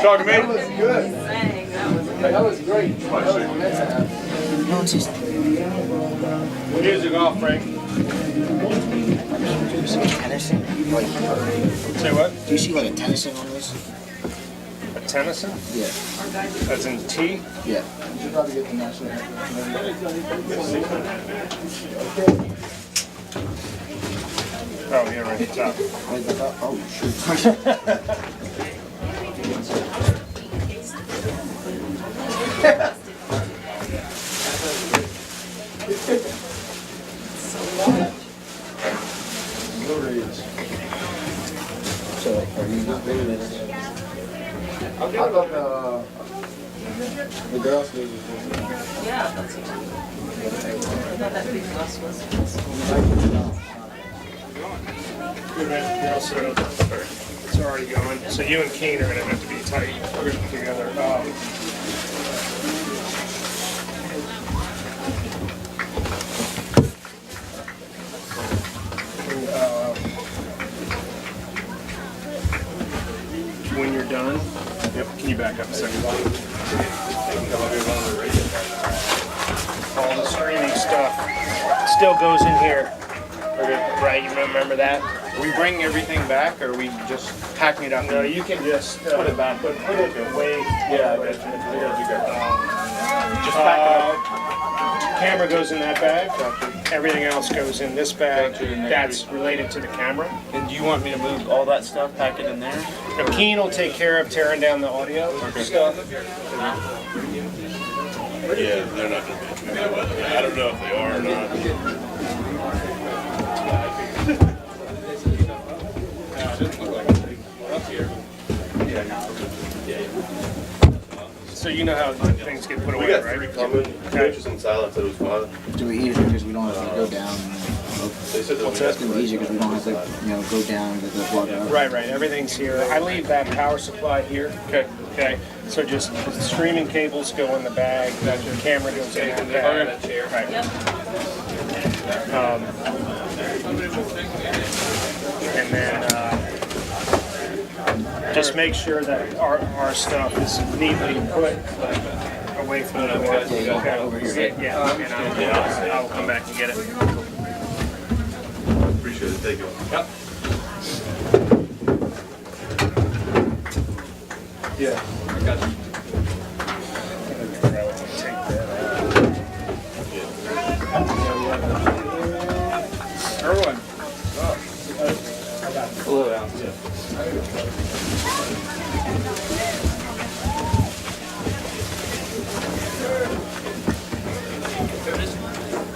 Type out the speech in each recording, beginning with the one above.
Talk to me. That was good. That was great. That was meant to happen. Music off, Frank. Do you see Tennyson? Say what? Do you see like a Tennyson on this? A Tennyson? Yeah. That's in T? Yeah. You should probably get the national anthem. Oh, yeah, right at the top. Right back up. Oh, shoot. So, are you not ready with this? I thought the girls did it. Yeah, that's what I thought that big bus was. It's already going. So you and Kane are going to have to be tight together. When you're done, yep. Can you back up a second? All the streaming stuff still goes in here. Right, you remember that? Are we bringing everything back, or are we just packing it up? No, you can just put it back, but put it away. Yeah, I gotta do that. Just pack it up. Camera goes in that bag. Gotcha. Everything else goes in this bag. Gotcha, and That's related to the camera. And do you want me to move all that stuff, pack it in there? Now, Keen will take care of tearing down the audio stuff. Yeah, they're not going to be. I don't know if they are or not. So you know how things get put away, We got right? 3 coming. Coaches in silence, it was fun. Do it easier because we don't have to go down. They said It's going to be easier because we don't have to, go down and get the plug out. Right, everything's here. I leave that power supply here. Okay. So just the streaming cables go in the bag. The camera goes in the bag. Right. Yep. And then just make sure that our stuff is neatly put away from the door. Okay. Over here. Yeah, and I'll come back and get it. Appreciate it. Thank you. Yep. Yeah, I got you. Erwin. Hello, Al.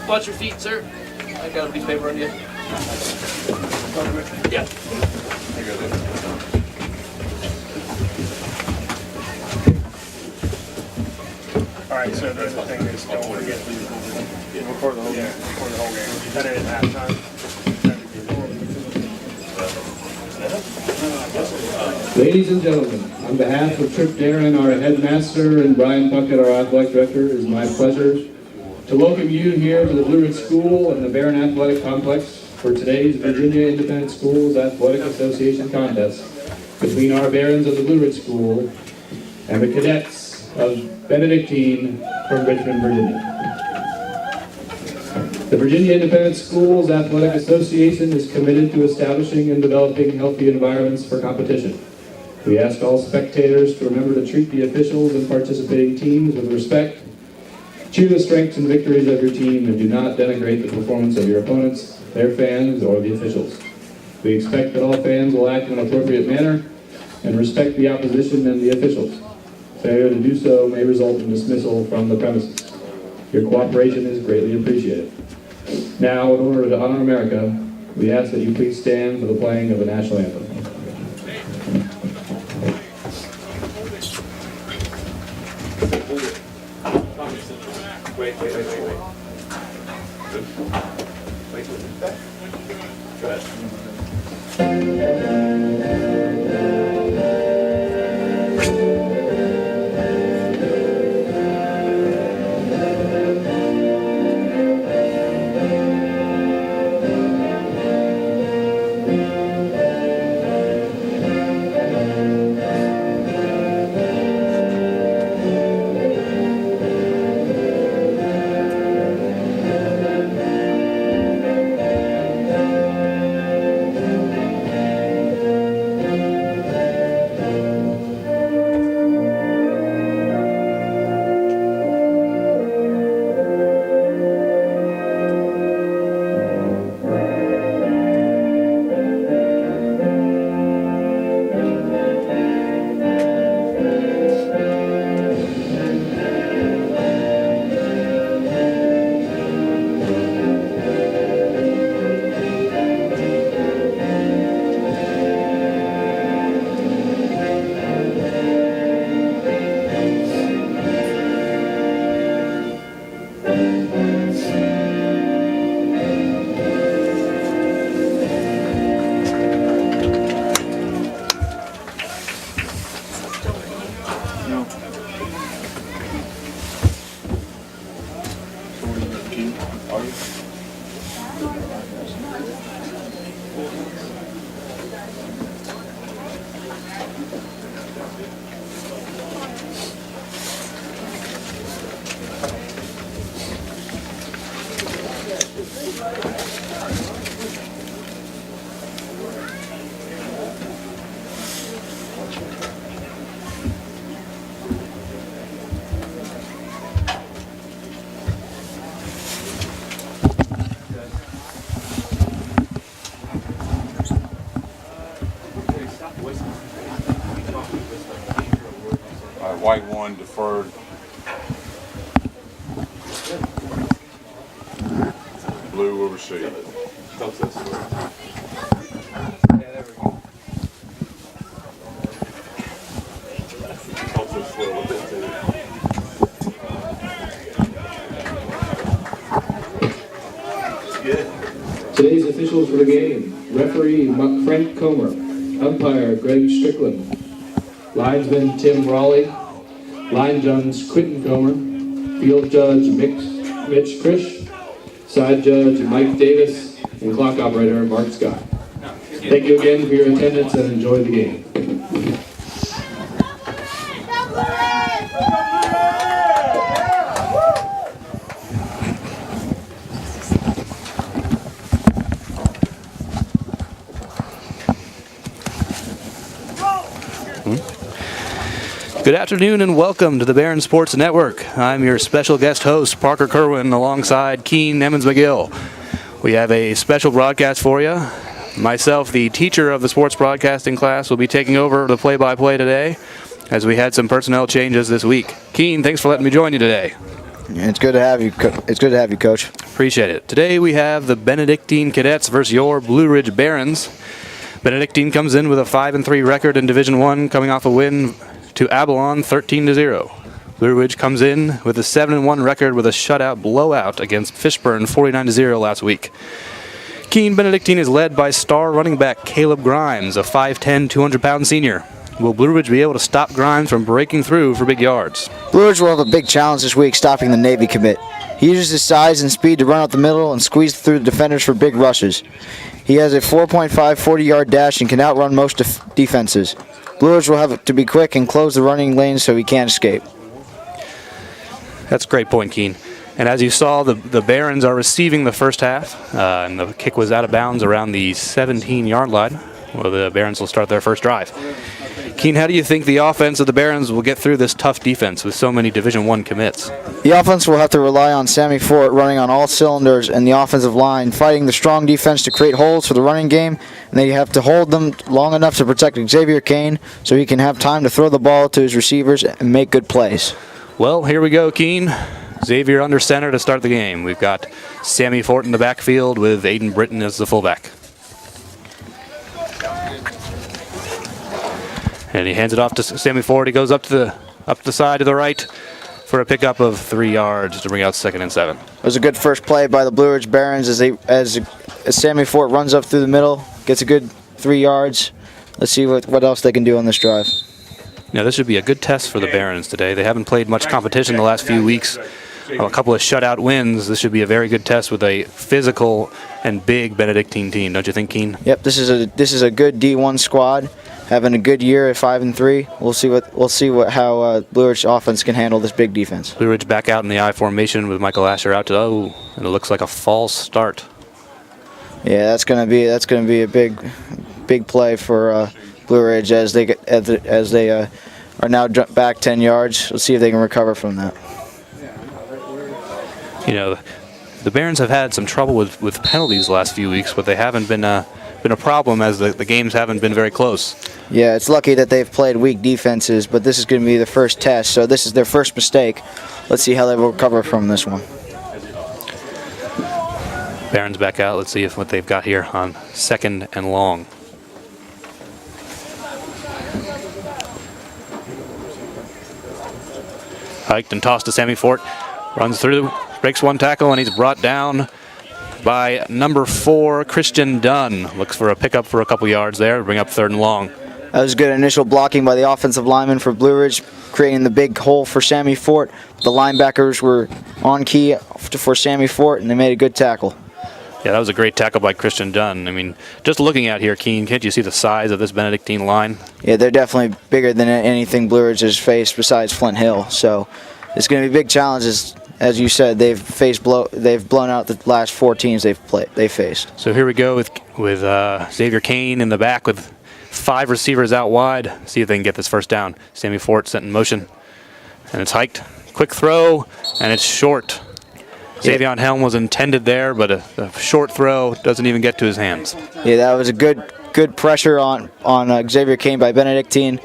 Watch your feet, sir. I got a piece of paper on you. Yeah. All right, so the thing is, don't forget to record the whole game. Record the whole game. Cut it at halftime. Ladies and gentlemen, on behalf of Trip Darren, our headmaster, and Brian Puckett, our athletic director, it is my pleasure to welcome you here to the Blue Ridge School and the Barron Athletic Complex for today's Virginia Independent Schools Athletic Association contest between our Barons of the Blue Ridge School and the cadets of Benedictine from Richmond, Virginia. The Virginia Independent Schools Athletic Association is committed to establishing and developing healthy environments for competition. We ask all spectators to remember to treat the officials and participating teams with respect, cheer the strengths and victories of your team, and do not denigrate the performance of your opponents, their fans, or the officials. We expect that all fans will act in an appropriate manner and respect the opposition and the officials. Failure to do so may result in dismissal from the premises. Your cooperation is greatly appreciated. Now, in order to honor America, we ask that you please stand for the playing of the national anthem. Wait. Go ahead. White one deferred. Blue will receive. Today's officials for the game: referee Frank Comer, umpire Greg Strickland, linesman Tim Raleigh, line judge Quentin Comer, field judge Mitch Krish, side judge Mike Davis, and clock operator Mark Scott. Thank you again for your attendance and enjoy the game. Good afternoon and welcome to the Barron Sports Network. I'm your special guest host, Parker Kerwin, alongside Keen Emmons McGill. We have a special broadcast for you. Myself, the teacher of the sports broadcasting class, will be taking over the play-by-play today, as we had some personnel changes this week. Keen, thanks for letting me join you today. It's good to have you. It's good to have you, Coach. Appreciate it. Today we have the Benedictine Cadets versus your Blue Ridge Barons. Benedictine comes in with a 5-3 record in Division I, coming off a win to Avalon 13-0. Blue Ridge comes in with a 7-1 record with a shutout blowout against Fishburne 49-0 last week. Keene Benedictine is led by star running back Caleb Grimes, a 5'10", 200-pound senior. Will Blue Ridge be able to stop Grimes from breaking through for big yards? Blue Ridge will have a big challenge this week stopping the Navy commit. He uses his size and speed to run up the middle and squeeze through the defenders for big rushes. He has a 4.5 40-yard dash and can outrun most defenses. Blue Ridge will have to be quick and close the running lanes so he can't escape. That's a great point, Keene. And as you saw, the Barons are receiving the first half, and the kick was out of bounds around the 17-yard line. Well, the Barons will start their first drive. Keene, how do you think the offense of the Barons will get through this tough defense with so many Division I commits? The offense will have to rely on Sammy Fort running on all cylinders and the offensive line fighting the strong defense to create holes for the running game, and they have to hold them long enough to protect Xavier Kane so he can have time to throw the ball to his receivers and make good plays. Well, here we go, Keene. Xavier under center to start the game. We've got Sammy Fort in the backfield with Aiden Britton as the fullback. And he hands it off to Sammy Ford. He goes up the side to the right for a pickup of 3 yards to bring out 2nd and 7. It was a good first play by the Blue Ridge Barons as Sammy Fort runs up through the middle, gets a good 3 yards. Let's see what else they can do on this drive. Now, this should be a good test for the Barons today. They haven't played much competition the last few weeks. A couple of shutout wins. This should be a very good test with a physical and big Benedictine team, don't you think, Keene? Yep, this is a good D1 squad. Having a good year at 5-3. We'll see how Blue Ridge offense can handle this big defense. Blue Ridge back out in the I formation with Michael Asher out to and it looks like a false start. Yeah, that's gonna be a big play for Blue Ridge as they are now back 10 yards. Let's see if they can recover from that. You know, the Barons have had some trouble with penalties the last few weeks, but they haven't been a problem as the games haven't been very close. Yeah, it's lucky that they've played weak defenses, but this is going to be the first test, so this is their first mistake. Let's see how they will recover from this one. Barons back out. Let's see what they've got here on 2nd and long. Hiked and tossed to Sammy Fort. Runs through, breaks one tackle, and he's brought down by number 4, Christian Dunn. Looks for a pickup for a couple yards there to bring up 3rd and long. That was good initial blocking by the offensive lineman for Blue Ridge, creating the big hole for Sammy Fort. The linebackers were on key for Sammy Fort, and they made a good tackle. Yeah, that was a great tackle by Christian Dunn. I mean, just looking at here, Keen, can't you see the size of this Benedictine line? Yeah, they're definitely bigger than anything Blue Ridge has faced besides Flint Hill. So it's going to be big challenges. As you said, they've blown out the last 4 teams they faced. So here we go with Xavier Kane in the back with 5 receivers out wide. See if they can get this first down. Sammy Fort sent in motion, and it's hiked. Quick throw, and it's short. Xavier Helm was intended there, but a short throw doesn't even get to his hands. Yeah, that was a good pressure on Xavier Kane by Benedictine,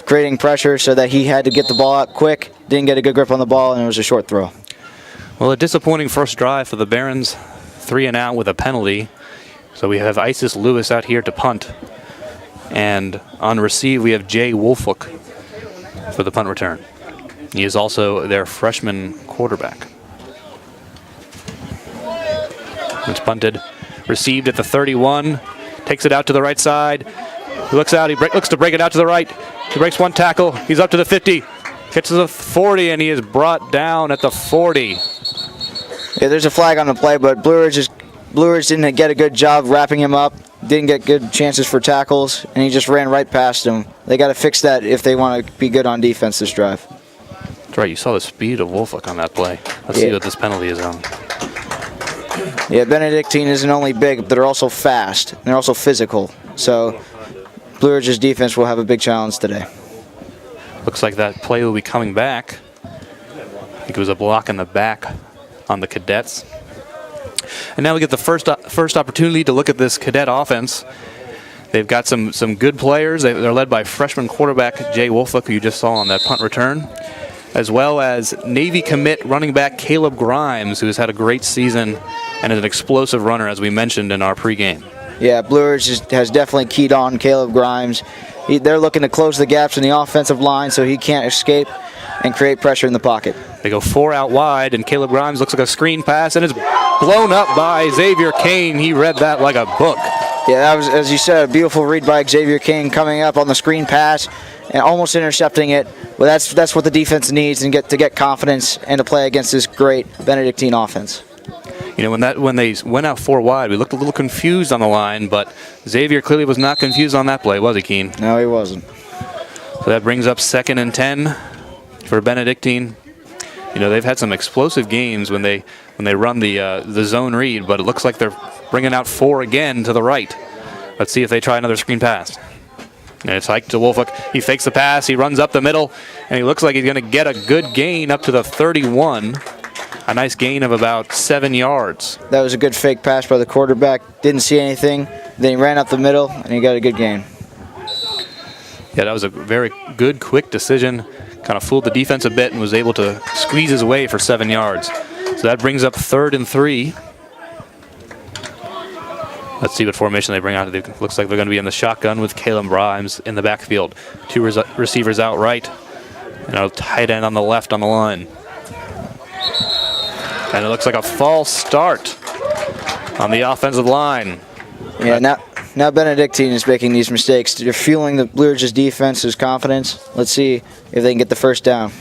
creating pressure so that he had to get the ball out quick. Didn't get a good grip on the ball, and it was a short throw. Well, a disappointing first drive for the Barons. 3 and out with a penalty. So we have Isis Lewis out here to punt. And on receive, we have Jay Wolfook for the punt return. He is also their freshman quarterback. It's punted, received at the 31, takes it out to the right side. He looks out, looks to break it out to the right. He breaks 1 tackle, he's up to the 50, gets to the 40, and he is brought down at the 40. Yeah, there's a flag on the play, but Blue Ridge didn't get a good job wrapping him up, didn't get good chances for tackles, and he just ran right past him. They got to fix that if they want to be good on defense this drive. That's right, you saw the speed of Wolfook on that play. Let's see what this penalty is on. Yeah, Benedictine isn't only big, but they're also fast, and they're also physical. So Blue Ridge's defense will have a big challenge today. Looks like that play will be coming back. I think it was a block in the back on the Cadets. And now we get the first opportunity to look at this Cadet offense. They've got some good players. They're led by freshman quarterback Jay Wolfook, who you just saw on that punt return, as well as Navy commit running back Caleb Grimes, who has had a great season and is an explosive runner, as we mentioned in our pregame. Yeah, Blue Ridge has definitely keyed on Caleb Grimes. They're looking to close the gaps in the offensive line so he can't escape and create pressure in the pocket. They go 4 out wide, and Caleb Grimes looks like a screen pass, and it's blown up by Xavier Kane. He read that like a book. Yeah, that was, as you said, a beautiful read by Xavier Kane coming up on the screen pass and almost intercepting it. Well, that's what the defense needs and to get confidence and to play against this great Benedictine offense. You know, when they went out 4 wide, we looked a little confused on the line, but Xavier clearly was not confused on that play, was he, Keen? No, he wasn't. So that brings up 2nd and 10 for Benedictine. You know, they've had some explosive games when they run the zone read, but it looks like they're bringing out 4 again to the right. Let's see if they try another screen pass. And it's hiked to Wolfook. He fakes the pass. He runs up the middle, and he looks like he's going to get a good gain up to the 31. A nice gain of about 7 yards. That was a good fake pass by the quarterback. Didn't see anything. Then he ran up the middle, and he got a good gain. Yeah, that was a very good, quick decision. Kind of fooled the defense a bit and was able to squeeze his way for 7 yards. So that brings up 3rd and 3. Let's see what formation they bring out. It looks like they're going to be in the shotgun with Caleb Grimes in the backfield. 2 receivers out right, and a tight end on the left on the line. And it looks like a false start on the offensive line. Yeah, now Benedictine is making these mistakes. They're fueling the Blue Ridge's defense's confidence. Let's see if they can get the first down.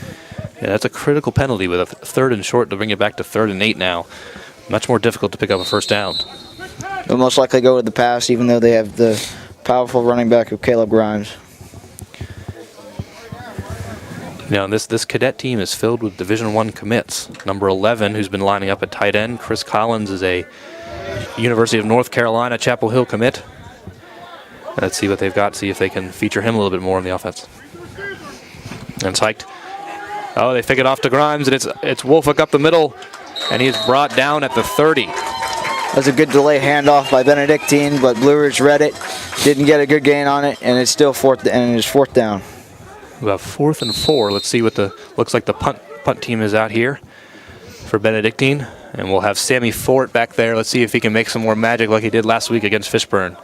Yeah, that's a critical penalty with a 3rd and short to bring it back to 3rd and 8 now. Much more difficult to pick up a first down. They'll most likely go with the pass, even though they have the powerful running back of Caleb Grimes. Now, this cadet team is filled with Division I commits. Number 11, who's been lining up at tight end, Chris Collins, is a University of North Carolina Chapel Hill commit. Let's see what they've got, see if they can feature him a little bit more in the offense. And it's hiked. Oh, they pick it off to Grimes, and it's Wolfook up the middle, and he's brought down at the 30. That's a good delay handoff by Benedictine, but Blue Ridge read it, didn't get a good gain on it, and it's still 4th down. About 4th and 4. Let's see what looks like the punt team is out here for Benedictine. And we'll have Sammy Fort back there. Let's see if he can make some more magic like he did last week against Fishburne.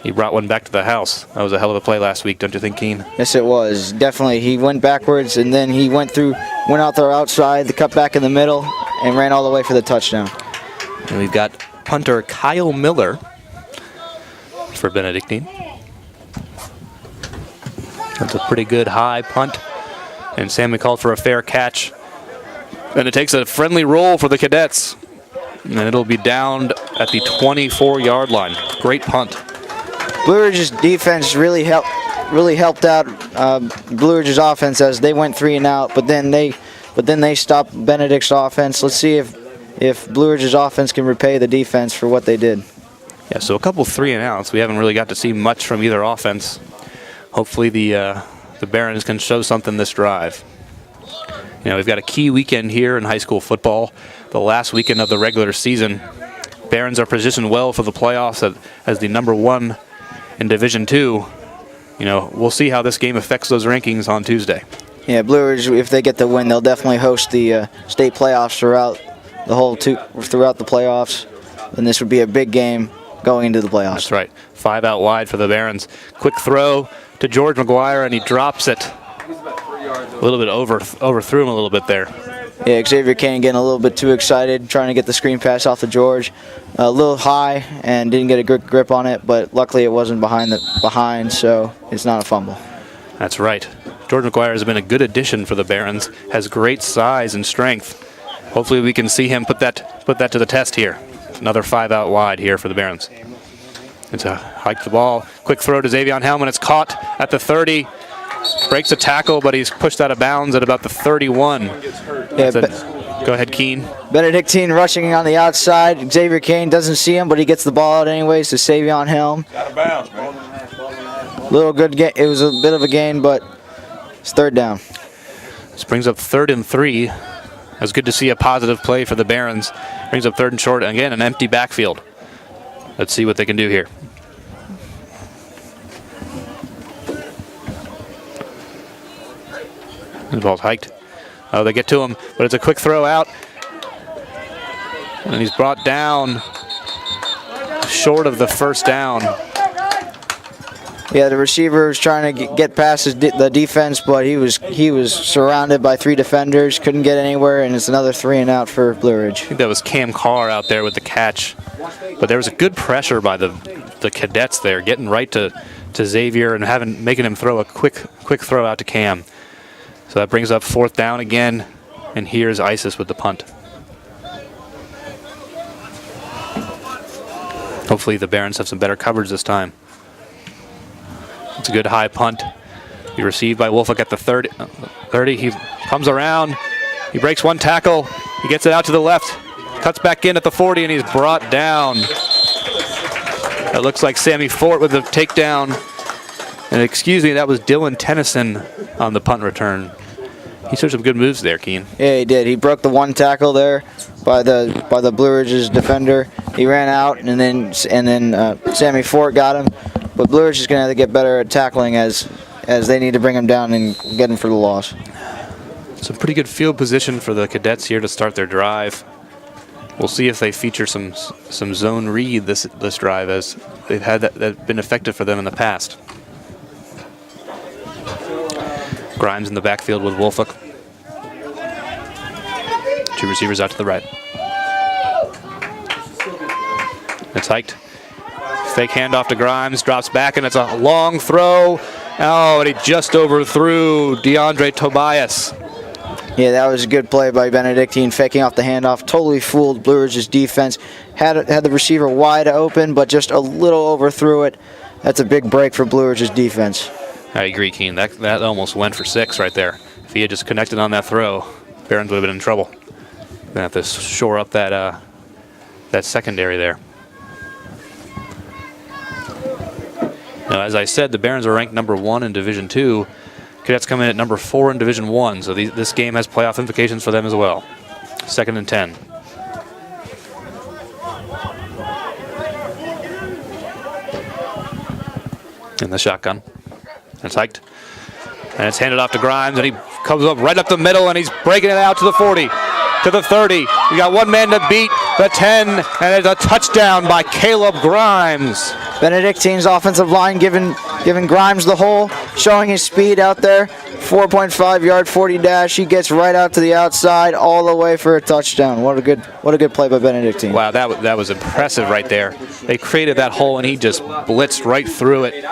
He brought one back to the house. That was a hell of a play last week, don't you think, Keen? Yes, it was. Definitely. He went backwards, and then he went out there outside, the cut back in the middle, and ran all the way for the touchdown. And we've got punter Kyle Miller for Benedictine. That's a pretty good high punt. And Sammy called for a fair catch. And it takes a friendly roll for the Cadets. And it'll be down at the 24-yard line. Great punt. Blue Ridge's defense really helped out Blue Ridge's offense as they went 3 and out, but then they stopped Benedict's offense. Let's see if Blue Ridge's offense can repay the defense for what they did. Yeah, so a couple 3 and outs. We haven't really got to see much from either offense. Hopefully the Barons can show something this drive. You know, we've got a key weekend here in high school football, the last weekend of the regular season. Barons are positioned well for the playoffs as the #1 in Division II. You know, we'll see how this game affects those rankings on Tuesday. Yeah, Blue Ridge, if they get the win, they'll definitely host the state playoffs throughout the playoffs, and this would be a big game going into the playoffs. That's right. 5 out wide for the Barons. Quick throw to George McGuire, and he drops it. A little bit overthrew him a little bit there. Yeah, Xavier Kane getting a little bit too excited, trying to get the screen pass off to George. A little high and didn't get a good grip on it, but luckily it wasn't behind, so it's not a fumble. That's right. George McGuire has been a good addition for the Barons, has great size and strength. Hopefully we can see him put that to the test here. Another 5 out wide here for the Barons. It's a hike the ball. Quick throw to Xavier Helm, and it's caught at the 30. Breaks a tackle, but he's pushed out of bounds at about the 31. Yeah, Go ahead, Keene. Benedictine rushing on the outside. Xavier Kane doesn't see him, but he gets the ball out anyways to Savion Helm. Out of bounds, man. Little good gain. It was a bit of a gain, but it's 3rd down. This brings up 3rd and 3. It was good to see a positive play for the Barons. Brings up 3rd and short. Again, an empty backfield. Let's see what they can do here. The ball's hiked. Oh, they get to him, but it's a quick throw out. And he's brought down short of the 1st down. Yeah, the receiver was trying to get past the defense, but he was surrounded by 3 defenders, couldn't get anywhere, and it's another 3 and out for Blue Ridge. I think that was Cam Carr out there with the catch. But there was a good pressure by the cadets there, getting right to Xavier and making him throw a quick throw out to Cam. So that brings up 4th down again, and here's Isis with the punt. Hopefully the Barons have some better coverage this time. It's a good high punt. He received by Wolfak at the 30. He comes around. He breaks 1 tackle. He gets it out to the left. Cuts back in at the 40, and he's brought down. That looks like Sammy Fort with the takedown. And excuse me, that was Dylan Tennyson on the punt return. He took some good moves there, Keene. Yeah, he did. He broke the 1 tackle there by the Blue Ridge's defender. He ran out, and then Sammy Fort got him. But Blue Ridge is going to have to get better at tackling as they need to bring him down and get him for the loss. Some pretty good field position for the cadets here to start their drive. We'll see if they feature some zone read this drive, as they've had that been effective for them in the past. Grimes in the backfield with Wolfak. 2 receivers out to the right. It's hiked. Fake handoff to Grimes, drops back, and it's a long throw. Oh, and he just overthrew DeAndre Tobias. Yeah, that was a good play by Benedictine, faking off the handoff. Totally fooled Blue Ridge's defense. Had the receiver wide open, but just a little overthrew it. That's a big break for Blue Ridge's defense. I agree, Keene. That almost went for 6 right there. If he had just connected on that throw, Barons would have been in trouble. Gonna have to shore up that secondary there. Now, as I said, the Barons are ranked #1 in Division II. Cadets come in at #4 in Division I, so this game has playoff implications for them as well. 2nd and 10. In the shotgun. It's hiked. And it's handed off to Grimes, and he comes up right up the middle, and he's breaking it out to the 40, to the 30. You got 1 man to beat, the 10, and it's a touchdown by Caleb Grimes. Benedictine's offensive line giving Grimes the hole, showing his speed out there. 4.5-yard 40 dash. He gets right out to the outside, all the way for a touchdown. What a good play by Benedictine. Wow, that was impressive right there. They created that hole, and he just blitzed right through it.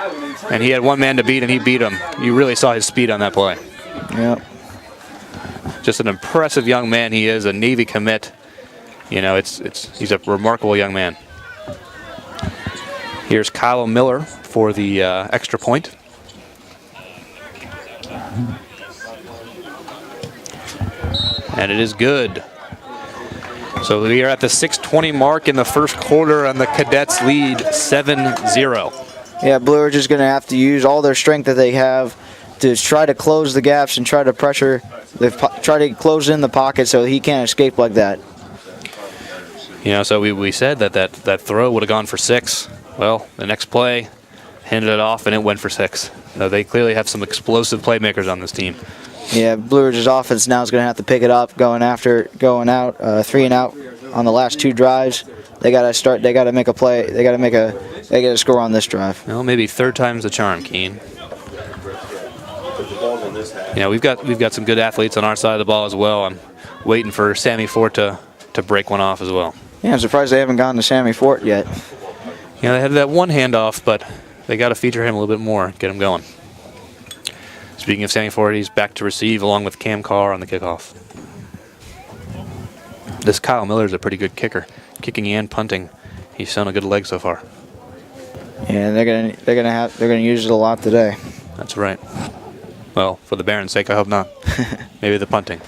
And he had 1 man to beat, and he beat him. You really saw his speed on that play. Yep. Just an impressive young man he is, a Navy commit. he's a remarkable young man. Here's Kyle Miller for the extra point. And it is good. So we are at the 6:20 mark in the first quarter, and the Cadets lead 7-0. Yeah, Blue Ridge is going to have to use all their strength that they have to try to close the gaps and try to pressure, try to close in the pocket so he can't escape like that. So we said that throw would have gone for 6. Well, the next play, handed it off, and it went for 6. So they clearly have some explosive playmakers on this team. Yeah, Blue Ridge's offense now is going to have to pick it up, going out, 3 and out on the last 2 drives. They got to start. They got to make a play. They got to score on this drive. Well, maybe third time's the charm, Keen. We've got some good athletes on our side of the ball as well. I'm waiting for Sammy Fort to break one off as well. Yeah, I'm surprised they haven't gone to Sammy Fort yet. They had that one handoff, but they got to feature him a little bit more, get him going. Speaking of Sammy Ford, he's back to receive along with Cam Carr on the kickoff. This Kyle Miller is a pretty good kicker, kicking and punting. He's shown a good leg so far. Yeah, they're gonna use it a lot today. That's right. Well, for the Barons' sake, I hope not. Maybe the punting.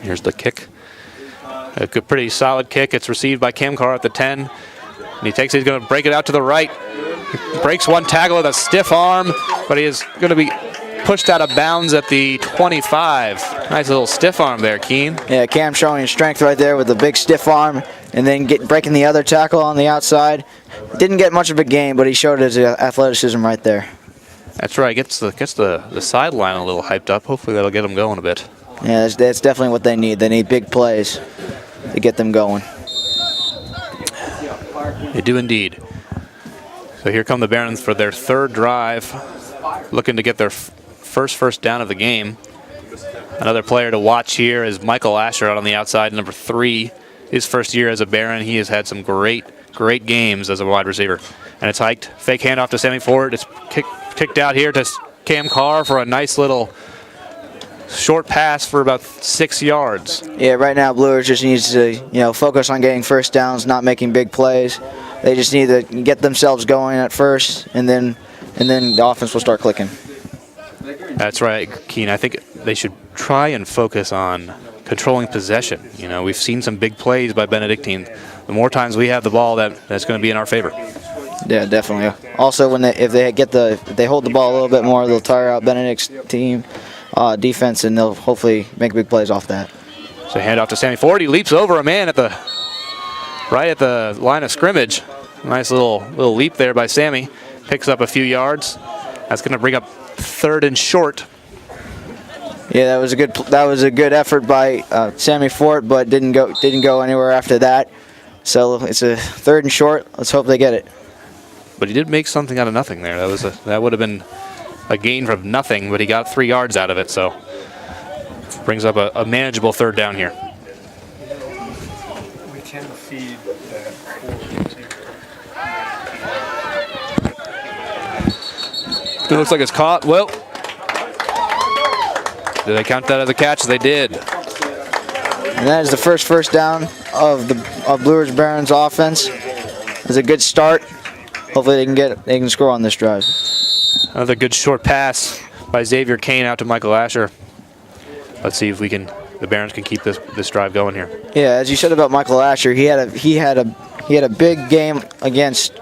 Here's the kick. A good, pretty solid kick. It's received by Cam Carr at the 10. And he's going to break it out to the right. He breaks one tackle with a stiff arm, but he is going to be pushed out of bounds at the 25. Nice little stiff arm there, Keen. Yeah, Cam showing his strength right there with the big stiff arm, and then breaking the other tackle on the outside. Didn't get much of a game, but he showed his athleticism right there. That's right. Gets the sideline a little hyped up. Hopefully that'll get him going a bit. Yeah, that's definitely what they need. They need big plays to get them going. They do indeed. So here come the Barons for their third drive, looking to get their first down of the game. Another player to watch here is Michael Asher out on the outside, number 3. His first year as a Baron, he has had some great games as a wide receiver. And it's hiked. Fake handoff to Sammy Ford. It's kicked out here to Cam Carr for a nice little short pass for about 6 yards. Yeah, right now Blue Ridge just needs to focus on getting first downs, not making big plays. They just need to get themselves going at first, and then the offense will start clicking. That's right, Keen. I think they should try and focus on controlling possession. We've seen some big plays by Benedictine. The more times we have the ball, that's going to be in our favor. Yeah, definitely. Also, if they hold the ball a little bit more, they'll tire out Benedict's team defense, and they'll hopefully make big plays off that. So handoff to Sammy Ford. He leaps over a man right at the line of scrimmage. Nice little leap there by Sammy. Picks up a few yards. That's going to bring up 3rd and short. Yeah, that was a good effort by Sammy Fort, but didn't go anywhere after that. So it's a 3rd and short. Let's hope they get it. But he did make something out of nothing there. That would have been a gain from nothing, but he got 3 yards out of it. So brings up a manageable 3rd down here. We can feed that. It looks like it's caught. Well, did they count that as a catch? They did. And that is the first down of Blue Ridge Barons offense. It's a good start. Hopefully they can score on this drive. Another good short pass by Xavier Kane out to Michael Asher. Let's see if the Barons can keep this drive going here. Yeah, as you said about Michael Asher, he had a big game against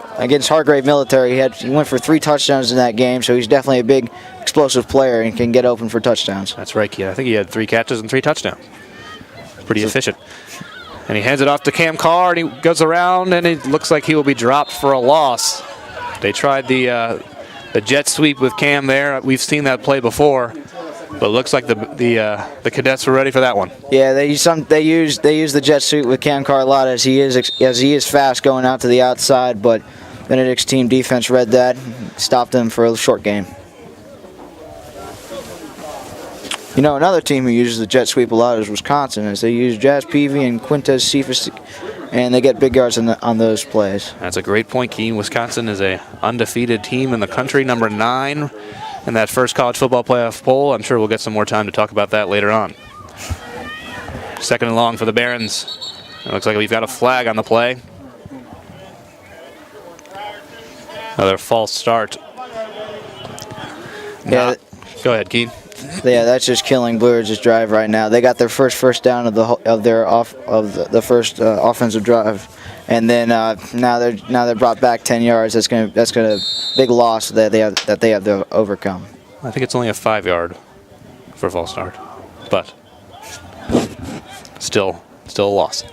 Hargrave Military. He went for 3 touchdowns in that game, so he's definitely a big explosive player and can get open for touchdowns. That's right, kid. I think he had 3 catches and 3 touchdowns. Pretty efficient. And he hands it off to Cam Carr, and he goes around, and it looks like he will be dropped for a loss. They tried the jet sweep with Cam there. We've seen that play before, but it looks like the Cadets were ready for that one. Yeah, they use the jet sweep with Cam Carr a lot as he is fast going out to the outside, but Benedict's team defense read that, stopped him for a short game. Another team who uses the jet sweep a lot is Wisconsin, as they use Jazz Peavy and Quintez Cephas and they get big yards on those plays. That's a great point, Keen. Wisconsin is a undefeated team in the country, number 9 in that first college football playoff poll. I'm sure we'll get some more time to talk about that later on. 2nd and long for the Barons. It looks like we've got a flag on the play. Another false start. Yeah. Go ahead, Keen. Yeah, that's just killing Blue Ridge's drive right now. They got their first down of the first offensive drive, and then now they're brought back 10 yards. That's gonna big loss that they have to overcome. I think it's only a 5-yard for a false start, but still a loss.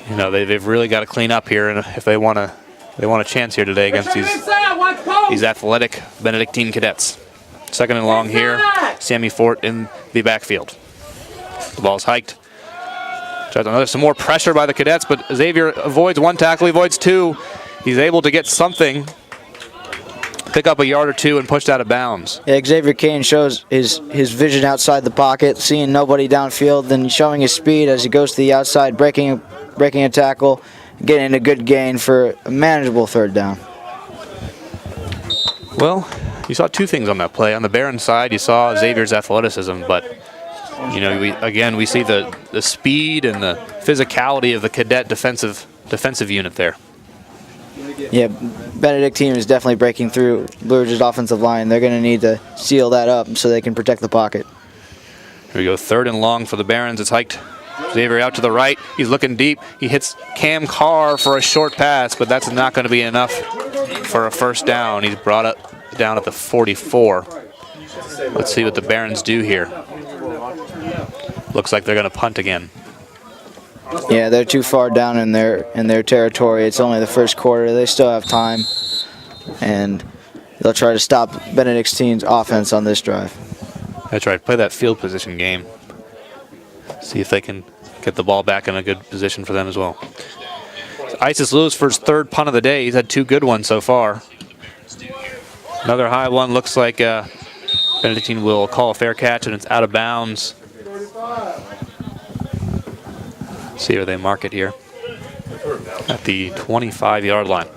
You know, they've really got to clean up here, and if they want a chance here today against these athletic Benedictine cadets. 2nd and long here. Sammy Fort in the backfield. The ball's hiked. Some more pressure by the cadets, but Xavier avoids 1 tackle, he avoids 2. He's able to get something, pick up a yard or 2, and pushed out of bounds. Yeah, Xavier Kane shows his vision outside the pocket, seeing nobody downfield, then showing his speed as he goes to the outside, breaking a tackle, getting a good gain for a manageable 3rd down. Well, you saw 2 things on that play. On the Baron side, you saw Xavier's athleticism, but you know, we see the speed and the physicality of the cadet defensive unit there. Yeah, Benedictine is definitely breaking through Blue Ridge's offensive line. They're going to need to seal that up so they can protect the pocket. Here we go, 3rd and long for the Barons. It's hiked. Xavier out to the right. He's looking deep. He hits Cam Carr for a short pass, but that's not going to be enough for a 1st down. He's brought up down at the 44. Let's see what the Barons do here. Looks like they're going to punt again. Yeah, they're too far down in their territory. It's only the 1st quarter. They still have time, and they'll try to stop Benedictine's offense on this drive. That's right. Play that field position game. See if they can get the ball back in a good position for them as well. So Isis Lewis for his 3rd punt of the day. He's had 2 good ones so far. Another high one. Looks like Benedictine will call a fair catch, and it's out of bounds. See where they mark it here. At the 25-yard line.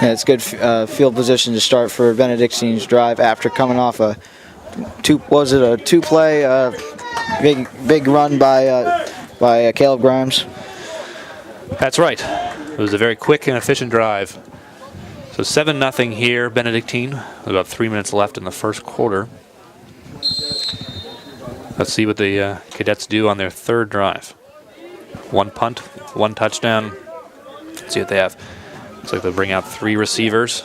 Yeah, it's good field position to start for Benedictine's drive after coming off a 2-play big run by Caleb Grimes. That's right. It was a very quick and efficient drive. So 7-0 here, Benedictine. About 3 minutes left in the 1st quarter. Let's see what the cadets do on their 3rd drive. 1 punt, 1 touchdown. Let's see what they have. Looks like they'll bring out 3 receivers.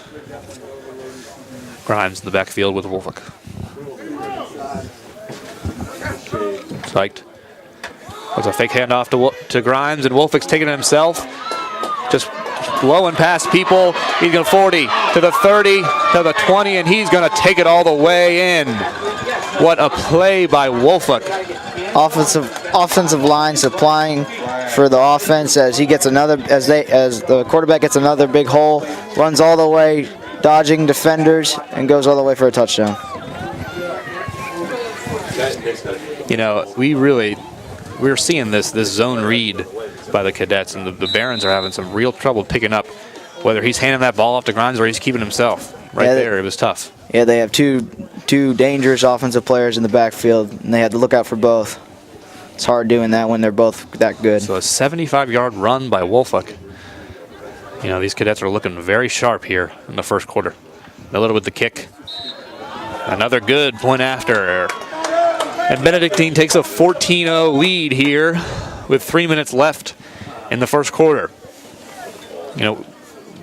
Grimes in the backfield with Wolfick. Spiked. Looks a fake handoff to Grimes, and Wolfick's taking it himself. Just blowing past people. He's going to 40 to the 30 to the 20, and he's going to take it all the way in. What a play by Wolfick. Offensive line supplying for the offense as he gets another as the quarterback gets another big hole, runs all the way, dodging defenders, and goes all the way for a touchdown. You know, we're seeing this zone read by the cadets, and the Barons are having some real trouble picking up whether he's handing that ball off to Grimes or he's keeping himself. There, it was tough. Yeah, they have two dangerous offensive players in the backfield, and they had to look out for both. It's hard doing that when they're both that good. So a 75-yard run by Wolfick. You know, these cadets are looking very sharp here in the 1st quarter. Miller with the kick. Another good point after. And Benedictine takes a 14-0 lead here with 3 minutes left in the 1st quarter. You know,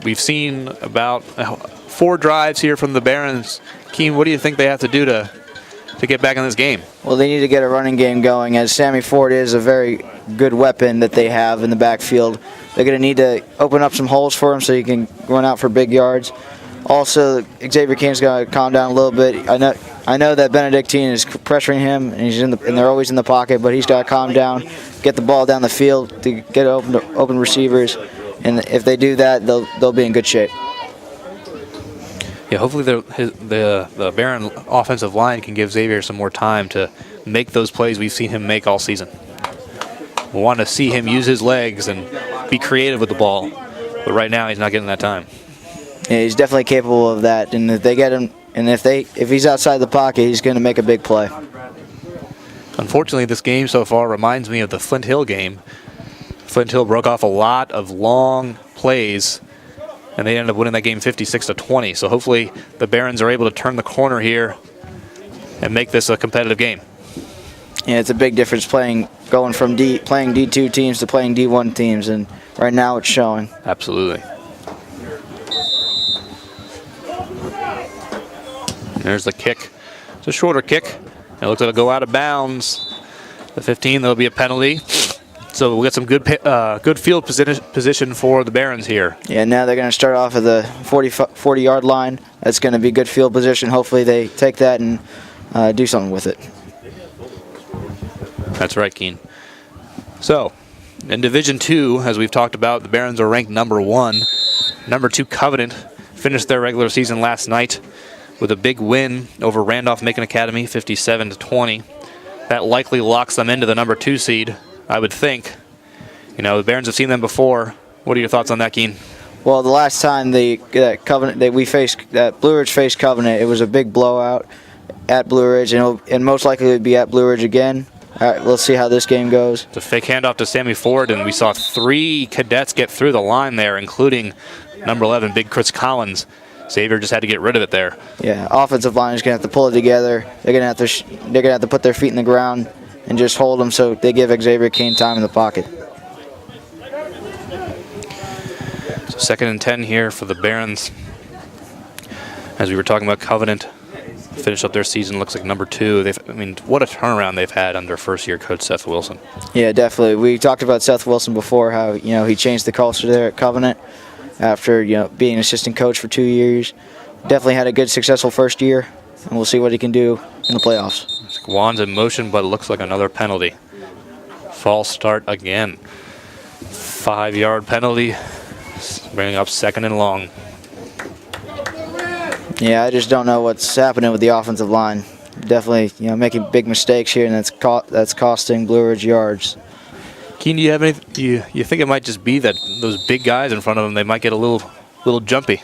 we've seen about 4 drives here from the Barons. Keen, what do you think they have to do to get back in this game? Well, they need to get a running game going, as Sammy Ford is a very good weapon that they have in the backfield. They're going to need to open up some holes for him so he can run out for big yards. Also, Xavier Kane's got to calm down a little bit. I know that Benedictine is pressuring him, and they're always in the pocket, but he's got to calm down, get the ball down the field to get open receivers, and if they do that, they'll be in good shape. Yeah, hopefully the Baron offensive line can give Xavier some more time to make those plays we've seen him make all season. want to see him use his legs and be creative with the ball. But right now, he's not getting that time. Yeah, he's definitely capable of that. And if they get him, and if he's outside the pocket, he's going to make a big play. Unfortunately, this game so far reminds me of the Flint Hill game. Flint Hill broke off a lot of long plays, and they ended up winning that game 56-20. So hopefully the Barons are able to turn the corner here and make this a competitive game. Yeah, it's a big difference going from playing D2 teams to playing D1 teams, and right now it's showing. Absolutely. There's the kick. It's a shorter kick. It looks like it'll go out of bounds. The 15, there'll be a penalty. So we'll get some good field position for the Barons here. Yeah, now they're going to start off at the 40-yard line. That's going to be good field position. Hopefully they take that and do something with it. That's right, Keen. So, in Division 2, as we've talked about, the Barons are ranked number 1. Number 2, Covenant, finished their regular season last night with a big win over Randolph-Macon Academy, 57-20. That likely locks them into the number 2 seed, I would think. You know, the Barons have seen them before. What are your thoughts on that, Keen? Well, the last time that Blue Ridge faced Covenant, it was a big blowout at Blue Ridge, and most likely it would be at Blue Ridge again. All right, let's see how this game goes. It's a fake handoff to Sammy Ford, and we saw 3 cadets get through the line there, including number 11, Big Chris Collins. Xavier just had to get rid of it there. Yeah, offensive line is going to have to pull it together. They're going to have to put their feet in the ground and just hold them so they give Xavier Kane time in the pocket. So 2nd and 10 here for the Barons. As we were talking about, Covenant finished up their season, looks like number 2. What a turnaround they've had under first-year coach Seth Wilson. Yeah, definitely. We talked about Seth Wilson before, how he changed the culture there at Covenant after being assistant coach for 2 years. Definitely had a good, successful first year, and we'll see what he can do in the playoffs. Juan's in motion, but it looks like another penalty. False start again. 5-yard penalty, bringing up 2nd and long. Yeah, I just don't know what's happening with the offensive line. Definitely, making big mistakes here, and that's costing Blue Ridge yards. Keen, do you have any? You think it might just be that those big guys in front of them, they might get a little jumpy?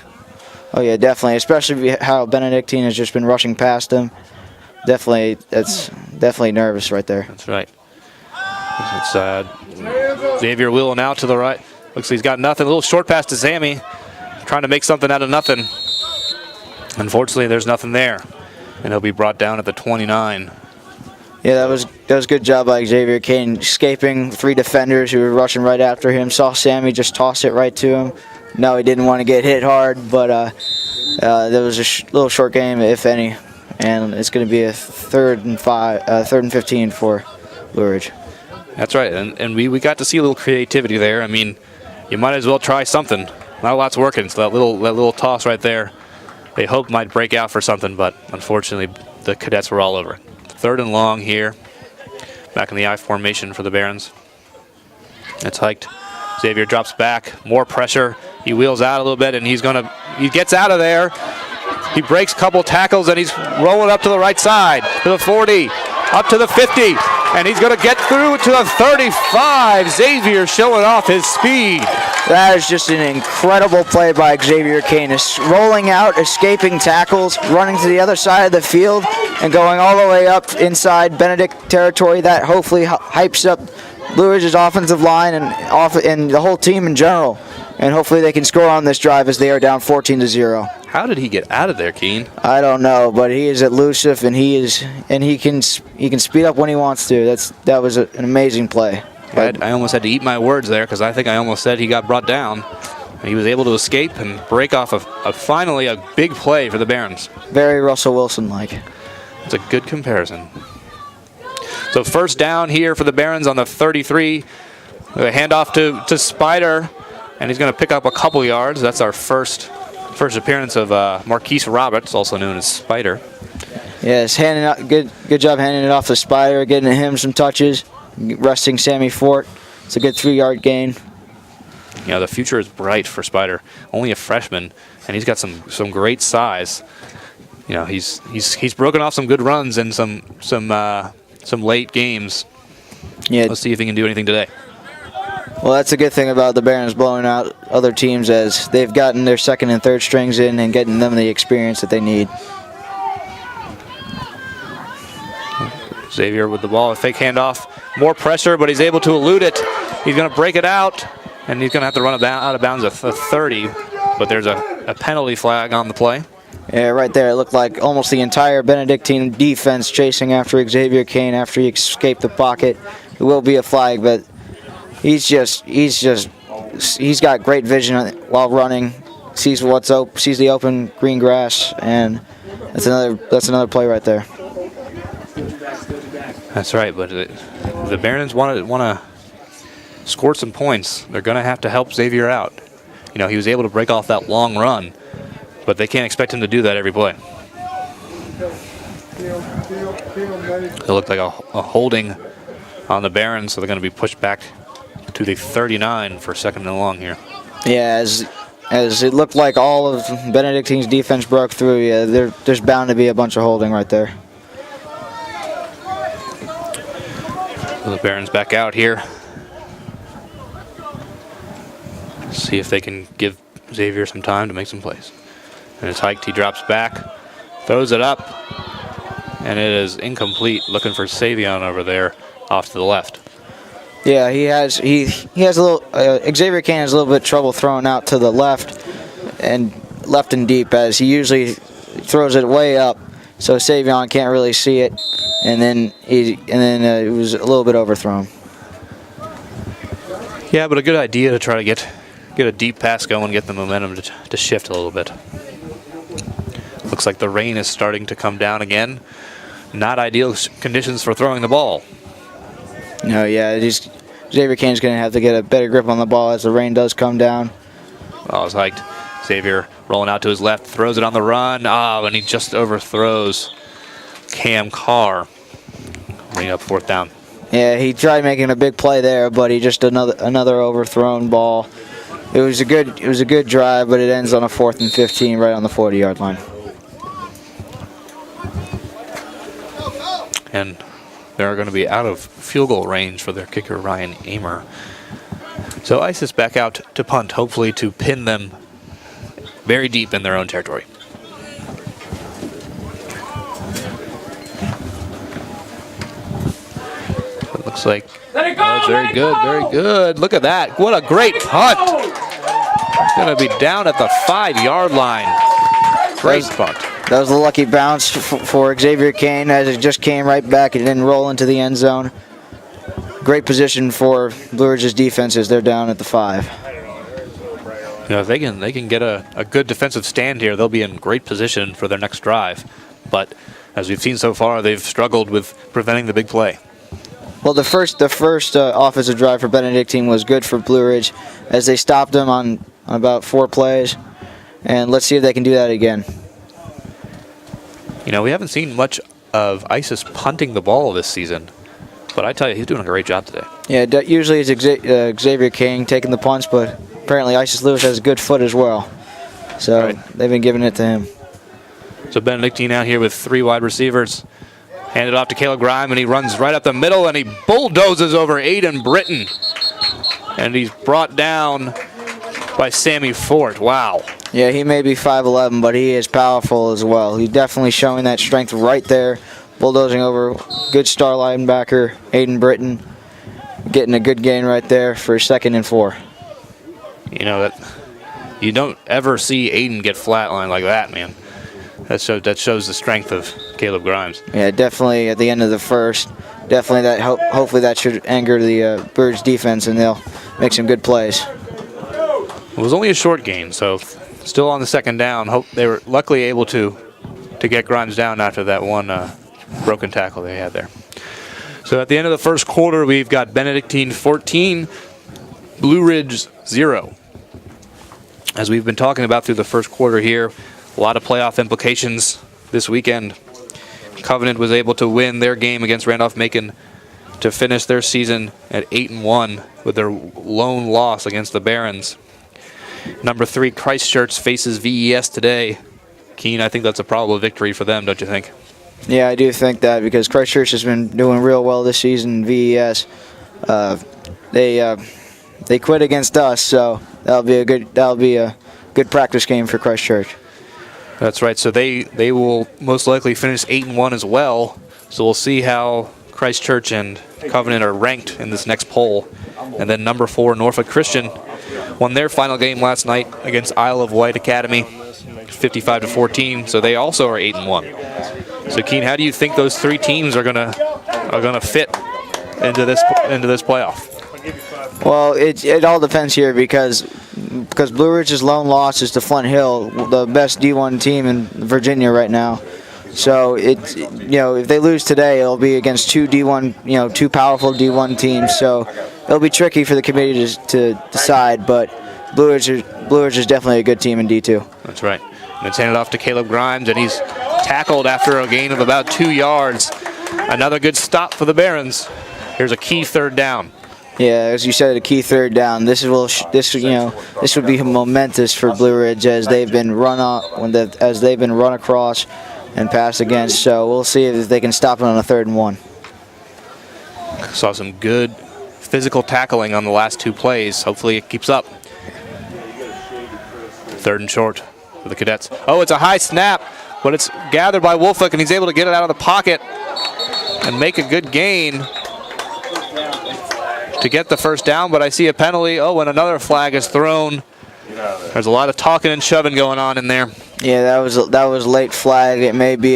Oh yeah, definitely. Especially how Benedictine has just been rushing past him. That's definitely nervous right there. That's right. It's Xavier wheeling out to the right. Looks like he's got nothing. A little short pass to Sammy, trying to make something out of nothing. Unfortunately, there's nothing there, and he'll be brought down at the 29. Yeah, that was good job by Xavier Kane, escaping 3 defenders who were rushing right after him. Saw Sammy just toss it right to him. No, he didn't want to get hit hard, but there was a little short game, if any, and it's going to be a 3rd and 15 for Blue Ridge. That's right, and we got to see a little creativity there. I mean, you might as well try something. Not a lot's working, so that little toss right there, they hope might break out for something, but unfortunately the cadets were all over it. 3rd and long here, back in the I formation for the Barons. It's hiked. Xavier drops back, more pressure. He wheels out a little bit, and he gets out of there. He breaks a couple tackles, and he's rolling up to the right side, to the 40, up to the 50, and he's going to get through to the 35. Xavier showing off his speed. That is just an incredible play by Xavier Kane. Rolling out, escaping tackles, running to the other side of the field, and going all the way up inside Benedict territory. That hopefully hypes up Blue Ridge's offensive line and the whole team in general. And hopefully they can score on this drive as they are down 14-0. How did he get out of there, Keen? I don't know, but he is elusive, and he can speed up when he wants to. That was an amazing play. I almost had to eat my words there because I think I almost said he got brought down. He was able to escape and break off finally a big play for the Barons. Very Russell Wilson-like. It's a good comparison. So 1st down here for the Barons on the 33. A handoff to Spider, and he's going to pick up a couple yards. That's our first appearance of Marquise Roberts, also known as Spider. Yes, good job handing it off to Spider, getting him some touches, resting Sammy Fort. It's a good 3-yard gain. The future is bright for Spider. Only a freshman, and he's got some great size. He's broken off some good runs in some late games. Yeah. Let's see if he can do anything today. Well, that's a good thing about the Barons blowing out other teams, as they've gotten their second and third strings in and getting them the experience that they need. Xavier with the ball, a fake handoff. More pressure, but he's able to elude it. He's going to break it out, and he's going to have to run out of bounds at 30. But there's a penalty flag on the play. Yeah, right there. It looked like almost the entire Benedictine defense chasing after Xavier Kane after he escaped the pocket. It will be a flag, but he's got great vision while running. Sees what's open, sees the open green grass, and that's another play right there. That's right, but the Barons want to score some points. They're going to have to help Xavier out. You know, he was able to break off that long run, but they can't expect him to do that every play. It looked like a holding on the Barons, so they're going to be pushed back to the 39 for second and long here. Yeah, as it looked like all of Benedictine's defense broke through, yeah, there's bound to be a bunch of holding right there. So the Barons back out here. See if they can give Xavier some time to make some plays. And it's hiked, he drops back, throws it up, and it is incomplete. Looking for Savion over there off to the left. Yeah, he has a little. Xavier Kane has a little bit of trouble throwing out to the left and deep, as he usually throws it way up, so Savion can't really see it, and then it was a little bit overthrown. Yeah, but a good idea to try to get a deep pass going, get the momentum to shift a little bit. Looks like the rain is starting to come down again. Not ideal conditions for throwing the ball. No, yeah, Xavier Kane's going to have to get a better grip on the ball as the rain does come down. Oh, it's hiked. Xavier rolling out to his left, throws it on the run. And he just overthrows Cam Carr. Bring up fourth down. Yeah, he tried making a big play there, but he just another overthrown ball. It was a good drive, but it ends on a 4th and 15 right on the 40-yard line. And they're going to be out of field goal range for their kicker, Ryan Amer. So ISIS back out to punt, hopefully to pin them very deep in their own territory. It looks like that's very good, very good. Look at that. What a great punt. It's going to be down at the 5-yard line. Great punt. That was a lucky bounce for Xavier Kane, as it just came right back and didn't roll into the end zone. Great position for Blue Ridge's defense as they're down at the 5. You know, if they can get a good defensive stand here, they'll be in great position for their next drive. But as we've seen so far, they've struggled with preventing the big play. Well, the first offensive drive for Benedictine was good for Blue Ridge, as they stopped them on about 4 plays. And let's see if they can do that again. You know, we haven't seen much of ISIS punting the ball this season, but I tell you, he's doing a great job today. Yeah, usually it's Xavier King taking the punts, but apparently ISIS Lewis has a good foot as well. So they've been giving it to him. So Benedictine out here with 3 wide receivers. Handed off to Caleb Grime, and he runs right up the middle, and he bulldozes over Aiden Britton. And he's brought down by Sammy Fort. Wow. Yeah, he may be 5'11", but he is powerful as well. He's definitely showing that strength right there, bulldozing over good star linebacker Aiden Britton, getting a good gain right there for 2nd and 4. You know, that you don't ever see Aiden get flatlined like that, man. That shows the strength of Caleb Grimes. Yeah, definitely at the end of the first. Definitely that. Hopefully that should anger the Birds defense, and they'll make some good plays. It was only a short gain, so still on the 2nd down. They were luckily able to get Grimes down after that one broken tackle they had there. So at the end of the first quarter, we've got Benedictine 14, Blue Ridge 0. As we've been talking about through the first quarter here, a lot of playoff implications this weekend. Covenant was able to win their game against Randolph-Macon to finish their season at 8-1 with their lone loss against the Barons. Number 3, Christchurch faces VES today. Keen, I think that's a probable victory for them, don't you think? Yeah, I do think that, because Christchurch has been doing real well this season in VES. They they quit against us, so that'll be a good practice game for Christ Church. That's right. So they will most likely finish 8-1 as well. So we'll see how Christ Church and Covenant are ranked in this next poll. And then number 4, Norfolk Christian, won their final game last night against Isle of Wight Academy, 55-14. So they also are 8-1. So Keen, how do you think those 3 teams are gonna fit into this playoff? Well, it all depends here because Blue Ridge's lone loss is to Flint Hill, the best D1 team in Virginia right now. So if they lose today, it'll be against two powerful D1 teams. So it'll be tricky for the committee to decide. But Blue Ridge is definitely a good team in D2. That's right. And it's handed off to Caleb Grimes, and he's tackled after a gain of about 2 yards. Another good stop for the Barons. Here's a key 3rd down. Yeah, as you said, a key 3rd down. This would be momentous for Blue Ridge as they've been run across and passed against. So we'll see if they can stop it on a 3rd and 1. Saw some good physical tackling on the last 2 plays. Hopefully it keeps up. 3rd and short for the Cadets. Oh, it's a high snap, but it's gathered by Wolfick, and he's able to get it out of the pocket and make a good gain to get the 1st down, but I see a penalty. Oh, and another flag is thrown. There's a lot of talking and shoving going on in there. Yeah, that was late flag. It may be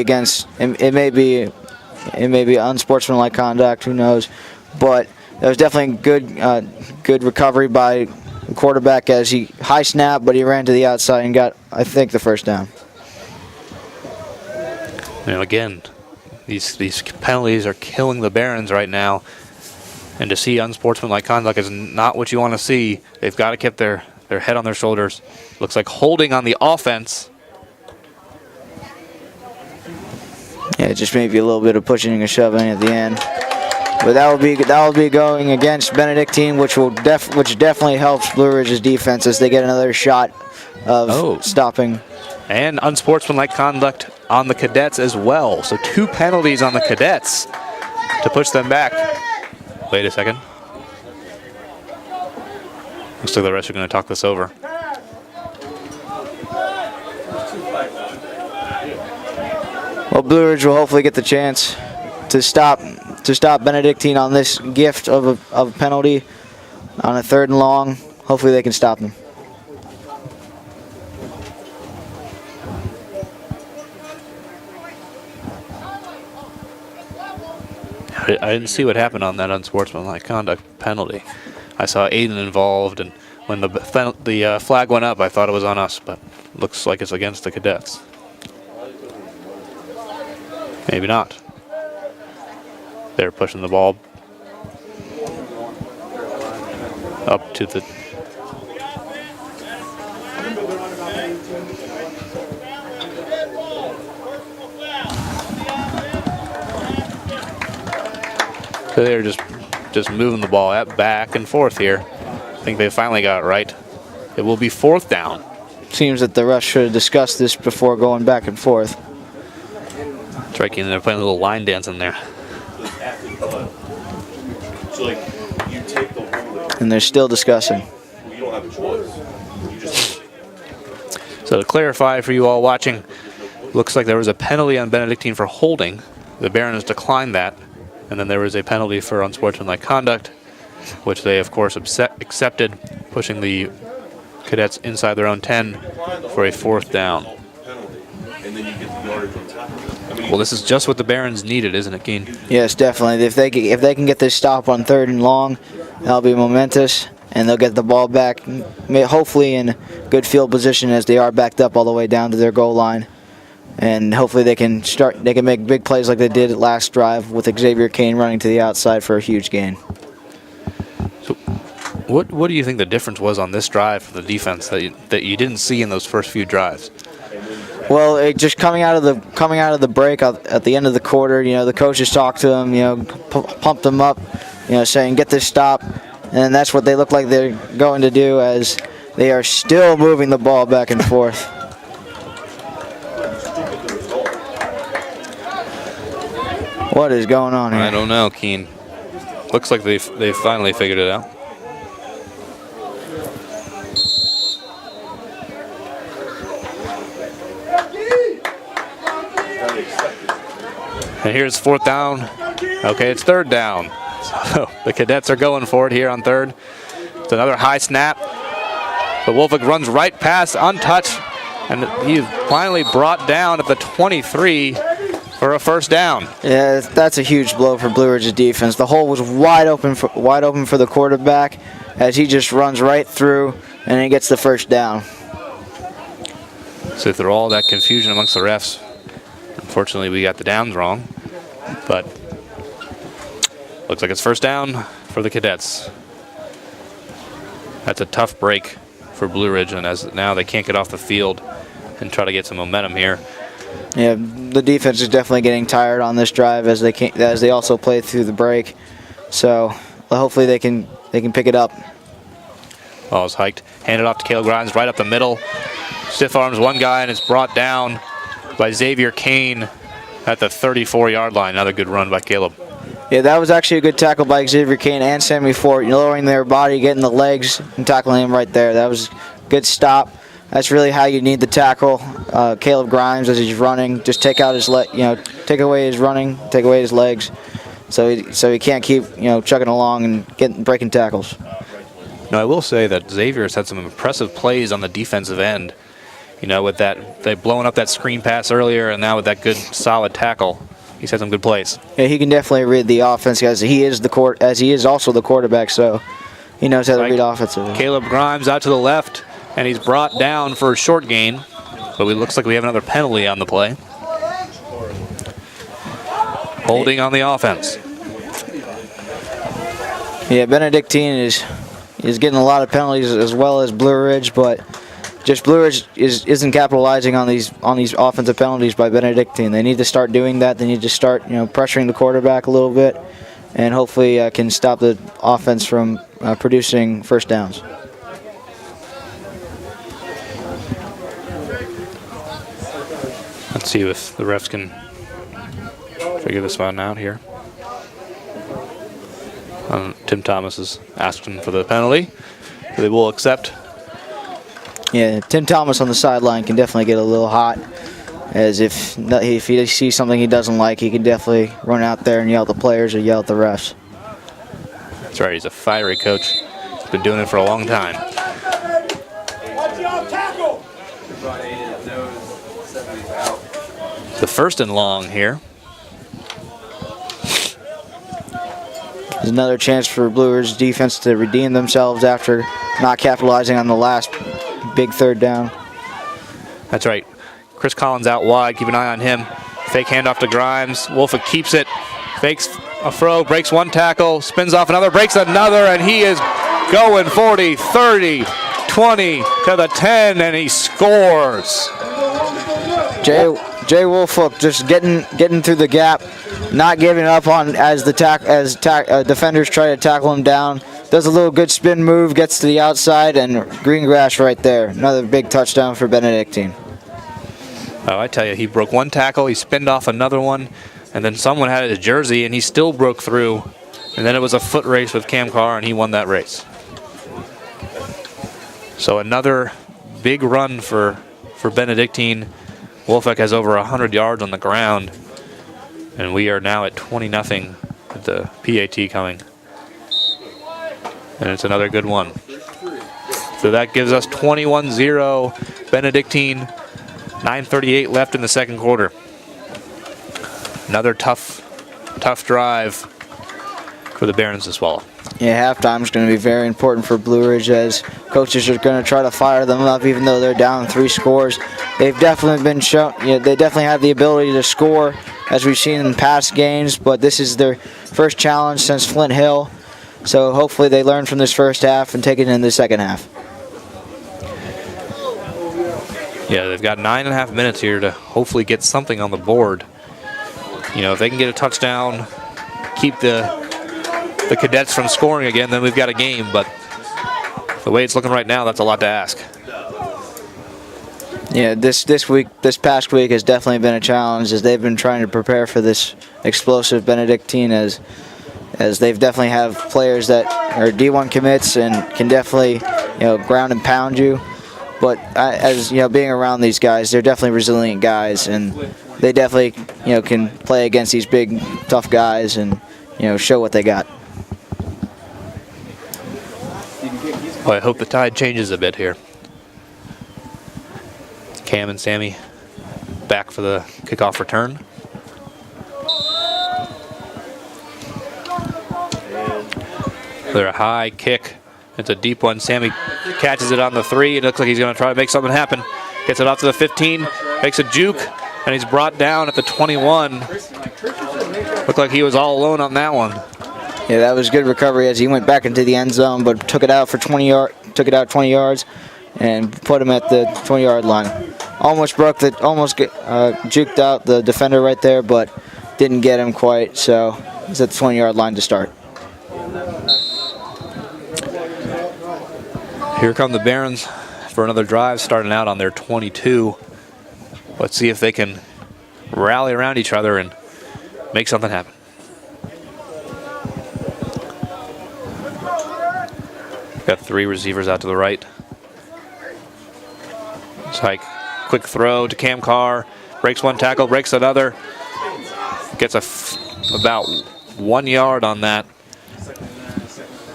unsportsmanlike conduct. Who knows? But that was definitely good recovery by the quarterback as he high snap, but he ran to the outside and got, I think, the 1st down. And again, these penalties are killing the Barons right now. And to see unsportsmanlike conduct is not what you want to see. They've got to keep their head on their shoulders. Looks like holding on the offense. Yeah, just maybe a little bit of pushing and shoving at the end. But that will be going against Benedictine, which definitely helps Blue Ridge's defense as they get another shot of stopping. And unsportsmanlike conduct on the Cadets as well. So 2 penalties on the Cadets to push them back. Wait a second. Looks like the rest are going to talk this over. Well, Blue Ridge will hopefully get the chance to stop Benedictine on this gift of a penalty on a 3rd and long. Hopefully they can stop them. I didn't see what happened on that unsportsmanlike conduct penalty. I saw Aiden involved, and when the flag went up, I thought it was on us, but looks like it's against the Cadets. Maybe not. They're pushing the ball up to the... So they're just moving the ball back and forth here. I think they finally got it right. It will be 4th down. Seems that the refs should have discussed this before going back and forth. Striking, they're playing a little line dance in there. So, like, you take the whole... And they're still discussing. You don't have a choice. You just... So to clarify for you all watching, looks like there was a penalty on Benedictine for holding. The Barons declined that. And then there was a penalty for unsportsmanlike conduct, which they, of course, accepted, pushing the Cadets inside their own 10 for a 4th down. And then you get the yardage on top of it. Well, this is just what the Barons needed, isn't it, Keen? Yes, definitely. If they can get this stop on 3rd and long, that'll be momentous, and they'll get the ball back, hopefully in good field position as they are backed up all the way down to their goal line. And hopefully they can make big plays like they did last drive with Xavier Kane running to the outside for a huge gain. So what do you think the difference was on this drive for the defense that you didn't see in those first few drives? Well, just coming out of the break at the end of the quarter, the coaches talked to them, pumped them up, saying get this stop, and that's what they look like they're going to do as they are still moving the ball back and forth. What is going on here? I don't know, Keen. Looks like they finally figured it out. And here's 4th down. Okay, it's 3rd down. So the Cadets are going for it here on 3rd. It's another high snap. But Wolfik runs right past, untouched, and he's finally brought down at the 23 for a 1st down. Yeah, that's a huge blow for Blue Ridge's defense. The hole was wide open for the quarterback as he just runs right through and he gets the 1st down. So through all that confusion amongst the refs, unfortunately we got the downs wrong, but looks like it's 1st down for the Cadets. That's a tough break for Blue Ridge, and as now they can't get off the field and try to get some momentum here. Yeah, the defense is definitely getting tired on this drive as they also play through the break. So hopefully they can pick it up. Ball is hiked, handed off to Caleb Grimes right up the middle. Stiff arms one guy and it's brought down by Xavier Kane at the 34-yard line. Another good run by Caleb. Yeah, that was actually a good tackle by Xavier Kane and Sammy Fort, lowering their body, getting the legs, and tackling him right there. That was a good stop. That's really how you need the tackle. Caleb Grimes, as he's running, just take out his take away his running, take away his legs, so he can't keep chugging along and breaking tackles. Now I will say that Xavier's had some impressive plays on the defensive end. With that, they blowing up that screen pass earlier, and now with that good solid tackle, he's had some good plays. Yeah, he can definitely read the offense as he is also the quarterback, so he knows how to read offensive. Caleb Grimes out to the left, and he's brought down for a short gain, but it looks like we have another penalty on the play. Holding on the offense. Yeah, Benedictine is getting a lot of penalties as well as Blue Ridge, but just Blue Ridge isn't capitalizing on these offensive penalties by Benedictine. They need to start doing that. They need to start pressuring the quarterback a little bit, and hopefully can stop the offense from producing 1st downs. Let's see if the refs can figure this one out here. Tim Thomas is asking for the penalty. They will accept. Yeah, Tim Thomas on the sideline can definitely get a little hot, as if he sees something he doesn't like, he can definitely run out there and yell at the players or yell at the refs. That's right, he's a fiery coach. He's been doing it for a long time. The 1st and long here. There's another chance for Blue Ridge defense to redeem themselves after not capitalizing on the last big 3rd down. That's right. Chris Collins out wide. Keep an eye on him. Fake handoff to Grimes. Wolfik keeps it. Fakes a throw. Breaks one tackle. Spins off another. Breaks another. And he is going 40, 30, 20 to the 10. And he scores. Jay Wolfik just getting through the gap, not giving up on as defenders try to tackle him down. Does a little good spin move, gets to the outside, and green grass right there. Another big touchdown for Benedictine. Oh, I tell you, he broke one tackle, he spinned off another one, and then someone had his jersey, and he still broke through. And then it was a foot race with Cam Carr, and he won that race. So another big run for Benedictine. Wolfik has over 100 yards on the ground, and we are now at 20-0 with the PAT coming. And it's another good one. So that gives us 21-0 Benedictine, 9:38 left in the 2nd quarter. Another tough drive for the Barons to swallow. Yeah, halftime is going to be very important for Blue Ridge as coaches are going to try to fire them up even though they're down 3 scores. They've definitely been shown, they definitely have the ability to score as we've seen in past games, but this is their first challenge since Flint Hill. So hopefully they learn from this 1st half and take it into the 2nd half. Yeah, they've got 9.5 minutes here to hopefully get something on the board. If they can get a touchdown, keep the Cadets from scoring again, then we've got a game. But the way it's looking right now, that's a lot to ask. Yeah, this past week has definitely been a challenge as they've been trying to prepare for this explosive Benedictine as they've definitely have players that are D1 commits and can definitely ground and pound you. But as you know, being around these guys, they're definitely resilient guys, and they definitely can play against these big, tough guys and show what they got. Well, I hope the tide changes a bit here. Cam and Sammy back for the kickoff return. They're a high kick. It's a deep one. Sammy catches it on the 3. It looks like he's going to try to make something happen. Gets it off to the 15, makes a juke, and he's brought down at the 21. Looked like he was all alone on that one. Yeah, that was good recovery as he went back into the end zone, but took it out for 20 yards, and put him at the 20-yard line. Almost juked out the defender right there, but didn't get him quite. So he's at the 20-yard line to start. Here come the Barons for another drive, starting out on their 22. Let's see if they can rally around each other and make something happen. Got 3 receivers out to the right. Hike, quick throw to Cam Carr. Breaks one tackle, breaks another. Gets about 1 yard on that.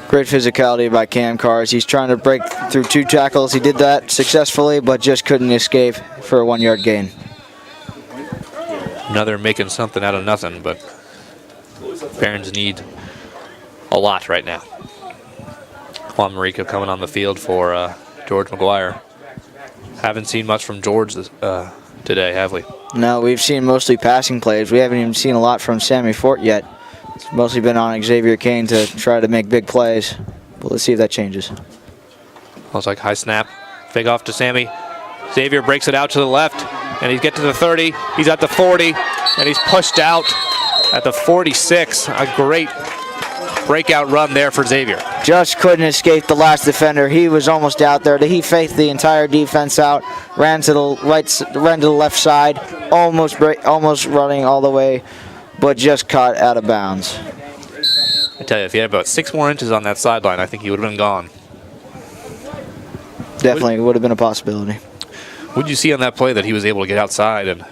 Great physicality by Cam Carr. He's trying to break through 2 tackles. He did that successfully, but just couldn't escape for a 1-yard gain. Another making something out of nothing, but Barons need a lot right now. Juan Marico coming on the field for George McGuire. Haven't seen much from George today, have we? No, we've seen mostly passing plays. We haven't even seen a lot from Sammy Fort yet. It's mostly been on Xavier Kane to try to make big plays. But let's see if that changes. Looks like high snap. Fake off to Sammy. Xavier breaks it out to the left, and he's get to the 30. He's at the 40, and he's pushed out at the 46. A great breakout run there for Xavier. Just couldn't escape the last defender. He was almost out there. He faked the entire defense out, ran to the left side, almost running all the way, but just caught out of bounds. I tell you, if he had about 6 more inches on that sideline, I think he would have been gone. Definitely would have been a possibility. What did you see on that play that he was able to get outside and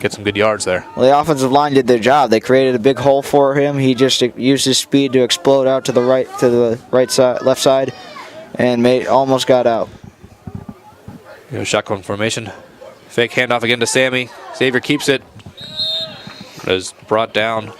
get some good yards there? Well, the offensive line did their job. They created a big hole for him. He just used his speed to explode out to the right side, left side, and almost got out. Shotgun formation. Fake handoff again to Sammy. Xavier keeps it. It is brought down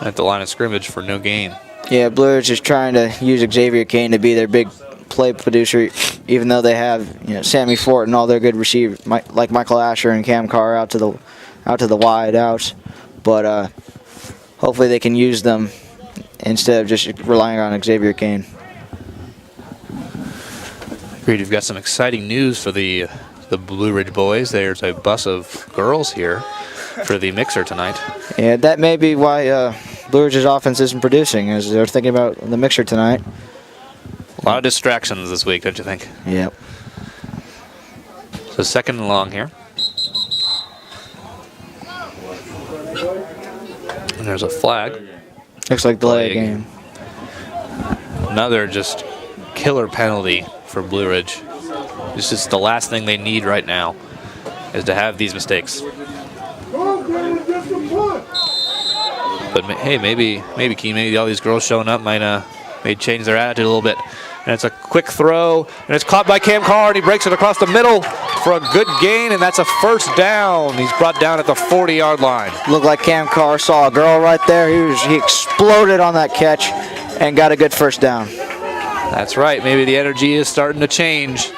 at the line of scrimmage for no gain. Yeah, Blue Ridge is trying to use Xavier Kane to be their big play producer, even though they have Sammy Fort and all their good receivers like Michael Asher and Cam Carr out to the wide outs. But hopefully they can use them instead of just relying on Xavier Kane. Agreed. We've got some exciting news for the Blue Ridge boys. There's a bus of girls here for the mixer tonight. Yeah, that may be why Blue Ridge's offense isn't producing, as they're thinking about the mixer tonight. A lot of distractions this week, don't you think? Yep. So 2nd and long here. And there's a flag. Looks like delay game. Another just killer penalty for Blue Ridge. This is the last thing they need right now, is to have these mistakes. But hey, maybe all these girls showing up may change their attitude a little bit. And it's a quick throw, and it's caught by Cam Carr, and he breaks it across the middle for a good gain, and that's a 1st down. He's brought down at the 40-yard line. Looked like Cam Carr saw a girl right there. He exploded on that catch and got a good 1st down. That's right. Maybe the energy is starting to change.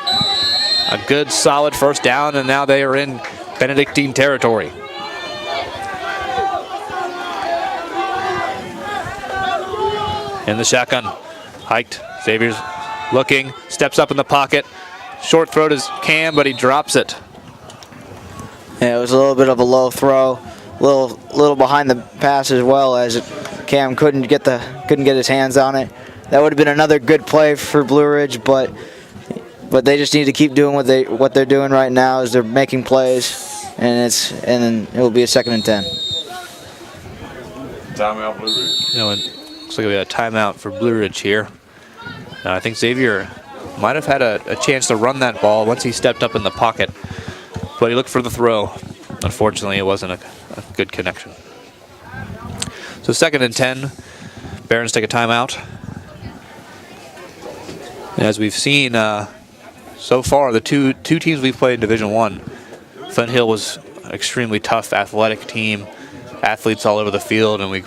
A good, solid 1st down, and now they are in Benedictine territory. In the shotgun, hiked. Xavier's looking, steps up in the pocket. Short throw to Cam, but he drops it. Yeah, it was a little bit of a low throw, little behind the pass as well, as Cam couldn't get his hands on it. That would have been another good play for Blue Ridge, but they just need to keep doing what they're doing right now, is they're making plays, and then it will be a 2nd and 10. Timeout, Blue Ridge. It looks like we got a timeout for Blue Ridge here. I think Xavier Might have had a chance to run that ball once he stepped up in the pocket, but he looked for the throw. Unfortunately, it wasn't a good connection. So 2nd and 10. Barons take a timeout. As we've seen so far, the two teams we've played in Division I, Flint Hill was an extremely tough, athletic team, athletes all over the field, and we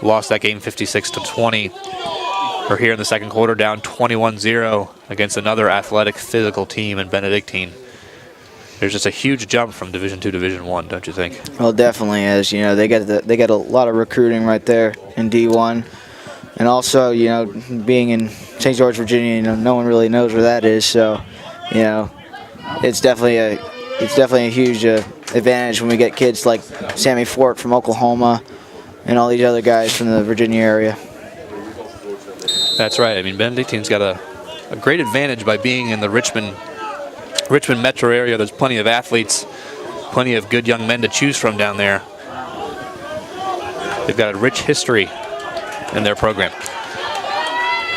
lost that game 56-20. We're here in the second quarter down 21-0 against another athletic, physical team in Benedictine. There's just a huge jump from Division II to Division I, don't you think? Well, definitely is. You know, they get a lot of recruiting right there in D1, and also, you know, being in St. George, Virginia, you know, no one really knows where that is. So, you know, it's definitely a huge advantage when we get kids like Sammy Fort from Oklahoma and all these other guys from the Virginia area. That's right. I mean, Benedictine's got a great advantage by being in the Richmond metro area. There's plenty of athletes, plenty of good young men to choose from down there. They've got a rich history in their program.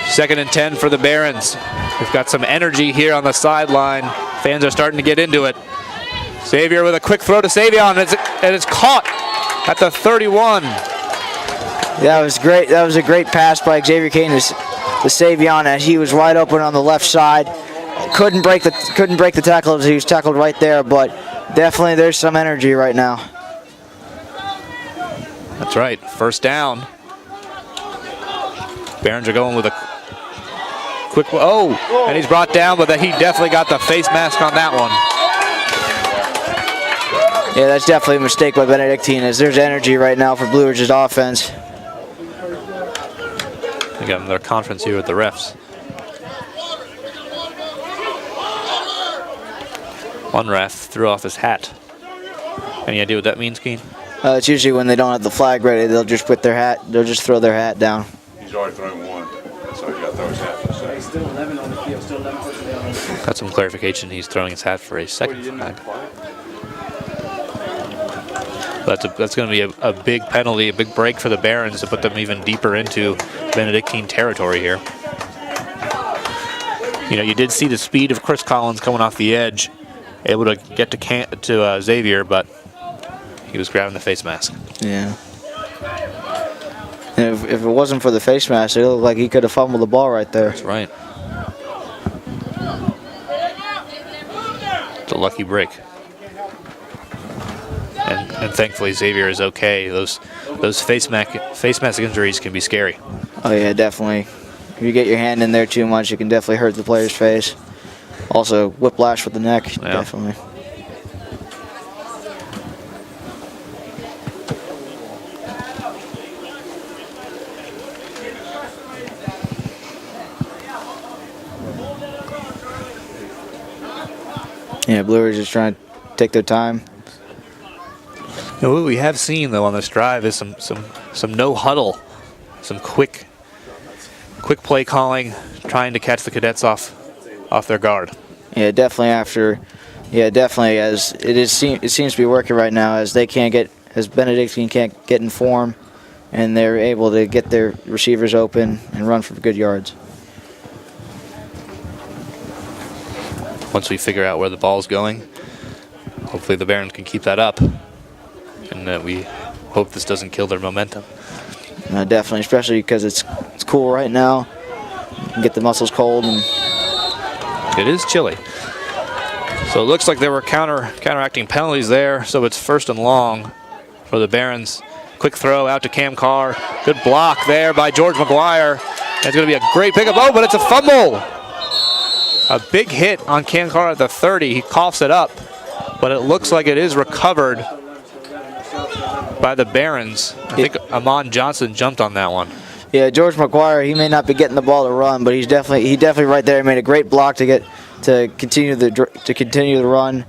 2nd and 10 for the Barons. We've got some energy here on the sideline. Fans are starting to get into it. Xavier with a quick throw to Savion, and it's caught at the 31. That was great. That was a great pass by Xavier Kane to Savion as he was wide open on the left side. Couldn't break the tackle as he was tackled right there, but definitely there's some energy right now. That's right. 1st down. Barons are going with a quick. Oh, and he's brought down, but he definitely got the face mask on that one. Yeah, that's definitely a mistake by Benedictine, as there's energy right now for Blue Ridge's offense. They got their conference here with the refs. One ref threw off his hat. Any idea what that means, Keen? It's usually when they don't have the flag ready, they'll just put their hat. They'll just throw their hat down. He's already thrown one, so he got to throw his hat for a second. Still 11 on the field, still 11 personnel. Got some clarification. He's throwing his hat for a second flag. That's going to be a big penalty, a big break for the Barons to put them even deeper into Benedictine territory here. You know, you did see the speed of Chris Collins coming off the edge, able to get to Xavier, but he was grabbing the face mask. Yeah. And if it wasn't for the face mask, it looked like he could have fumbled the ball right there. That's right. It's a lucky break. And thankfully Xavier is okay. Those face mask injuries can be scary. Oh yeah, definitely. If you get your hand in there too much, it can definitely hurt the player's face. Also, whiplash with the neck, definitely. Yeah, Blue Ridge is trying to take their time. You know, what we have seen though on this drive is some no huddle, some quick play calling, trying to catch the cadets off their guard. Yeah, definitely as it seems to be working right now, as Benedictine can't get in form, and they're able to get their receivers open and run for good yards. Once we figure out where the ball's going, hopefully the Barons can keep that up, and we hope this doesn't kill their momentum. No, definitely, especially because it's cool right now. You can get the muscles cold, and it is chilly. So it looks like there were counteracting penalties there. So it's 1st and long for the Barons. Quick throw out to Cam Carr. Good block there by George McGuire. It's going to be a great pickup. Oh, but it's a fumble. A big hit on Cam Carr at the 30. He coughs it up, but it looks like it is recovered by the Barons. I think Amon Johnson jumped on that one. Yeah, George McGuire, he may not be getting the ball to run, but he definitely right there made a great block to continue the run.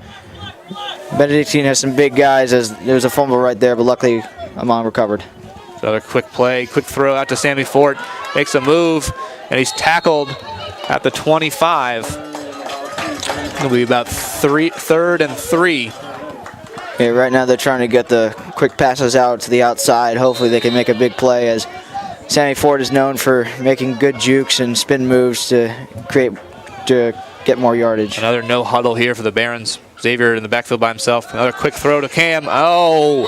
Benedictine has some big guys, as there was a fumble right there, but luckily Amon recovered. Another quick play, quick throw out to Sammy Fort, makes a move, and he's tackled at the 25. It'll be about 3rd and 3. Yeah, right now they're trying to get the quick passes out to the outside. Hopefully they can make a big play, as Sammy Ford is known for making good jukes and spin moves to to get more yardage. Another no huddle here for the Barons. Xavier in the backfield by himself. Another quick throw to Cam. Oh,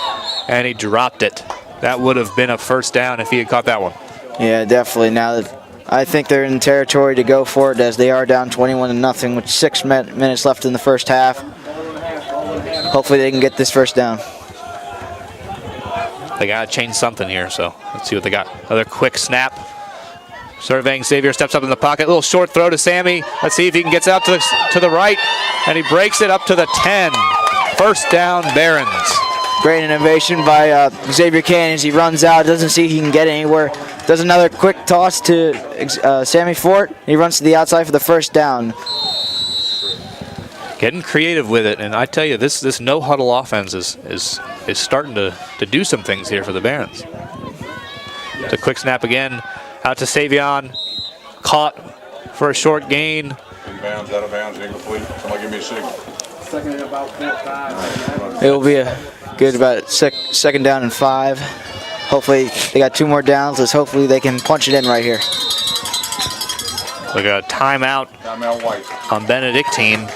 and he dropped it. That would have been a first down if he had caught that one. Yeah, definitely. Now that I think they're in territory to go for it, as they are down 21-0 with 6 minutes left in the first half. Hopefully they can get this first down. They got to change something here, so let's see what they got. Another quick snap. Surveying Xavier steps up in the pocket. A little short throw to Sammy. Let's see if he can get out to the right. And he breaks it up to the 10. First down, Barons. Great innovation by Xavier Cannon as he runs out. Doesn't see he can get anywhere. Does another quick toss to Sammy Fort. He runs to the outside for the first down. Getting creative with it, and I tell you, this no huddle offense is starting to do some things here for the Barons. It's a quick snap again, out to Savion, caught for a short gain. Inbounds, out of bounds, incomplete. Somebody give me a signal. Second and about 4 or 5. It will be a good about second down and 5. Hopefully they got 2 more downs. Let's hopefully they can punch it in right here. We got a timeout Timeout White. on Benedictine.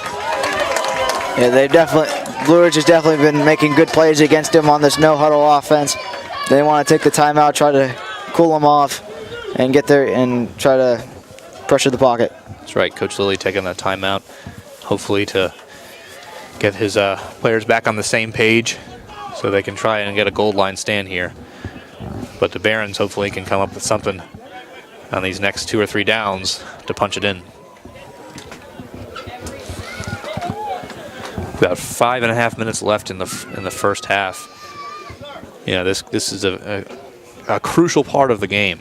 Yeah, they definitely, Blue Ridge has definitely been making good plays against him on this no huddle offense. They want to take the timeout, try to cool them off, and get there and try to pressure the pocket. That's right, Coach Lilly taking that timeout, hopefully to get his players back on the same page so they can try and get a goal line stand here. But the Barons hopefully can come up with something on these next 2 or 3 downs to punch it in. About 5.5 minutes left in the first half. You know, this is a crucial part of the game.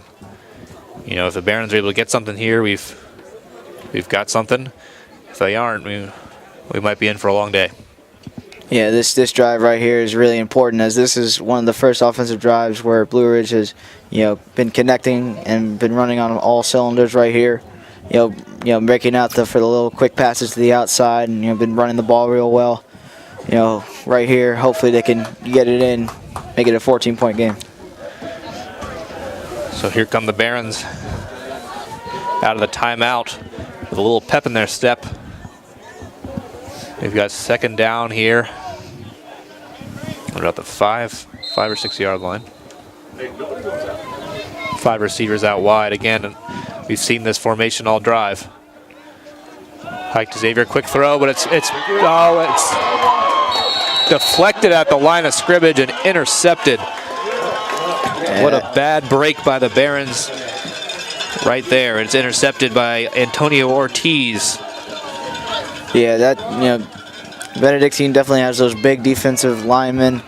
You know, if the Barons are able to get something here, we've got something. If they aren't, we might be in for a long day. Yeah, this drive right here is really important, as this is one of the first offensive drives where Blue Ridge has, been connecting and been running on all cylinders right here. Breaking out for the little quick passes to the outside, and been running the ball real well. Right here, hopefully they can get it in, make it a 14-point game. So here come the Barons out of the timeout with a little pep in their step. They've got second down here. About the 5 or 6 yard line. 5 receivers out wide again, and we've seen this formation all drive. Hike to Xavier, quick throw, but it's deflected at the line of scrimmage and intercepted. What a bad break by the Barons right there. It's intercepted by Antonio Ortiz. Yeah, Benedictine definitely has those big defensive linemen.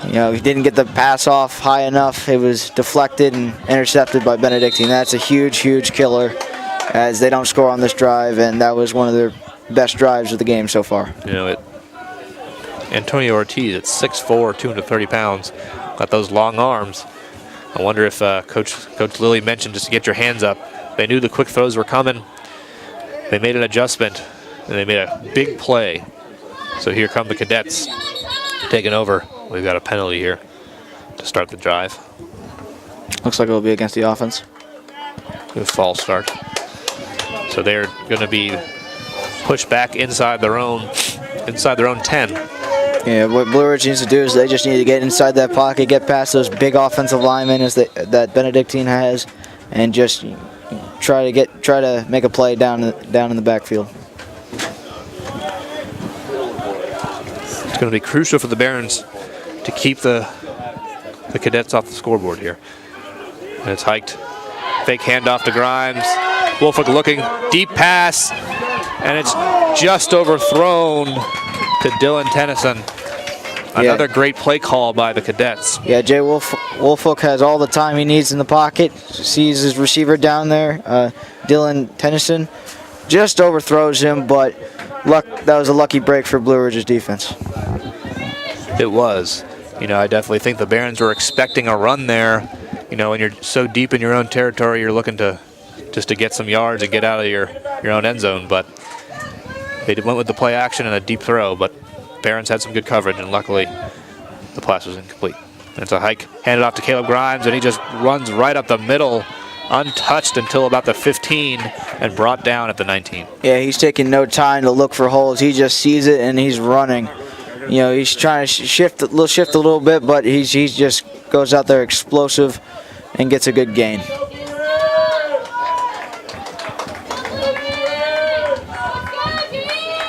He didn't get the pass off high enough. It was deflected and intercepted by Benedictine. That's a huge, huge killer, as they don't score on this drive, and that was one of their best drives of the game so far. Antonio Ortiz at 6'4", 230 pounds, got those long arms. I wonder if Coach Lilly mentioned just to get your hands up. They knew the quick throws were coming. They made an adjustment, and they made a big play. So here come the Cadets taking over. We've got a penalty here to start the drive. Looks like it'll be against the offense. A false start. So they're going to be pushed back inside their own 10. Yeah, what Blue Ridge needs to do is they just need to get inside that pocket, get past those big offensive linemen that Benedictine has, and just try to make a play down in the backfield. It's going to be crucial for the Barons to keep the Cadets off the scoreboard here. And it's hiked. Fake handoff to Grimes. Wolford looking, deep pass, and it's just overthrown to Dylan Tennyson. Another great play call by the Cadets. Yeah, Jay Wolfhook has all the time he needs in the pocket. Sees his receiver down there, Dylan Tennyson. Just overthrows him, but that was a lucky break for Blue Ridge's defense. It was. I definitely think the Barons were expecting a run there. When you're so deep in your own territory, you're looking to get some yards and get out of your own end zone. But they went with the play action and a deep throw, but Barons had some good coverage, and luckily the pass was incomplete. And it's a hike, handed off to Caleb Grimes, and he just runs right up the middle untouched until about the 15 and brought down at the 19. Yeah, he's taking no time to look for holes. He just sees it and he's running. You know, he's trying to shift a little bit, but he just goes out there explosive and gets a good gain.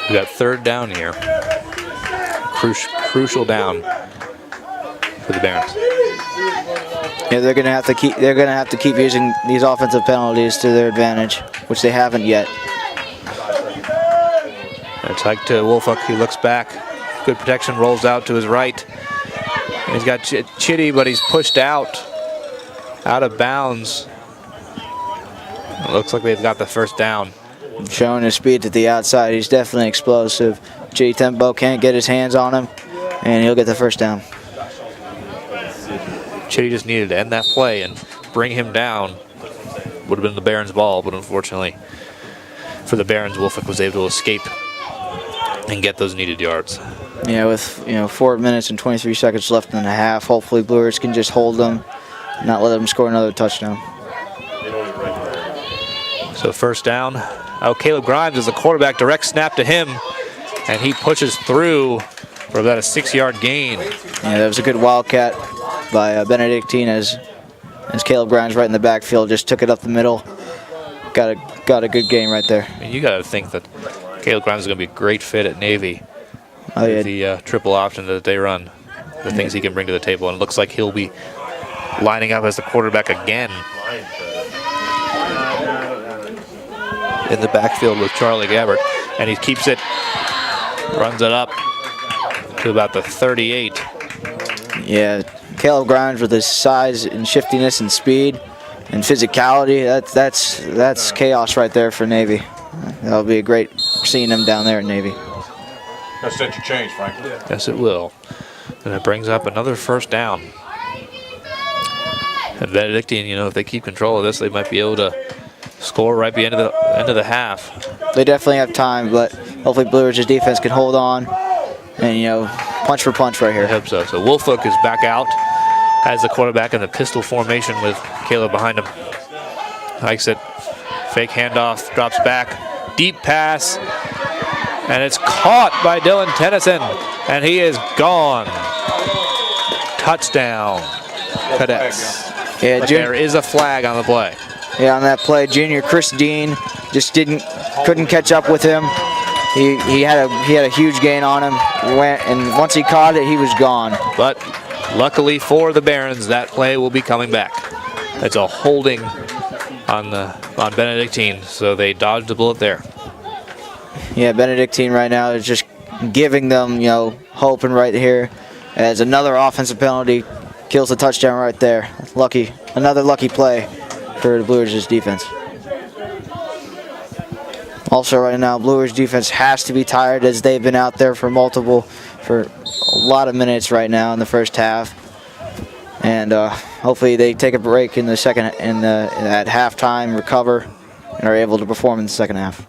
We got third down here. Crucial down for the Barons. Yeah, they're gonna have to keep using these offensive penalties to their advantage, which they haven't yet. It's hike to Wolfuck. He looks back. Good protection. Rolls out to his right. And he's got Chitty, but he's pushed out of bounds. It looks like they've got the first down. Showing his speed to the outside. He's definitely explosive. Chitty Tempo can't get his hands on him, and he'll get the first down. Chitty just needed to end that play and bring him down. Would have been the Barons' ball, but unfortunately for the Barons, Wolfuck was able to escape and get those needed yards. Yeah, with 4 minutes and 23 seconds left in the half, hopefully Blue Ridge can just hold them, not let them score another touchdown. So first down. Oh, Caleb Grimes is the quarterback. Direct snap to him, and he pushes through for about a 6-yard gain. Yeah, that was a good wildcat by Benedictine as Caleb Grimes right in the backfield just took it up the middle. Got a good game right there. I mean, you got to think that Caleb Grimes is going to be a great fit at Navy. Oh, yeah. With the triple option that they run, the things he can bring to the table, and it looks like he'll be lining up as the quarterback again in the backfield with Charlie Gabbert, and he keeps it, runs it up to about the 38. Yeah, Caleb Grimes with his size and shiftiness and speed and physicality, that's chaos right there for Navy. That'll be a great seeing him down there at Navy. That's set your change, Franklin. Yes, it will. And it brings up another first down. And Benedictine, if they keep control of this, they might be able to score right at the end of the half. They definitely have time, but hopefully Blue Ridge's defense can hold on and, punch for punch right here. I hope so. So Wolfuck is back out as the quarterback in the pistol formation with Caleb behind him. Hikes it. Fake handoff. Drops back. Deep pass. And it's caught by Dylan Tennyson. And he is gone. Touchdown. Cadets. Yeah, But there is a flag on the play. Yeah, on that play, junior Chris Dean just couldn't catch up with him. He had a huge gain on him. And once he caught it, he was gone. But luckily for the Barons, that play will be coming back. It's a holding on Benedictine, so they dodged a bullet there. Yeah, Benedictine right now is just giving them, hoping right here as another offensive penalty kills the touchdown right there. Another lucky play for the Blue Ridge's defense. Also right now, Blue Ridge defense has to be tired as they've been out there for a lot of minutes right now in the first half. And hopefully they take a break in the at halftime, recover, and are able to perform in the second half.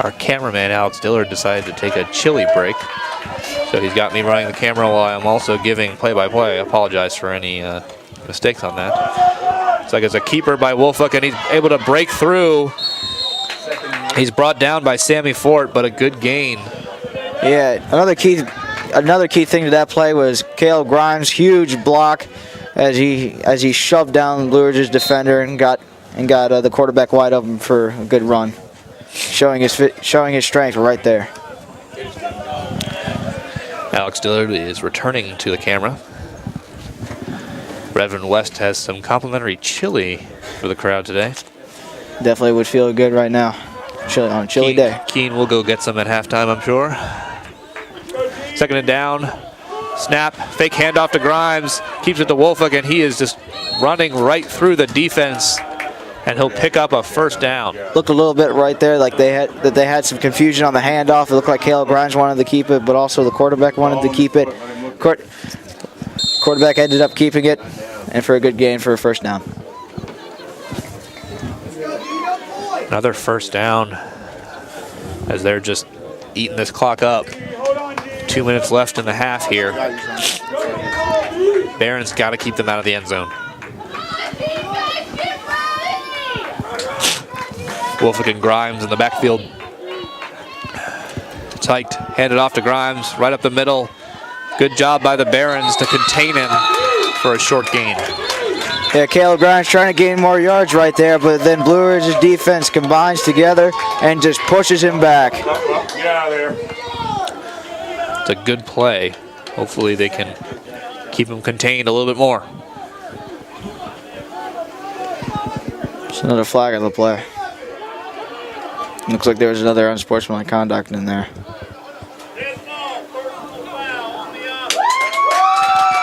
Our cameraman, Alex Dillard, decided to take a chili break. So he's got me running the camera while I'm also giving play-by-play. I apologize for any mistakes on that. It's like it's a keeper by Wolfuck, and he's able to break through. He's brought down by Sammy Fort, but a good gain. Yeah, another key thing to that play was Caleb Grimes' huge block as he shoved down Blue Ridge's defender and got the quarterback wide open for a good run, showing his strength right there. Alex Dillard is returning to the camera. Reverend West has some complimentary chili for the crowd today. Definitely would feel good right now on a chilly day. Keene will go get some at halftime, I'm sure. Second and down. Snap. Fake handoff to Grimes. Keeps it to Wolfuck, and he is just running right through the defense. And he'll pick up a first down. Looked a little bit right there like they had some confusion on the handoff. It looked like Caleb Grimes wanted to keep it, but also the quarterback wanted to keep it. Quarterback ended up keeping it, and for a good gain for a first down. Another first down as they're just eating this clock up. 2 minutes left in the half here. Barron's got to keep them out of the end zone. Wolfick and Grimes in the backfield. It's hiked, handed off to Grimes, right up the middle. Good job by the Barons to contain him for a short gain. Yeah, Caleb Grimes trying to gain more yards right there, but then Blue Ridge's defense combines together and just pushes him back. Get out of there. It's a good play. Hopefully they can keep him contained a little bit more. It's another flag on the play. Looks like there was another unsportsmanlike conduct in there.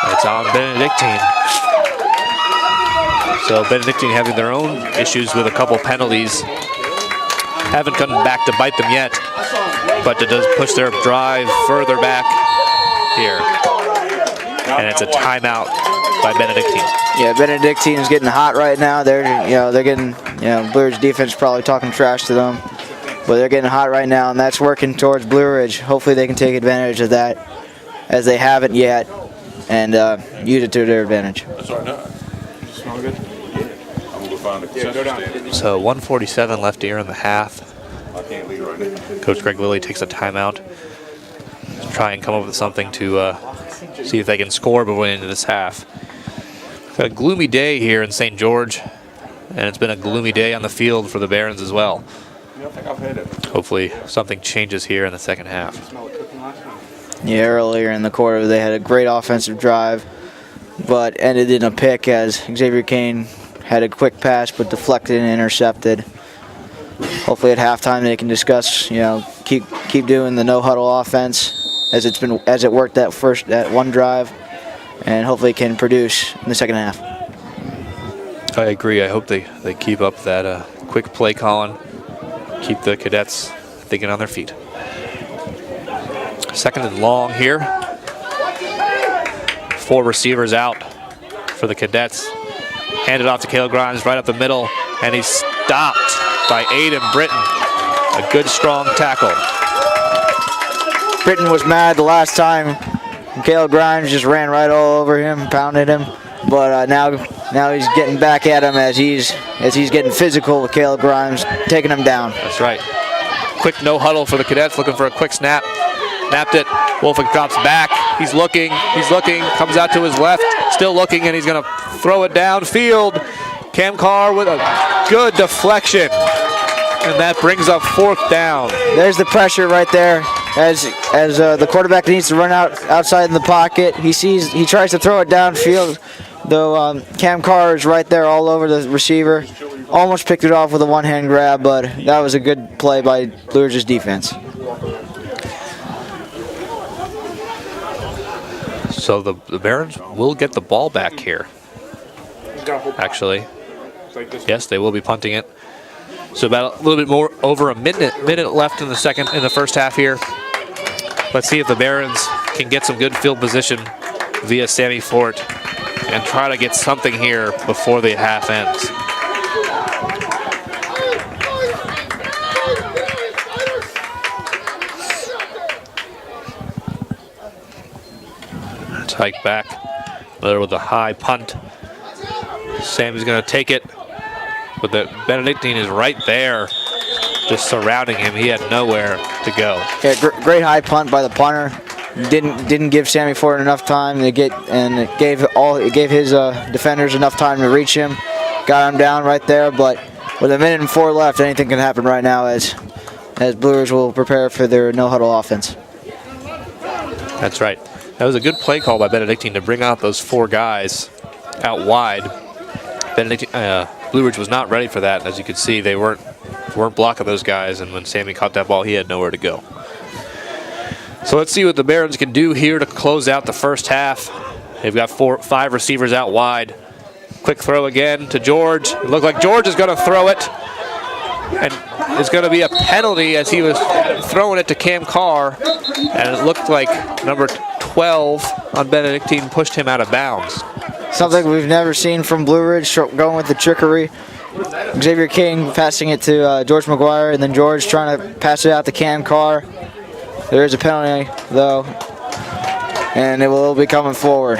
It's on Benedictine. So Benedictine having their own issues with a couple penalties. Haven't come back to bite them yet, but it does push their drive further back here. And it's a timeout by Benedictine. Yeah, Benedictine is getting hot right now. They're getting, Blue Ridge defense probably talking trash to them, but they're getting hot right now, and that's working towards Blue Ridge. Hopefully they can take advantage of that, as they haven't yet, and use it to their advantage. That's all right. No. Smell good? I'm going to go find a concession stand. So 1:47 left here in the half. I can't leave right now. Coach Greg Lilly takes a timeout to try and come up with something to see if they can score before the end of this half. Got a gloomy day here in St. George, and it's been a gloomy day on the field for the Barons as well. I think I've had it. Hopefully something changes here in the second half. Yeah, earlier in the quarter they had a great offensive drive, but ended in a pick as Xavier Kane had a quick pass but deflected and intercepted. Hopefully at halftime they can discuss, keep doing the no huddle offense as it worked that one drive, and hopefully can produce in the second half. I agree. I hope they keep up that quick play calling, keep the cadets thinking on their feet. Second and long here. 4 receivers out for the cadets. Handed off to Caleb Grimes right up the middle, and he's stopped by Aiden Britton. A good, strong tackle. Britton was mad the last time. Caleb Grimes just ran right all over him, pounded him. But now he's getting back at him as he's getting physical with Caleb Grimes, taking him down. That's right. Quick no huddle for the cadets, looking for a quick snap. Snapped it. Wolfick drops back. He's looking, comes out to his left, still looking, and he's going to throw it downfield. Cam Carr with a good deflection. And that brings up 4th down. There's the pressure right there as the quarterback needs to run outside in the pocket. He tries to throw it downfield, though Cam Carr is right there all over the receiver. Almost picked it off with a one-hand grab, but that was a good play by Blue Ridge's defense. So the Barons will get the ball back here. Actually, yes, they will be punting it. So about a little bit more over a minute left in the first half here. Let's see if the Barons can get some good field position via Sammy Fort and try to get something here before the half ends. Let's hike back. Miller with a high punt. Sammy's going to take it. But the Benedictine is right there, just surrounding him. He had nowhere to go. Yeah, great high punt by the punter. Didn't give Sammy Ford enough time to get, and it gave his defenders enough time to reach him. Got him down right there, but with 1:04 left, anything can happen right now as Blue Ridge will prepare for their no huddle offense. That's right. That was a good play call by Benedictine to bring out those 4 guys out wide. Blue Ridge was not ready for that. As you could see, they weren't blocking those guys, and when Sammy caught that ball, he had nowhere to go. So let's see what the Barons can do here to close out the first half. They've got 5 receivers out wide. Quick throw again to George. It looked like George is going to throw it, and it's going to be a penalty as he was throwing it to Cam Carr, and it looked like number 12 on Benedictine pushed him out of bounds. Something we've never seen from Blue Ridge, going with the trickery. Xavier King passing it to George McGuire, and then George trying to pass it out to Cam Carr. There is a penalty, though, and it will be coming forward.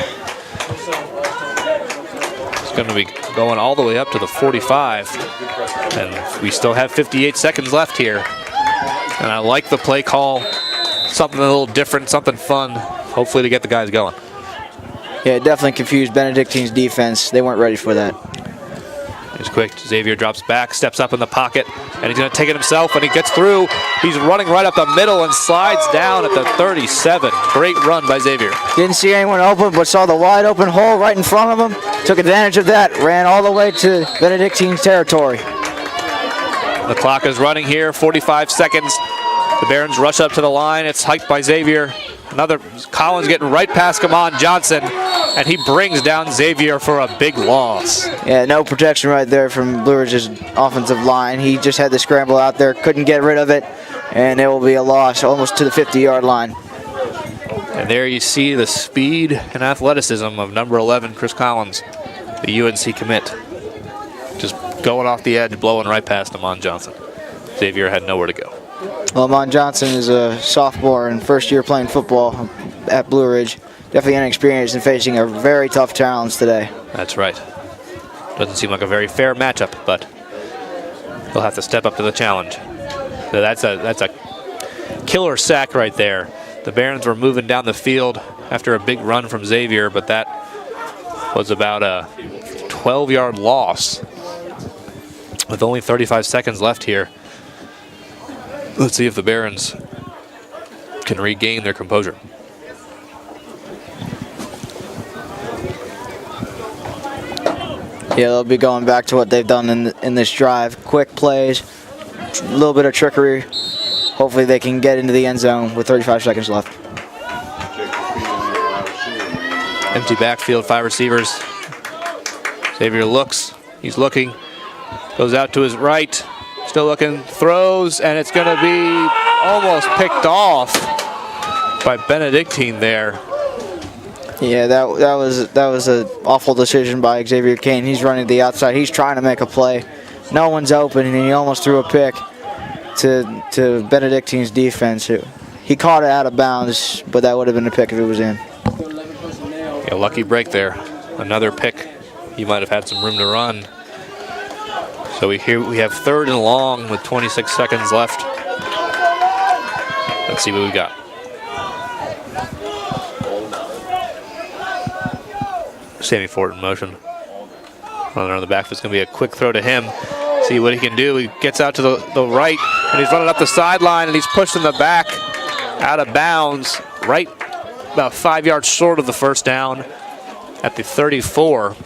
It's going to be going all the way up to the 45. And we still have 58 seconds left here. And I like the play call. Something a little different, something fun. Hopefully to get the guys going. Yeah, it definitely confused Benedictine's defense. They weren't ready for that. He's quick. Xavier drops back, steps up in the pocket, and he's going to take it himself, and he gets through. He's running right up the middle and slides down at the 37. Great run by Xavier. Didn't see anyone open, but saw the wide open hole right in front of him. Took advantage of that, ran all the way to Benedictine's territory. The clock is running here, 45 seconds. The Barons rush up to the line. It's hiked by Xavier. Another Collins getting right past Kamon Johnson, and he brings down Xavier for a big loss. Yeah, no protection right there from Blue Ridge's offensive line. He just had the scramble out there, couldn't get rid of it, and it will be a loss almost to the 50-yard line. And there you see the speed and athleticism of number 11, Chris Collins, the UNC commit. Just going off the edge, blowing right past Amon Johnson. Xavier had nowhere to go. Well, Amon Johnson is a sophomore and first year playing football at Blue Ridge. Definitely inexperienced and facing a very tough challenge today. That's right. Doesn't seem like a very fair matchup, but he'll have to step up to the challenge. So that's a killer sack right there. The Barons were moving down the field after a big run from Xavier, but that was about a 12-yard loss with only 35 seconds left here. Let's see if the Barons can regain their composure. Yeah, they'll be going back to what they've done in this drive. Quick plays, a little bit of trickery. Hopefully they can get into the end zone with 35 seconds left. Empty backfield, 5 receivers. Xavier looks, he's looking, goes out to his right, still looking, throws, and it's going to be almost picked off by Benedictine there. Yeah, that was an awful decision by Xavier Kane. He's running to the outside. He's trying to make a play. No one's open, and he almost threw a pick to Benedictine's defense. He caught it out of bounds, but that would have been a pick if it was in. A lucky break there. Another pick. He might have had some room to run. So we have 3rd and long with 26 seconds left. Let's see what we got. Sammy Fort in motion. Running around the back. It's going to be a quick throw to him. See what he can do. He gets out to the right, and he's running up the sideline, and he's pushed in the back out of bounds, right about 5 yards short of the first down at the 34.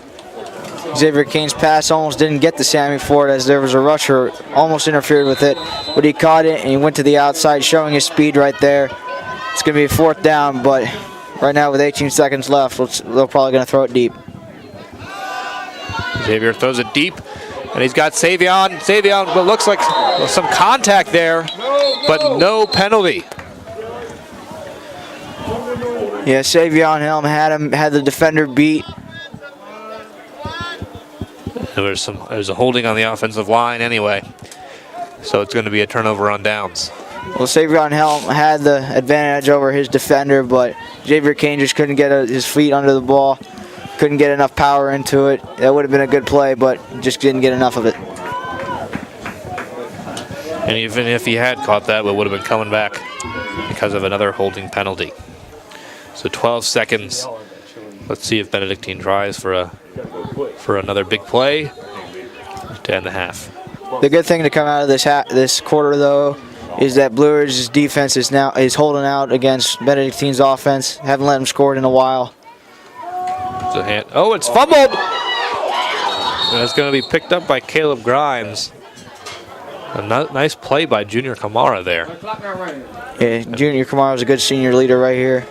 Xavier Kane's pass almost didn't get to Sammy Ford as there was a rusher almost interfered with it, but he caught it and he went to the outside, showing his speed right there. It's going to be a 4th down, but right now with 18 seconds left, they're probably going to throw it deep. Xavier throws it deep, and he's got Savion. Savion, what looks like some contact there, but no penalty. Yeah, Savion Helm had the defender beat. There's a holding on the offensive line anyway, so it's going to be a turnover on downs. Well, Savion Helm had the advantage over his defender, but Xavier Kane just couldn't get his feet under the ball, couldn't get enough power into it. That would have been a good play, but just didn't get enough of it. And even if he had caught that, it would have been coming back because of another holding penalty. So 12 seconds. Let's see if Benedictine tries for another big play to end the half. The good thing to come out of this quarter, though, is that Blue Ridge's defense is holding out against Benedictine's offense. Haven't let them score in a while. It's a hand. Oh, it's fumbled! And it's going to be picked up by Caleb Grimes. A nice play by Junior Kamara there. Yeah, Junior Kamara is a good senior leader right here.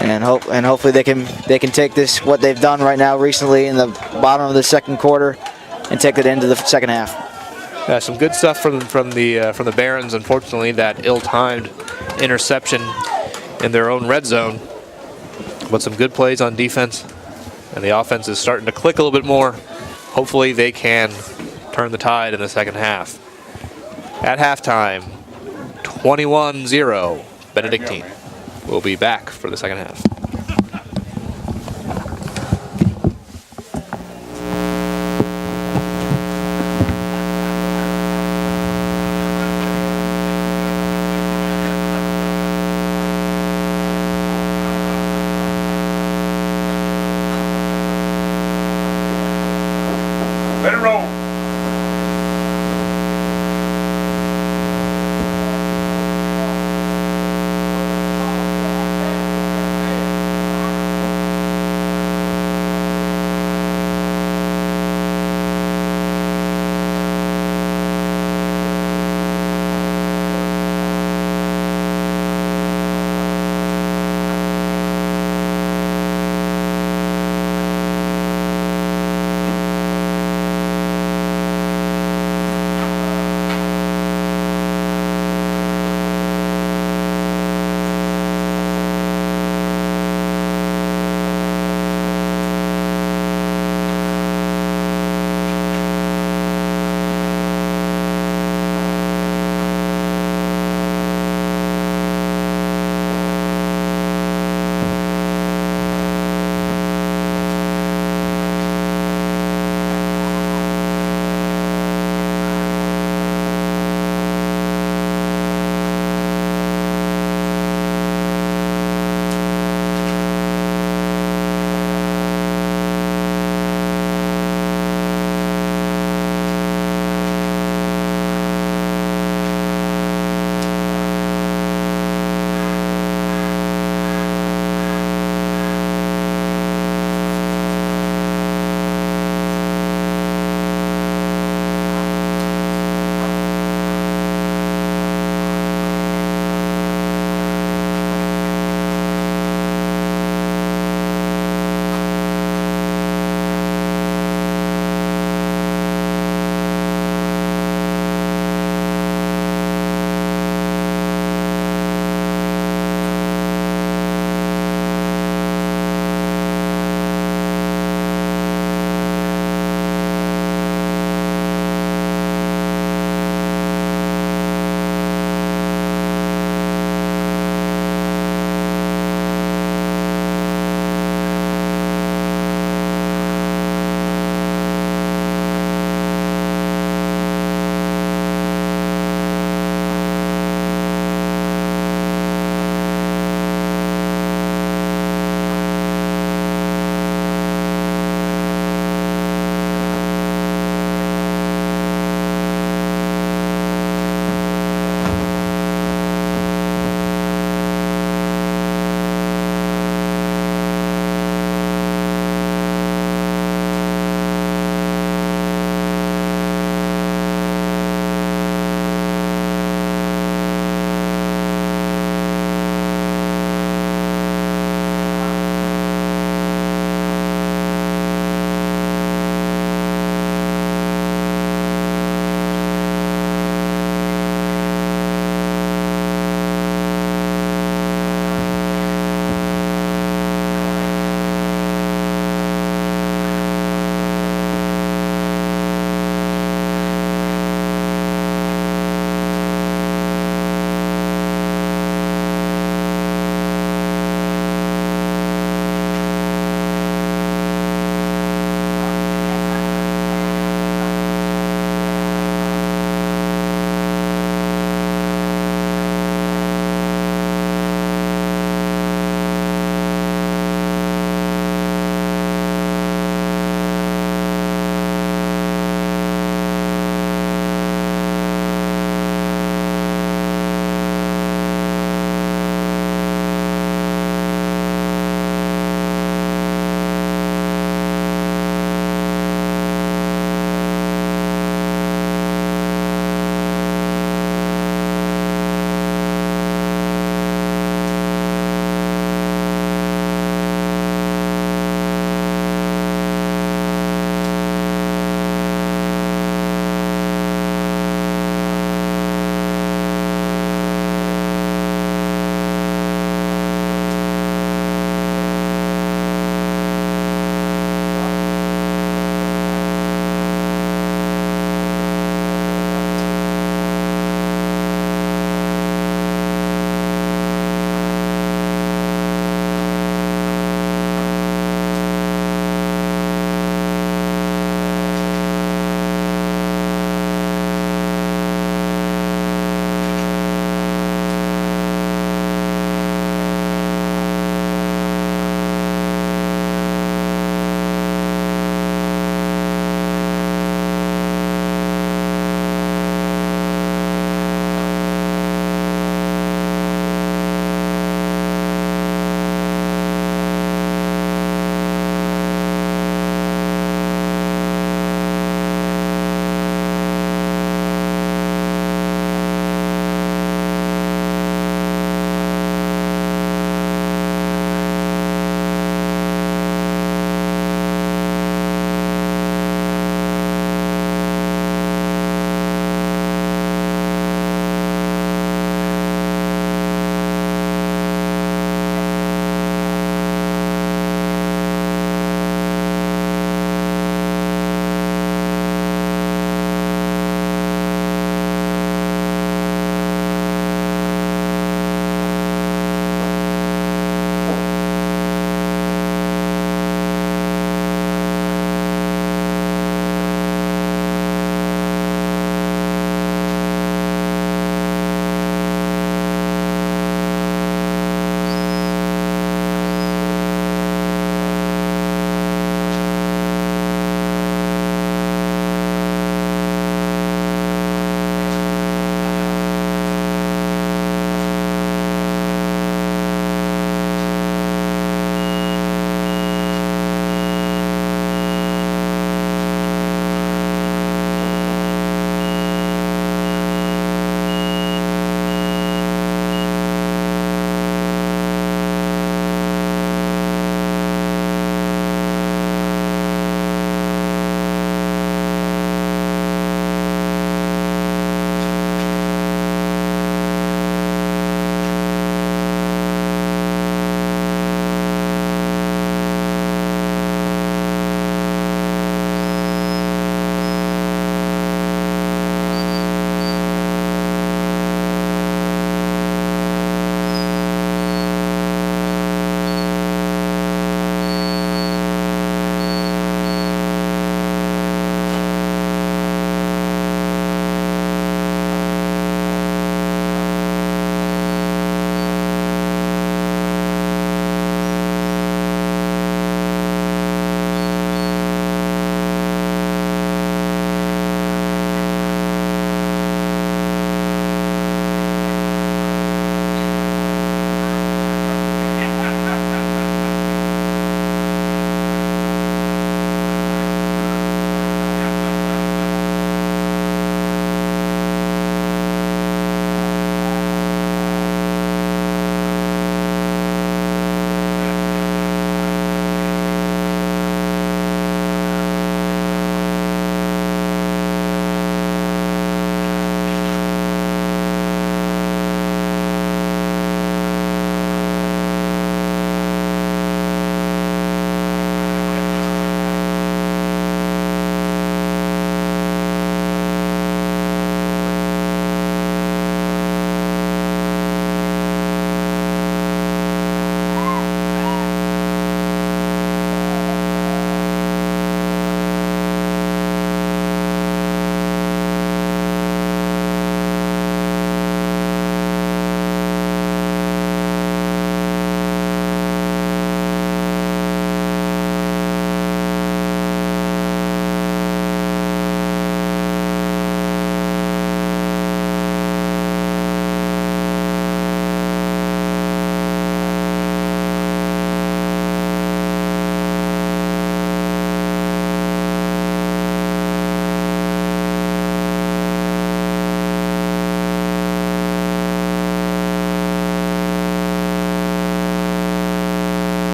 And hopefully they can take this, what they've done right now recently in the bottom of the second quarter, and take it into the second half. Yeah, some good stuff from the Barons. Unfortunately, that ill-timed interception in their own red zone, but some good plays on defense, and the offense is starting to click a little bit more. Hopefully they can turn the tide in the second half. At halftime, 21-0 Benedictine. will be back for the second half. Let it roll.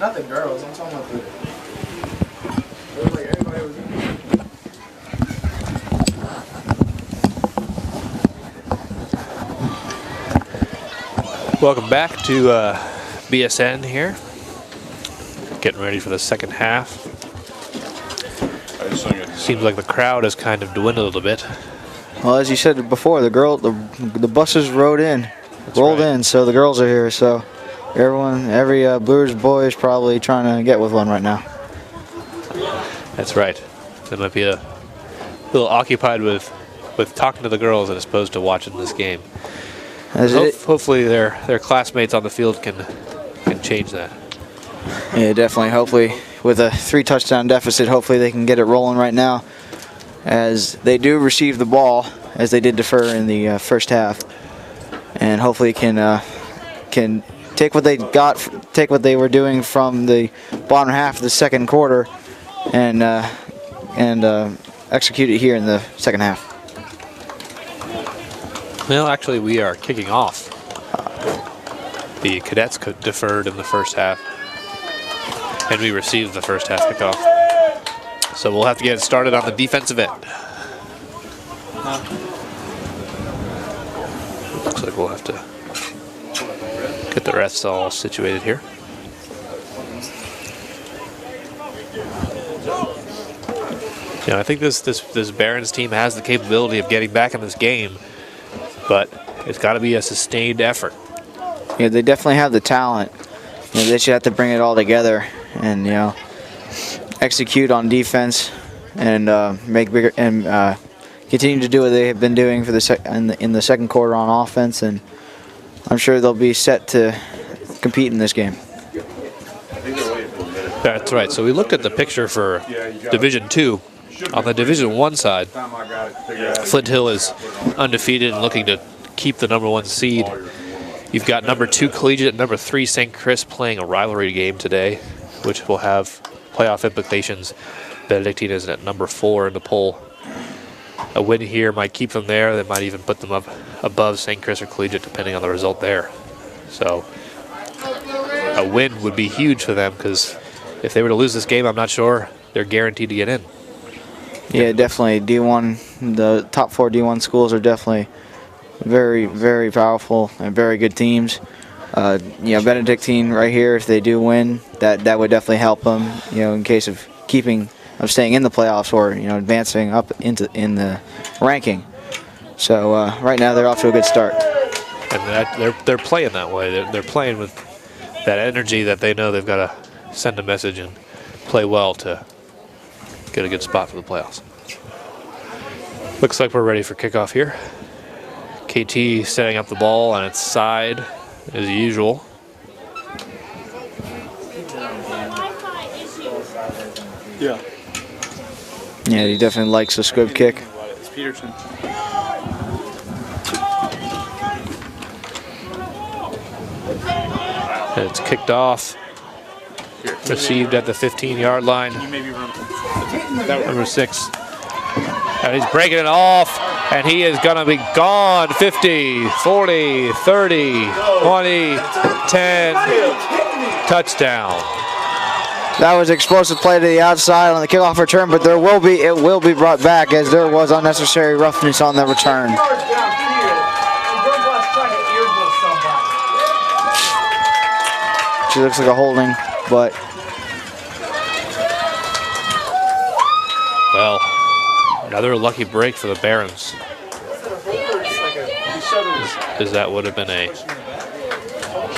Not the girls. I'm talking about the. It was like everybody was in there. Welcome back to BSN here. Getting ready for the second half. Seems like the crowd has kind of dwindled a bit. Well, as you said before, the buses rolled in, so the girls are here. So every Blue Ridge boy is probably trying to get with one right now. That's right. They might be a little occupied with talking to the girls as opposed to watching this game. Hopefully their classmates on the field can change that. Yeah, definitely. Hopefully, with a 3-touchdown deficit, hopefully they can get it rolling right now, as they do receive the ball, as they did defer in the first half, and hopefully can take what they were doing from the bottom half of the second quarter, and execute it here in the second half. Well, actually, we are kicking off. The cadets deferred in the first half, and we received the first half kickoff. So we'll have to get it started on the defensive end. Looks like we'll have to get the refs all situated here. You know, I think this Barons team has the capability of getting back in this game, but it's got to be a sustained effort. Yeah, they definitely have the talent. You know, they should have to bring it all together and execute on defense and make bigger and continue to do what they have been doing for in the second quarter on offense. And I'm sure they'll be set to compete in this game. That's right. So we looked at the picture for Division II. On the Division I side, Flint Hill is undefeated and looking to keep the #1 seed. You've got #2 Collegiate and #3 St. Chris playing a rivalry game today, which will have playoff implications. Benedictine is at #4 in the poll. A win here might keep them there. They might even put them up above St. Chris or Collegiate, depending on the result there. So a win would be huge for them, because if they were to lose this game, I'm not sure they're guaranteed to get in. Yeah, definitely. D1, the top 4 D1 schools are definitely very, very powerful and very good teams. Benedictine right here, if they do win, that would definitely help them, in case of staying in the playoffs or, advancing up in the ranking. So right now they're off to a good start. And they're playing that way. They're playing with that energy that they know they've got to send a message and play well to get a good spot for the playoffs. Looks like we're ready for kickoff here. KT setting up the ball on its side as usual. Yeah. Yeah, he definitely likes the squib kick. It's Peterson. And it's kicked off. Received at the 15-yard line. #6. And he's breaking it off, and he is going to be gone. 50, 40, 30, 20, 10. Touchdown. That was explosive play to the outside on the kickoff return, but it will be brought back, as there was unnecessary roughness on the return. She looks like a holding, but well, another lucky break for the Barons. As that would have been a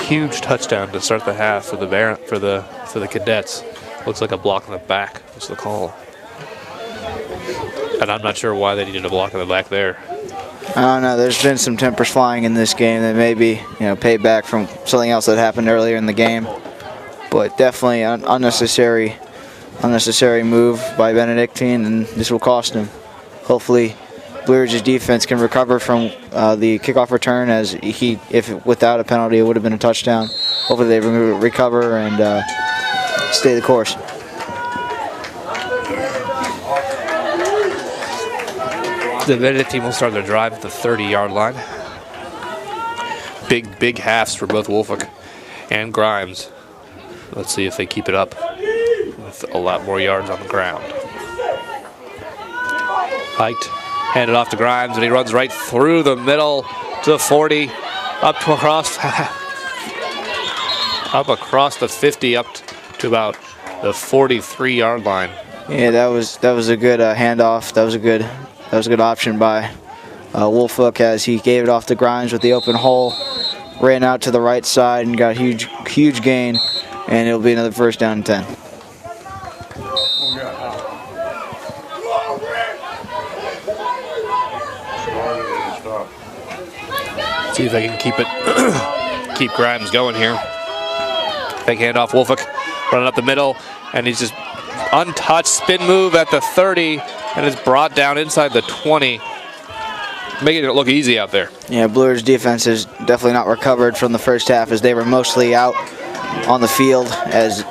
huge touchdown to start the half for the Cadets. Looks like a block in the back was the call. And I'm not sure why they needed a block in the back there. I don't know. There's been some tempers flying in this game that maybe payback from something else that happened earlier in the game, but definitely an unnecessary move by Benedictine, and this will cost him. Hopefully, Blue Ridge's defense can recover from the kickoff return, as if without a penalty, it would have been a touchdown. Hopefully, they recover and stay the course. The Benedictine will start their drive at the 30-yard line. Big halves for both Wolfick and Grimes. Let's see if they keep it up with a lot more yards on the ground. Hiked, handed off to Grimes, and he runs right through the middle to the 40, up to across, up across the 50, up to about the 43-yard line. Yeah, that was a good handoff. That was a good option by Woolfolk as he gave it off to Grimes with the open hole, ran out to the right side and got huge gain, and it'll be another first down and 10. See if they can keep it, keep Grimes going here. Fake handoff, Woolfolk running up the middle, and he's just untouched spin move at the 30, and it's brought down inside the 20, making it look easy out there. Yeah, Blue Ridge defense has definitely not recovered from the first half as they were mostly out on the field as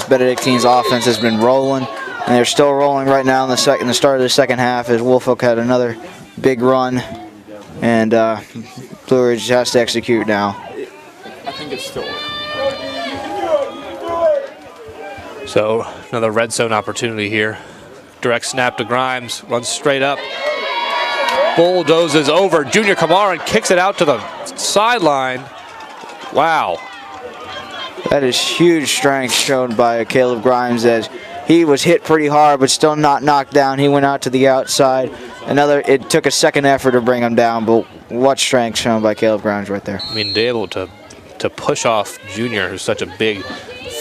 Benedictine's offense has been rolling, and they're still rolling right now in the start of the second half as Woolfolk had another big run, and Blue Ridge has to execute now. I think it's still. So another red zone opportunity here. Direct snap to Grimes, runs straight up, bulldozes over Junior Kamara and kicks it out to the sideline. Wow. That is huge strength shown by Caleb Grimes as he was hit pretty hard but still not knocked down. He went out to the outside. It took a second effort to bring him down, but what strength shown by Caleb Grimes right there. I mean, to be able to push off Junior, who's such a big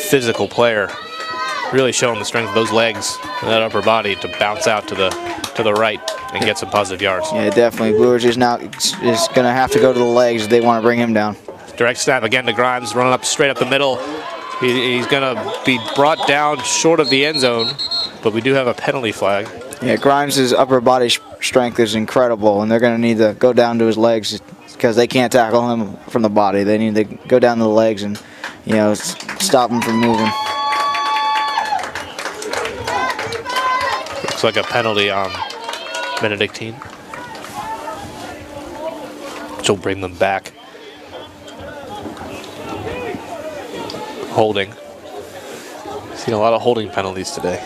physical player, really showing the strength of those legs and that upper body to bounce out to the right and get some positive yards. Yeah, definitely. Blue Ridge is going to have to go to the legs if they want to bring him down. Direct snap again to Grimes, running up straight up the middle. He's going to be brought down short of the end zone, but we do have a penalty flag. Yeah, Grimes' upper body strength is incredible, and they're going to need to go down to his legs because they can't tackle him from the body. They need to go down to the legs and, stop him from moving. Looks like a penalty on Benedictine, which will bring them back. Holding. Seen a lot of holding penalties today.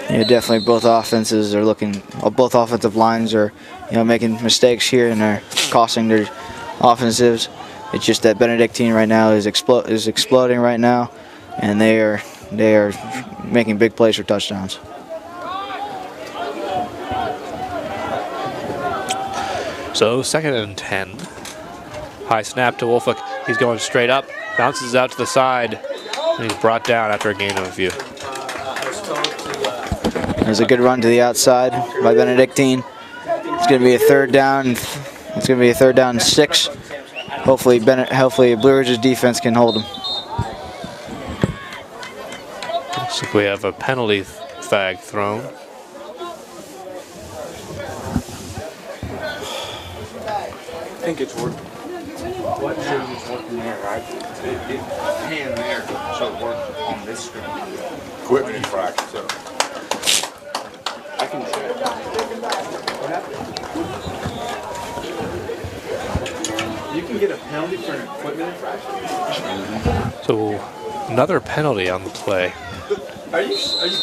Yeah, definitely. Both offenses are both offensive lines are, making mistakes here and are costing their offensives. It's just that Benedictine right now is exploding right now, and they are making big plays for touchdowns. So 2nd and 10. High snap to Woolfolk. He's going straight up, bounces out to the side, and he's brought down after a gain of a few. There's a good run to the outside by Benedictine. It's going to be a third down. It's going to be a third down and 6. Hopefully Blue Ridge's defense can hold them. Looks like we have a penalty flag thrown. I think it's working. What shows it's working there, right? Hand there, so it works on this screen. Equipment infraction, so. I can check. What happened? You can get a penalty for an equipment infraction? So another penalty on the play. Are you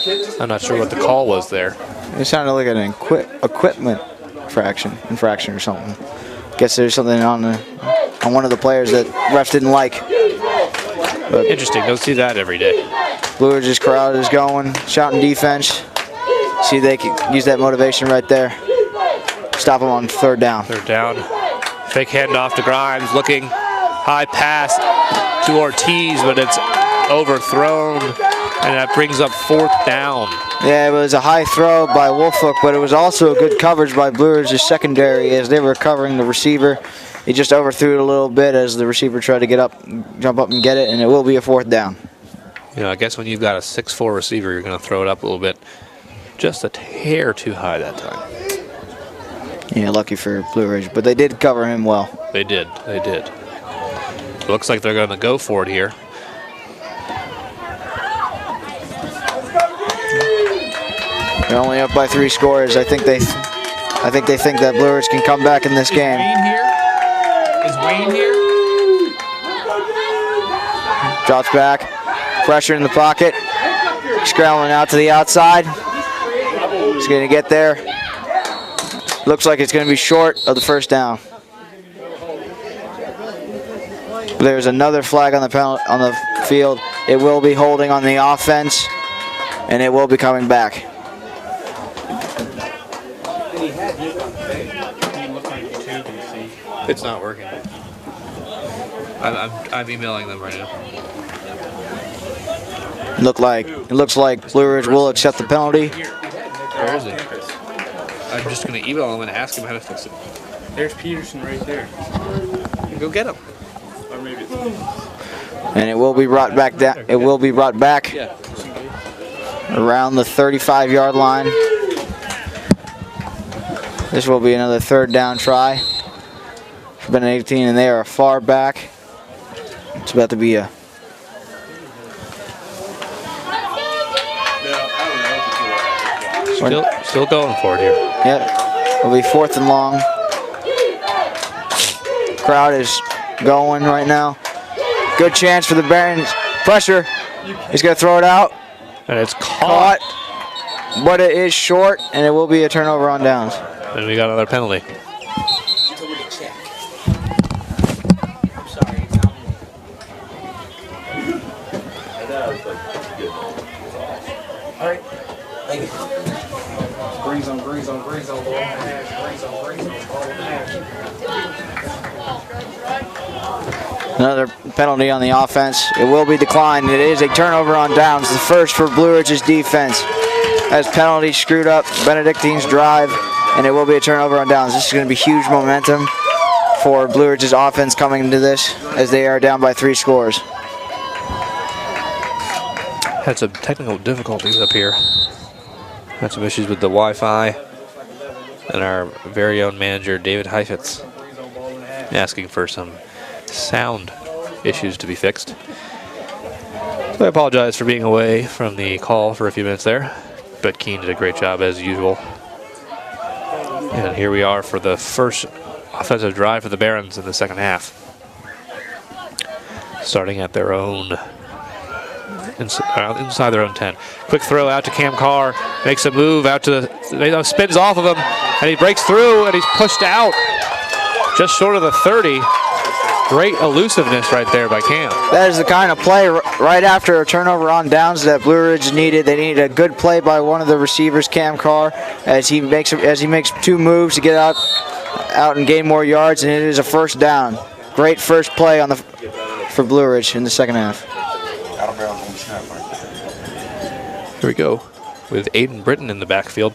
kidding? I'm not sure what the call was there. It sounded like an equipment infraction or something. Guess there's something on one of the players that refs didn't like. But interesting. Don't see that every day. Blue Ridge's crowd is going, shouting defense. See, they can use that motivation right there. Stop them on third down. Third down. Fake handoff to Grimes. Looking high pass to Ortiz, but it's overthrown, and that brings up 4th down. Yeah, it was a high throw by Woolfolk, but it was also a good coverage by Blue Ridge's secondary as they were covering the receiver. He just overthrew it a little bit as the receiver tried to jump up and get it, and it will be a 4th down. I guess when you've got a 6'4" receiver, you're going to throw it up a little bit. Just a hair too high that time. Yeah, lucky for Blue Ridge, but they did cover him well. They did. Looks like they're going to go for it here. They're only up by 3 scores. I think they think that Blue Ridge can come back in this game. Is Wayne here? Drops back, Pressure in the pocket. Scrambling out to the outside. He's going to get there. Looks like it's going to be short of the first down. There's another flag on the field. It will be holding on the offense, and it will be coming back. It's not working. I'm emailing them right now. It looks like Blue Ridge will accept the penalty. Where is he? I'm just going to email him and ask him how to fix it. There's Peterson right there. Go get him. Or maybe it's And it will be brought back down. It will be brought back around the 35-yard line. This will be another third down try for Benedictine, and they are far back. It's about to be a Still going for it here. Yep. It'll be 4th and long. Crowd is going right now. Good chance for the Barons. Pressure. He's going to throw it out. And it's caught. But it is short, and it will be a turnover on downs. And we got another penalty. All right. Thank you. Green zone, ball on hash, ball on hash. Another penalty on the offense. It will be declined. It is a turnover on downs, the first for Blue Ridge's defense. As penalty screwed up Benedictine's drive, and it will be a turnover on downs. This is going to be huge momentum for Blue Ridge's offense coming into this, as they are down by 3 scores. Had some technical difficulties up here. Had some issues with the Wi-Fi. And our very own manager, David Heifetz, asking for some sound issues to be fixed. So I apologize for being away from the call for a few minutes there, but Keene did a great job as usual. And here we are for the first offensive drive for the Barons in the second half. Starting at their own, inside their own 10. Quick throw out to Cam Carr, makes a move out to the, spins off of him, and he breaks through, and he's pushed out just short of the 30. Great elusiveness right there by Cam. That is the kind of play right after a turnover on downs that Blue Ridge needed. They needed a good play by one of the receivers, Cam Carr, as he makes 2 moves to get out and gain more yards, and it is a first down. Great first play for Blue Ridge in the second half. Here we go with Aiden Britton in the backfield.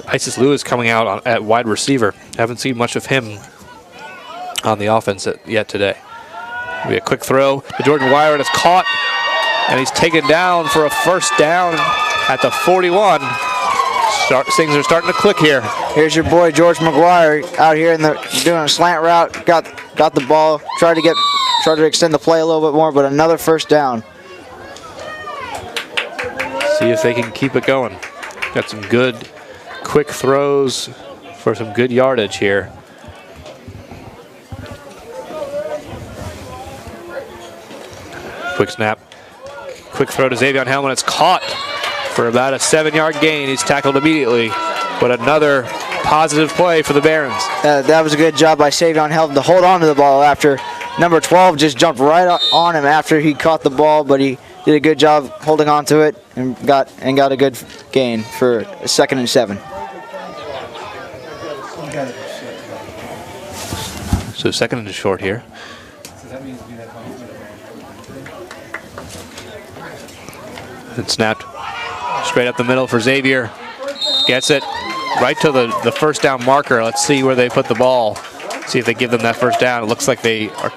Isis Lewis coming out at wide receiver. Haven't seen much of him on the offense yet today. We a quick throw to Jordan Wire, and it's caught, and he's taken down for a first down at the 41. Things are starting to click here. Here's your boy George McGuire out here doing a slant route. Got the ball. Tried to extend the play a little bit more, but another first down. See if they can keep it going. Got some good quick throws for some good yardage here. Quick snap. Quick throw to Xavier Helm, and it's caught for about a 7-yard gain. He's tackled immediately, but another positive play for the Barons. That was a good job by Savion Helm to hold on to the ball after number 12 just jumped right on him after he caught the ball, but he did a good job holding on to it and got a good gain for a 2nd and 7. So 2nd and short here. And snapped straight up the middle for Xavier. Gets it right to the first down marker. Let's see where they put the ball. See if they give them that first down. It looks like they are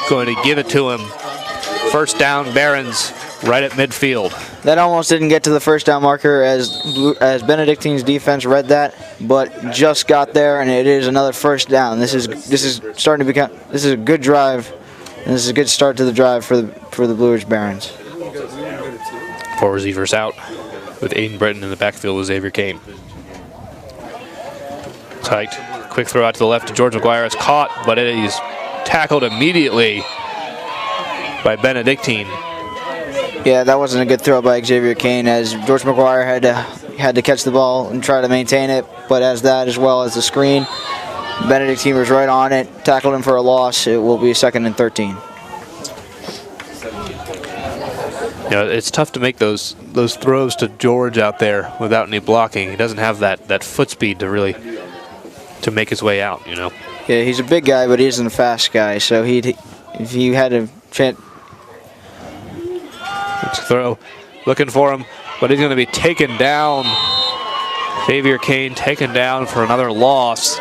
going to give it to him. First down, Barons, right at midfield. That almost didn't get to the first down marker as Benedictine's defense read that, but just got there, and it is another first down. This is starting to become. This is a good drive, and this is a good start to the drive for the Blue Ridge Barons. 4 receivers out with Aiden Britton in the backfield with Xavier Kane. Tight. Quick throw out to the left to George McGuire. It's caught, but it is tackled immediately by Benedictine. Yeah, that wasn't a good throw by Xavier Kane, as George McGuire had to catch the ball and try to maintain it, but as that as well as the screen, Benedictine was right on it, tackled him for a loss. It will be 2nd and 13. It's tough to make those throws to George out there without any blocking. He doesn't have that foot speed to really make his way out, Yeah, he's a big guy, but he isn't a fast guy, so if he had a chance. It's a throw, looking for him, but he's going to be taken down. Xavier Kane taken down for another loss.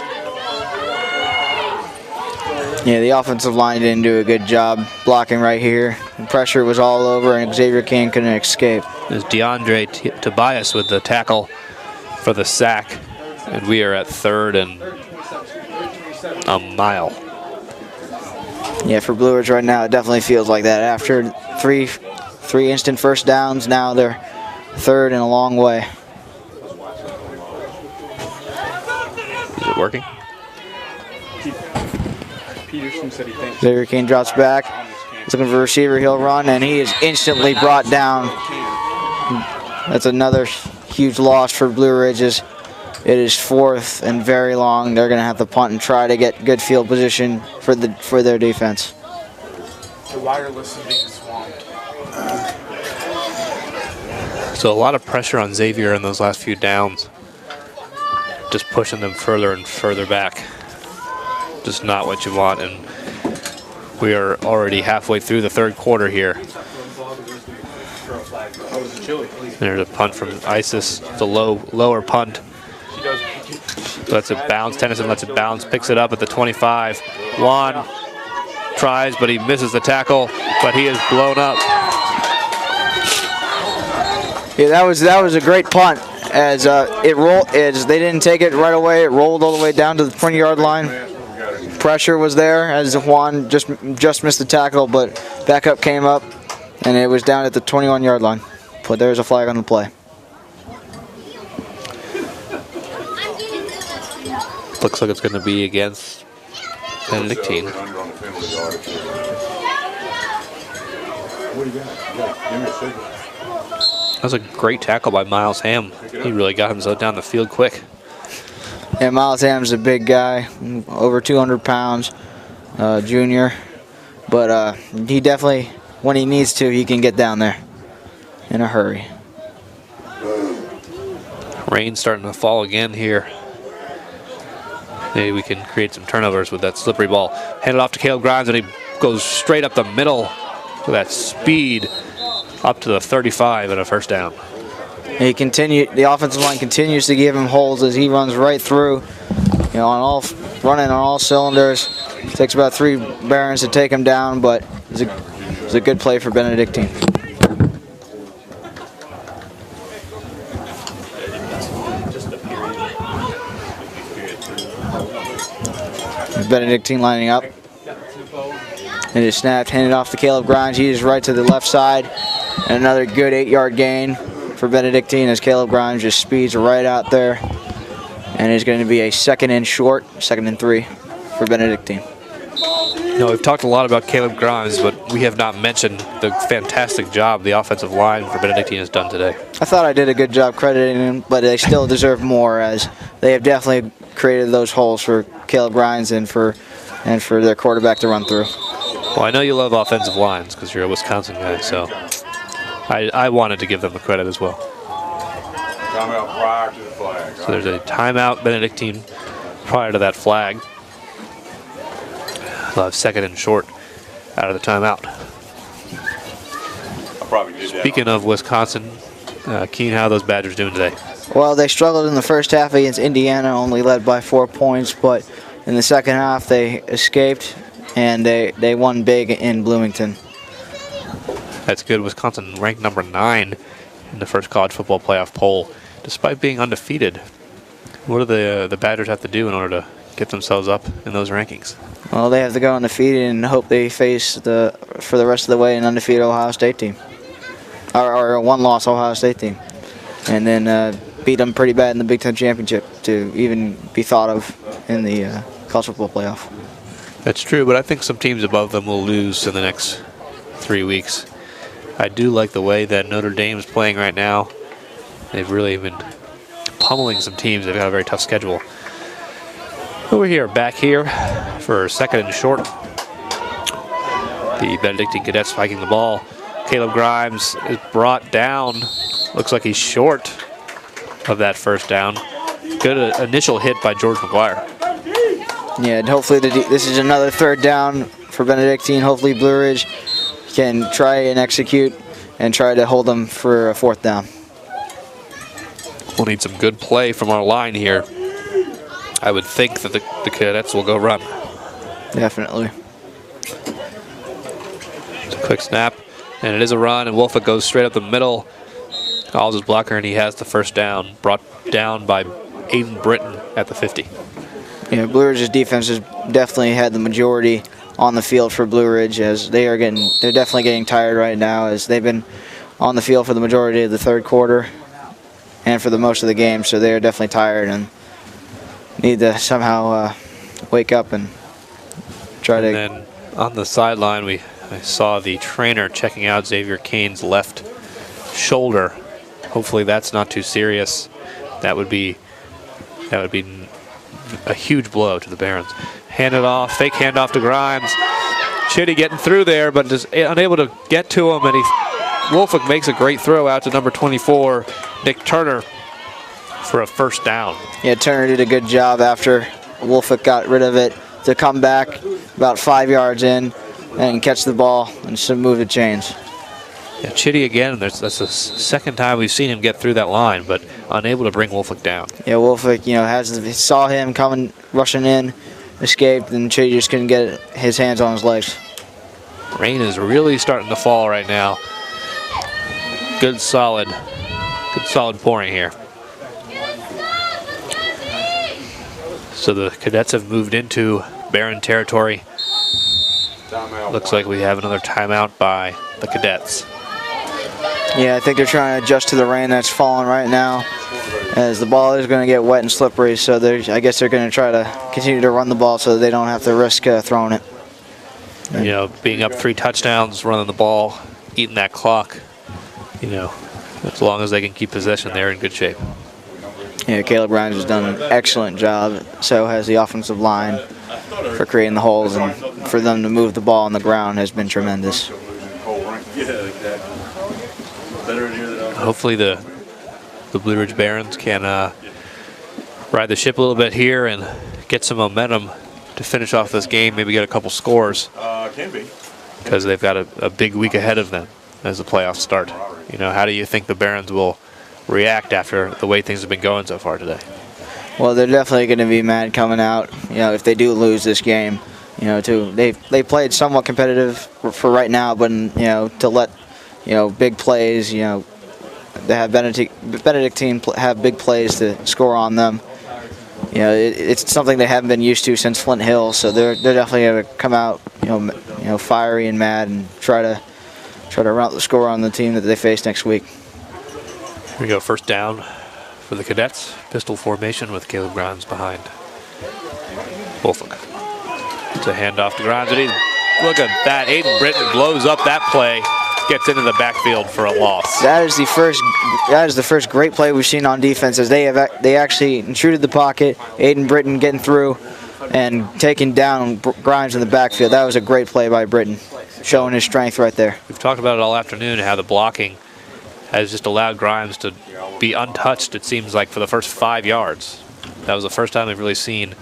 Yeah, the offensive line didn't do a good job blocking right here. The pressure was all over, and Xavier Kane couldn't escape. There's DeAndre Tobias with the tackle for the sack, and we are at 3rd and a mile. Yeah, for Blue Ridge right now, it definitely feels like that. After three instant first downs, now they're 3rd and a long way. Is it working? Peterson said he thinks Xavier Kane drops back. He's looking for a receiver. He'll run, and he is instantly brought down. That's another huge loss for Blue Ridges. It is 4th and very long. They're going to have to punt and try to get good field position for their defense. the wireless is being swamped. So a lot of pressure on Xavier in those last few downs. Just pushing them further and further back. Just not what you want, and we are already halfway through the 3rd quarter here. There's a punt from Isis. It's a lower punt. Lets it bounce. Tennyson lets it bounce, picks it up at the 25. Juan tries, but he misses the tackle, but he is blown up. Yeah, that was a great punt. As it rolled, as they didn't take it right away, it rolled all the way down to the 20-yard line. Pressure was there as Juan just missed the tackle, but backup came up, and it was down at the 21-yard line. But there's a flag on the play. Looks like it's going to be against Benedictine. That was a great tackle by Miles Ham. He really got himself down the field quick. Yeah, Miles Ham's a big guy, over 200 pounds, junior. But he definitely, when he needs to, he can get down there in a hurry. Rain's starting to fall again here. Maybe we can create some turnovers with that slippery ball. Hand it off to Caleb Grimes, and he goes straight up the middle with that speed up to the 35 and a first down. The offensive line continues to give him holes as he runs right through, running on all cylinders. It takes about 3 Barons to take him down, but it's a good play for Benedictine. Benedictine lining up. It is snapped, handed off to Caleb Grimes. He is right to the left side. And another good 8-yard gain for Benedictine as Caleb Grimes just speeds right out there. And it's going to be a 2nd and short, 2nd and 3 for Benedictine. We've talked a lot about Caleb Grimes, but we have not mentioned the fantastic job the offensive line for Benedictine has done today. I thought I did a good job crediting him, but they still deserve more, as they have definitely created those holes for Caleb Grimes and for their quarterback to run through. Well, I know you love offensive lines because you're a Wisconsin guy, so I wanted to give them the credit as well. Timeout prior to the flag. So there's a timeout Benedictine prior to that flag. They'll have 2nd and short out of the timeout. I probably did that. Speaking of Wisconsin, Keen, how are those Badgers doing today? Well, they struggled in the first half against Indiana, only led by 4 points, but in the second half they escaped and they won big in Bloomington. That's good. Wisconsin ranked number 9 in the first college football playoff poll, despite being undefeated. What do the Badgers have to do in order to get themselves up in those rankings? Well, they have to go undefeated and hope they face for the rest of the way an undefeated Ohio State team, or a one-loss Ohio State team, and then beat them pretty bad in the Big Ten championship to even be thought of in the college football playoff. That's true, but I think some teams above them will lose in the next 3 weeks. I do like the way that Notre Dame's playing right now. They've really been pummeling some teams. They've got a very tough schedule. Over here, back here for 2nd and short. The Benedictine Cadets spiking the ball. Caleb Grimes is brought down. Looks like he's short of that first down. Good initial hit by George McGuire. Yeah, and hopefully this is another 3rd down for Benedictine. Hopefully Blue Ridge can try and execute and try to hold them for a 4th down. We'll need some good play from our line here. I would think that the Cadets will go run. Definitely. It's a quick snap, and it is a run, and Wolfett goes straight up the middle. Calls his blocker, and he has the first down. Brought down by Aiden Britton at the 50. Yeah, Blue Ridge's defense has definitely had the majority on the field for Blue Ridge, as they're definitely getting tired right now, as they've been on the field for the majority of the 3rd quarter and for the most of the game, so they're definitely tired and need to somehow wake up and try to. And then on the sideline, I saw the trainer checking out Xavier Kane's left shoulder. Hopefully that's not too serious. That would be a huge blow to the Barons. Hand it off, fake handoff to Grimes. Chitty getting through there, but just unable to get to him, and Wolfett makes a great throw out to number 24, Nick Turner, for a first down. Yeah, Turner did a good job after Wolfett got rid of it to come back about 5 yards in and catch the ball and move the chains. Yeah, Chitty again, that's the 2nd time we've seen him get through that line, but unable to bring Wolfett down. Yeah, Wolfett, saw him coming, rushing in, escaped, and Chitty just couldn't get his hands on his legs. Rain is really starting to fall right now. Good solid pouring here. So the Cadets have moved into Baron territory. Looks like we have another timeout by the Cadets. Yeah, I think they're trying to adjust to the rain that's falling right now, as the ball is going to get wet and slippery, so I guess they're going to try to continue to run the ball so they don't have to risk throwing it. Being up 3 touchdowns, running the ball, eating that clock, as long as they can keep possession, they're in good shape. Yeah, Caleb Grimes has done an excellent job. So has the offensive line for creating the holes, and for them to move the ball on the ground has been tremendous. Hopefully the Blue Ridge Barons can ride the ship a little bit here and get some momentum to finish off this game, maybe get a couple scores. Can be. Because they've got a big week ahead of them as the playoffs start. How do you think the Barons will react after the way things have been going so far today? Well, they're definitely going to be mad coming out, if they do lose this game. They played somewhat competitive for right now, but to let big plays, they have Benedictine have big plays to score on them. It's something they haven't been used to since Flint Hill, so they're definitely going to come out, fiery and mad and try to run out the score on the team that they face next week. Here we go, first down for the Cadets. Pistol formation with Caleb Grimes behind Wolfett. It's a handoff to Grimes, and look at that. Aiden Britton blows up that play, gets into the backfield for a loss. That is the first great play we've seen on defense, as they actually intruded the pocket. Aiden Britton getting through and taking down Grimes in the backfield. That was a great play by Britton, showing his strength right there. We've talked about it all afternoon, how the blocking has just allowed Grimes to be untouched, it seems like, for the first 5 yards. That was the first time we've really seen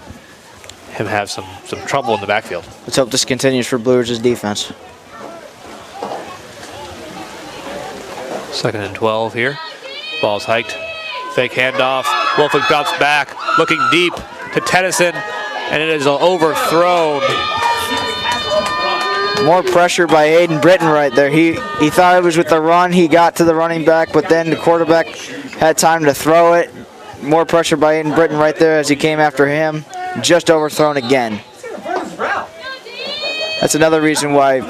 him have some trouble in the backfield. Let's hope this continues for Blue Ridge's defense. 2nd and 12 here. Ball's hiked. Fake handoff. Wolfett drops back, looking deep to Tennyson, and it is overthrown. More pressure by Aiden Britton right there. He thought it was with the run. He got to the running back, but then the quarterback had time to throw it. More pressure by Aiden Britton right there as he came after him. Just overthrown again. That's another reason why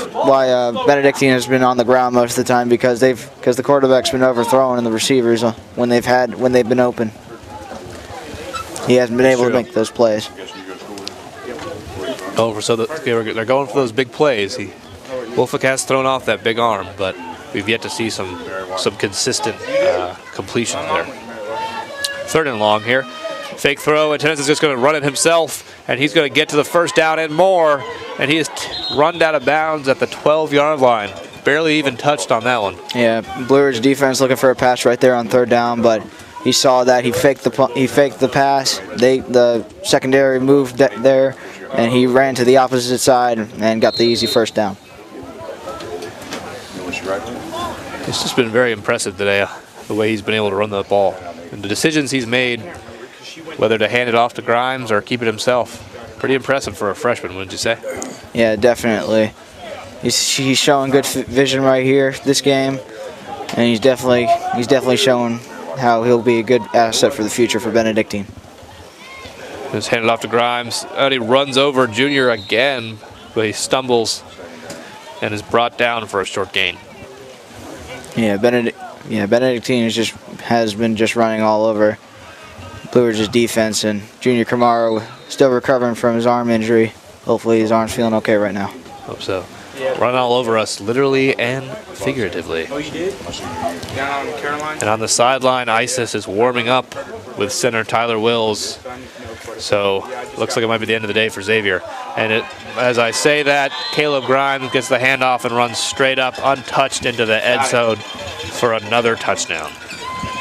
Benedictine has been on the ground most of the time, because the quarterback's been overthrown and the receivers when they've been open. He hasn't been able to make those plays. So they're going for those big plays. Wolfick has thrown off that big arm, but we've yet to see some consistent completions there. 3rd and long here. Fake throw, and Tennyson's just going to run it himself, and he's going to get to the 1st down and more, and he is run out of bounds at the 12-yard line. Barely even touched on that one. Yeah, Blue Ridge defense looking for a pass right there on 3rd down, but he saw that, he faked the pass. The secondary moved there, and he ran to the opposite side and got the easy 1st down. It's just been very impressive today, the way he's been able to run the ball. And the decisions he's made, whether to hand it off to Grimes or keep it himself, pretty impressive for a freshman, wouldn't you say? Yeah, definitely. He's showing good vision right here this game, and he's definitely showing how he'll be a good asset for the future for Benedictine. Just handed off to Grimes, and he runs over Junior again, but he stumbles and is brought down for a short gain. Yeah, Benedictine has been running all over Blue Ridge's defense, and Junior Camaro still recovering from his arm injury. Hopefully his arm's feeling okay right now. Hope so. Run all over us, literally and figuratively. Oh, you did? Down on Caroline? And on the sideline, Isis is warming up with center Tyler Wills. So looks like it might be the end of the day for Xavier. And as I say that, Caleb Grimes gets the handoff and runs straight up, untouched into the end zone for another touchdown.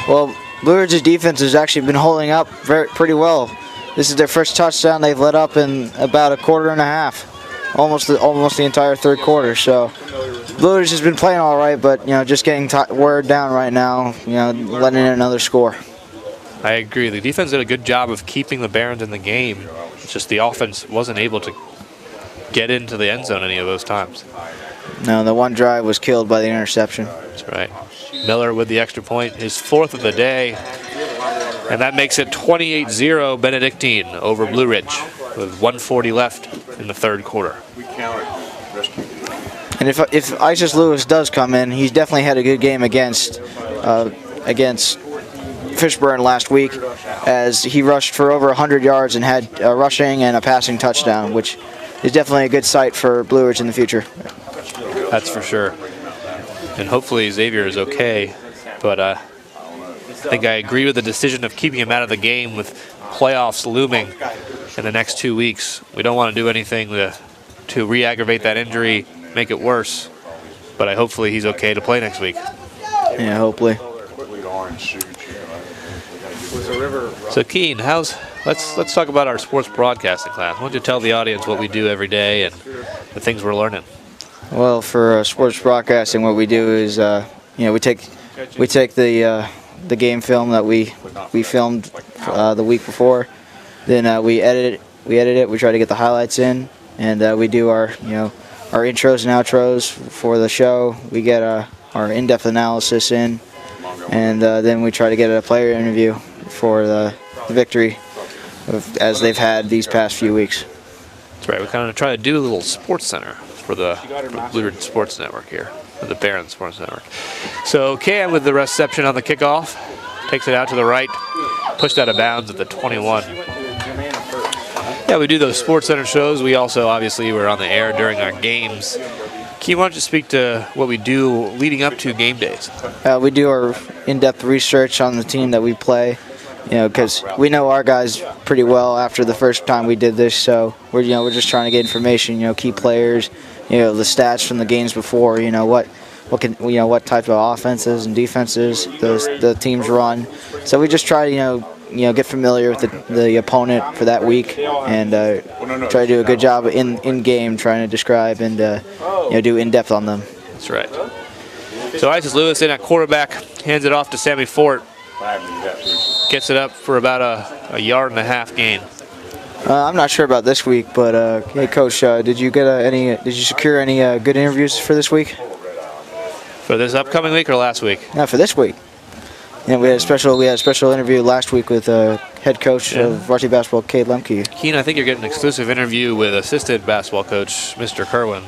Well, Blue Ridge's defense has actually been holding up pretty well. This is their first touchdown they've let up in about a quarter and a half. Almost the entire 3rd quarter. So Blue Ridge has been playing all right, but just getting word down right now. Letting in another score. I agree. The defense did a good job of keeping the Barons in the game. It's just the offense wasn't able to get into the end zone any of those times. No, the one drive was killed by the interception. That's right. Miller with the extra point, his 4th of the day, and that makes it 28-0 Benedictine over Blue Ridge with 1:40 left in the 3rd quarter. And if Isis Lewis does come in, he's definitely had a good game against Fishburne last week, as he rushed for over 100 yards and had a rushing and a passing touchdown, which is definitely a good sight for Blue Ridge in the future. That's for sure. And hopefully Xavier is okay, but I think I agree with the decision of keeping him out of the game with playoffs looming in the next 2 weeks. We don't want to do anything to re-aggravate that injury, make it worse, but hopefully he's okay to play next week. Yeah, hopefully. So Keen, let's talk about our sports broadcasting class. Why don't you tell the audience what we do every day and the things we're learning? Well, for sports broadcasting, what we do is we take the game film that we filmed the week before, then we edit it. We try to get the highlights in, and we do our intros and outros for the show. We get our in-depth analysis in, and then we try to get a player interview for the victory as they've had these past few weeks. That's right. We kind of try to do a little sports center for the Blue Ridge Sports Network here, or the Barron Sports Network. So Cam with the reception on the kickoff, takes it out to the right, pushed out of bounds at the 21. Yeah, we do those Sports Center shows. We also, obviously, we're on the air during our games. Key, why don't you speak to what we do leading up to game days? We do our in-depth research on the team that we play, because we know our guys pretty well after the first time we did this. So we're just trying to get information, key players, the stats from the games before, what type of offenses and defenses the teams run. So we just try to get familiar with the opponent for that week, and try to do a good job in game trying to describe and do in depth on them. That's right. So Isis Lewis in at quarterback, hands it off to Sammy Fort, gets it up for about a yard and a half gain. I'm not sure about this week, but hey, Coach, did you secure any good interviews for this week? For this upcoming week or last week? No, for this week. We had a special interview last week with head coach of varsity basketball, Cade Lemke. Keen, I think you're getting an exclusive interview with assistant basketball coach, Mr. Kerwin,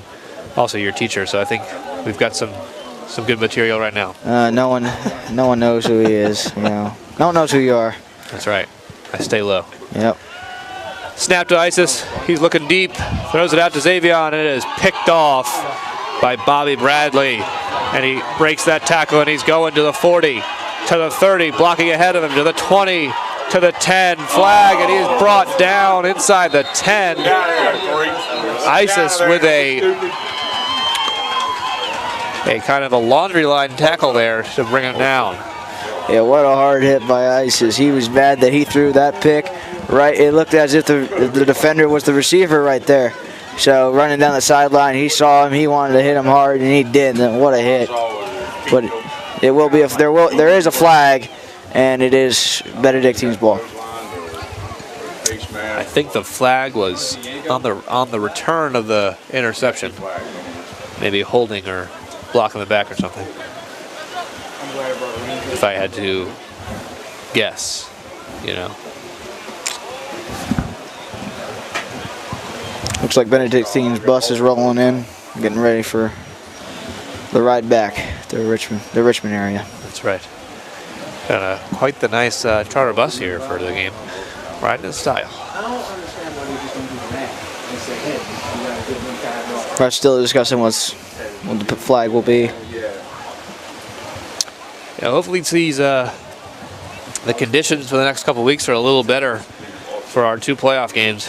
also your teacher. So I think we've got some good material right now. No one knows who he is. No one knows who you are. That's right. I stay low. Yep. Snap to Isis. He's looking deep. Throws it out to Xavier, and it is picked off. by Bobby Bradley. And he breaks that tackle, and he's going to the 40, to the 30, blocking ahead of him, to the 20, to the 10. Flag, and he's brought down inside the 10. Isis with a kind of a laundry line tackle there to bring him down. Yeah, what a hard hit by Isis. He was mad that he threw that pick. Right, it looked as if the defender was the receiver right there. So running down the sideline, he saw him. He wanted to hit him hard, and he did. And what a hit! But it will be there is a flag, and it is Benedictine's ball. I think the flag was on the return of the interception, maybe holding or blocking the back or something. If I had to guess, you know. Looks like Benedictine's bus is rolling in, getting ready for the ride back to the Richmond area. That's right. Got quite the nice charter bus here for the game. Riding in style. We're still discussing what the flag will be. Yeah, hopefully these the conditions for the next couple of weeks are a little better for our 2 playoff games,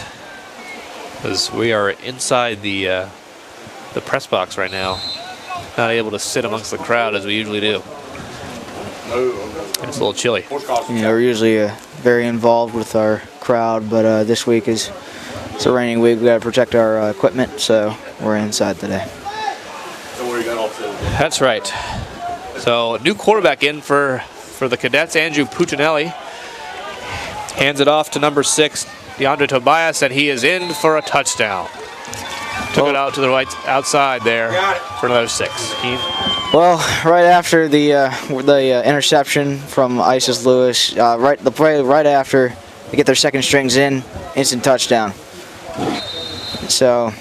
because we are inside the press box right now, not able to sit amongst the crowd as we usually do. It's a little chilly. Yeah, we're usually very involved with our crowd, but this week it's a raining week. We got to protect our equipment, so we're inside today. That's right. So new quarterback in for the Cadets, Andrew Puccinelli. Hands it off to number 6, DeAndre Tobias, and he is in for a touchdown. Took it out to the right outside there for another 6. Keith? Well, right after the interception from Isis Lewis, the play right after they get their second strings in, instant touchdown. So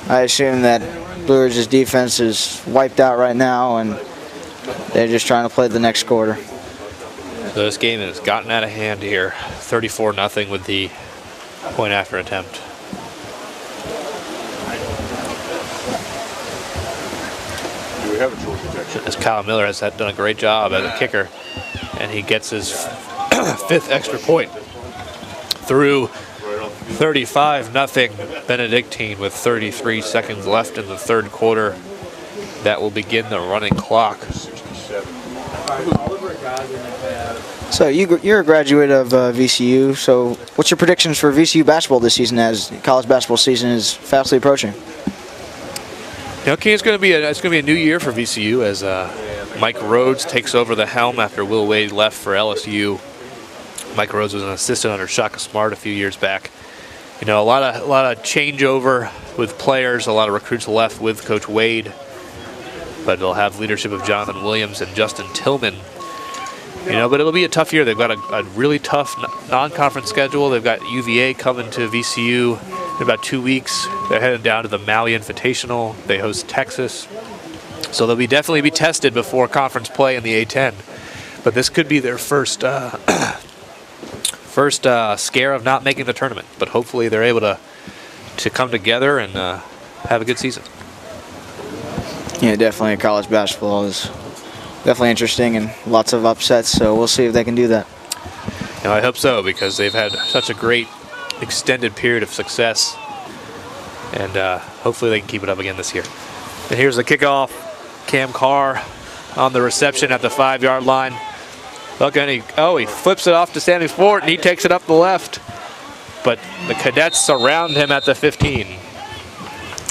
I assume that Blue Ridge's defense is wiped out right now, and they're just trying to play the next quarter. So this game has gotten out of hand here, 34-0 with the point after attempt. Do we have a short protection? As Kyle Miller has done a great job as a kicker, and he gets his 5th extra point through 35-0 Benedictine with 33 seconds left in the 3rd quarter. That will begin the running clock. So you're a graduate of VCU. So what's your predictions for VCU basketball this season, as college basketball season is fastly approaching? Okay, it's going to be a new year for VCU as Mike Rhodes takes over the helm after Will Wade left for LSU. Mike Rhodes was an assistant under Shaka Smart a few years back. You know, a lot of changeover with players, a lot of recruits left with Coach Wade, but they'll have leadership of Jonathan Williams and Justin Tillman. You know, but it'll be a tough year. They've got a really tough non-conference schedule. They've got UVA coming to VCU in about 2 weeks. They're heading down to the Maui Invitational. They host Texas. So they'll definitely be tested before conference play in the A10. But this could be their first scare of not making the tournament. But hopefully they're able to come together and have a good season. Yeah, definitely. College basketball is definitely interesting and lots of upsets, so we'll see if they can do that. And I hope so, because they've had such a great extended period of success, and hopefully they can keep it up again this year. And here's the kickoff. Cam Carr on the reception at the 5-yard line. Look, and he flips it off to Sammy Fort, and he takes it up the left. But the Cadets surround him at the 15.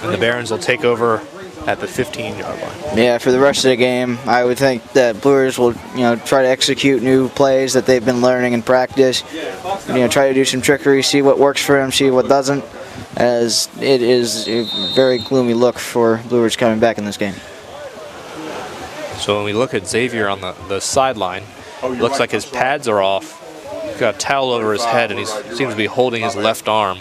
And the Barons will take over at the 15-yard line. Yeah, for the rest of the game, I would think that Brewers will, try to execute new plays that they've been learning in practice. Try to do some trickery, see what works for them, see what doesn't, as it is a very gloomy look for Blue Ridge coming back in this game. So when we look at Xavier on the sideline, it looks like his pads are off. He's got a towel over his head, and he seems to be holding his left arm.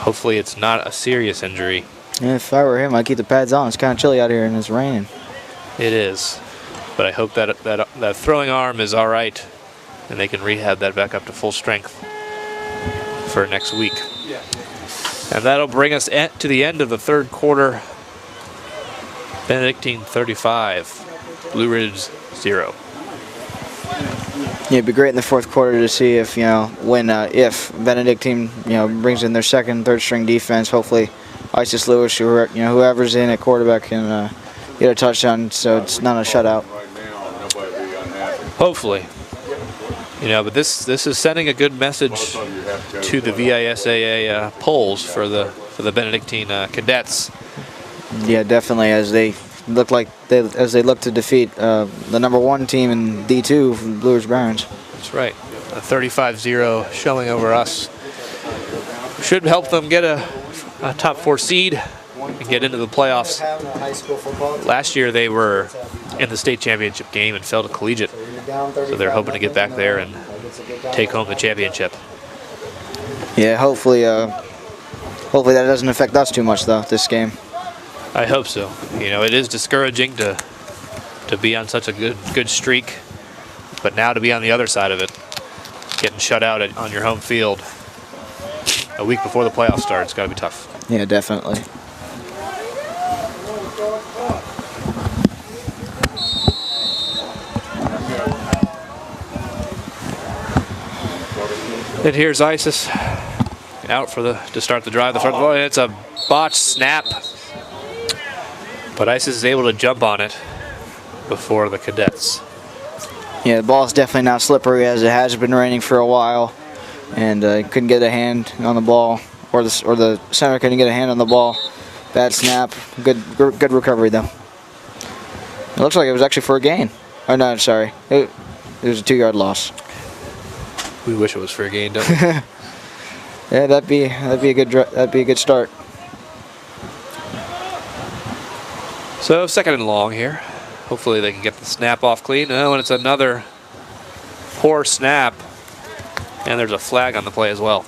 Hopefully it's not a serious injury. Yeah, if I were him, I'd keep the pads on. It's kind of chilly out here and it's raining. It is. But I hope that throwing arm is all right, and they can rehab that back up to full strength for next week. And that'll bring us to the end of the 3rd quarter Benedictine 35, Blue Ridge 0. Yeah, it'd be great in the fourth quarter to see if if Benedictine brings in their second, third string defense. Hopefully, Isis Lewis or whoever's in at quarterback can get a touchdown, so it's not a shutout. Hopefully. But this is sending a good message to the VISAA polls for the Benedictine cadets. Yeah, definitely. As they look to defeat the #1 team in D2, Blue Ridge Barons. That's right. A 35-0 showing over us should help them get a top 4 seed and get into the playoffs. Last year they were in the state championship game and fell to collegiate, so they're hoping to get back there and take home the championship. Yeah, hopefully that doesn't affect us too much though, this game. I hope so. It is discouraging to be on such a good streak, but now to be on the other side of it, getting shut out on your home field a week before the playoffs start, it's got to be tough. Yeah, definitely. And here's Isis out to start the drive. It's a botched snap, but Isis is able to jump on it before the cadets. Yeah, the ball's definitely not slippery as it has been raining for a while, and couldn't get a hand on the ball, or the center couldn't get a hand on the ball. Bad snap. Good recovery though. It looks like it was actually for a gain. Oh no, sorry. It was a 2-yard loss. We wish it was for a gain, don't we? Yeah, that'd be a good start. So 2nd and long here. Hopefully they can get the snap off clean. Oh, and it's another poor snap, and there's a flag on the play as well.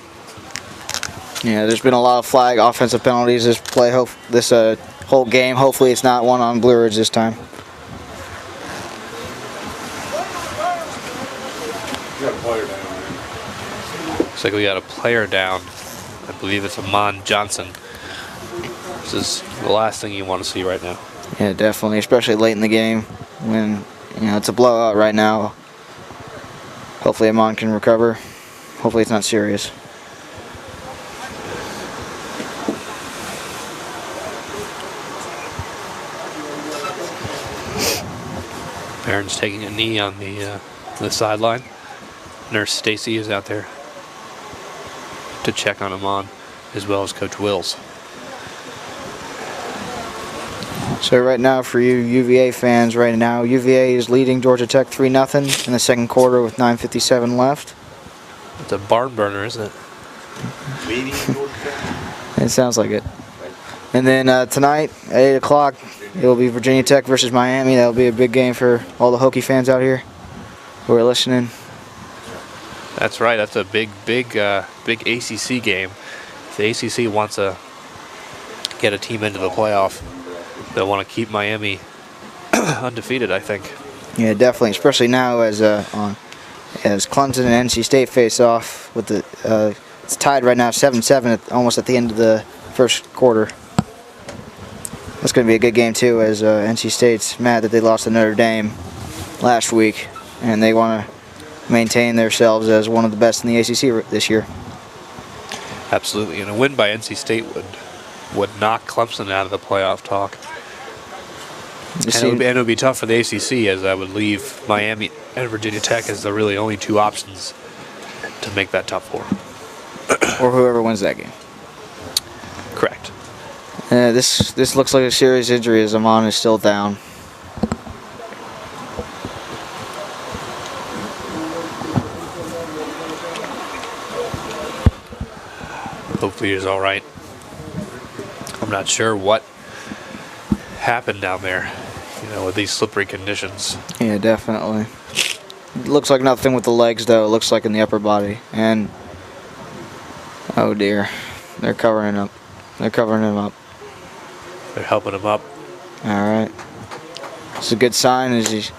Yeah, there's been a lot of flag offensive penalties this whole game. Hopefully it's not one on Blue Ridge this time. Looks like we got a player down. I believe it's Amon Johnson. This is the last thing you want to see right now. Yeah, definitely, especially late in the game when it's a blowout right now. Hopefully Amon can recover. Hopefully it's not serious. Aaron's taking a knee on the sideline. Nurse Stacy is out there to check on Amon, as well as Coach Wills. So right now for you UVA fans, UVA is leading Georgia Tech 3-0 in the second quarter with 9:57 left. It's a barn burner, isn't it? Leading Georgia Tech? It sounds like it. And then tonight at 8 o'clock, it will be Virginia Tech versus Miami. That will be a big game for all the Hokie fans out here who are listening. That's right. That's a big ACC game. If the ACC wants to get a team into the playoff, they'll want to keep Miami undefeated, I think. Yeah, definitely, especially now as Clemson and NC State face off with it's tied right now 7-7 almost at the end of the first quarter. That's going to be a good game too, as NC State's mad that they lost to Notre Dame last week, and they want to maintain themselves as one of the best in the ACC this year. Absolutely, and a win by NC State would knock Clemson out of the playoff talk. And it would be tough for the ACC, as I would leave Miami and Virginia Tech as the really only two options to make that top 4. Or whoever wins that game. Correct. This looks like a serious injury as Amon is still down. Hopefully he's all right. I'm not sure what happened down there, with these slippery conditions. Yeah, definitely. It looks like nothing with the legs, though. It looks like in the upper body. And, oh dear, they're covering him up. They're covering him up. They're helping him up. All right. It's a good sign as he's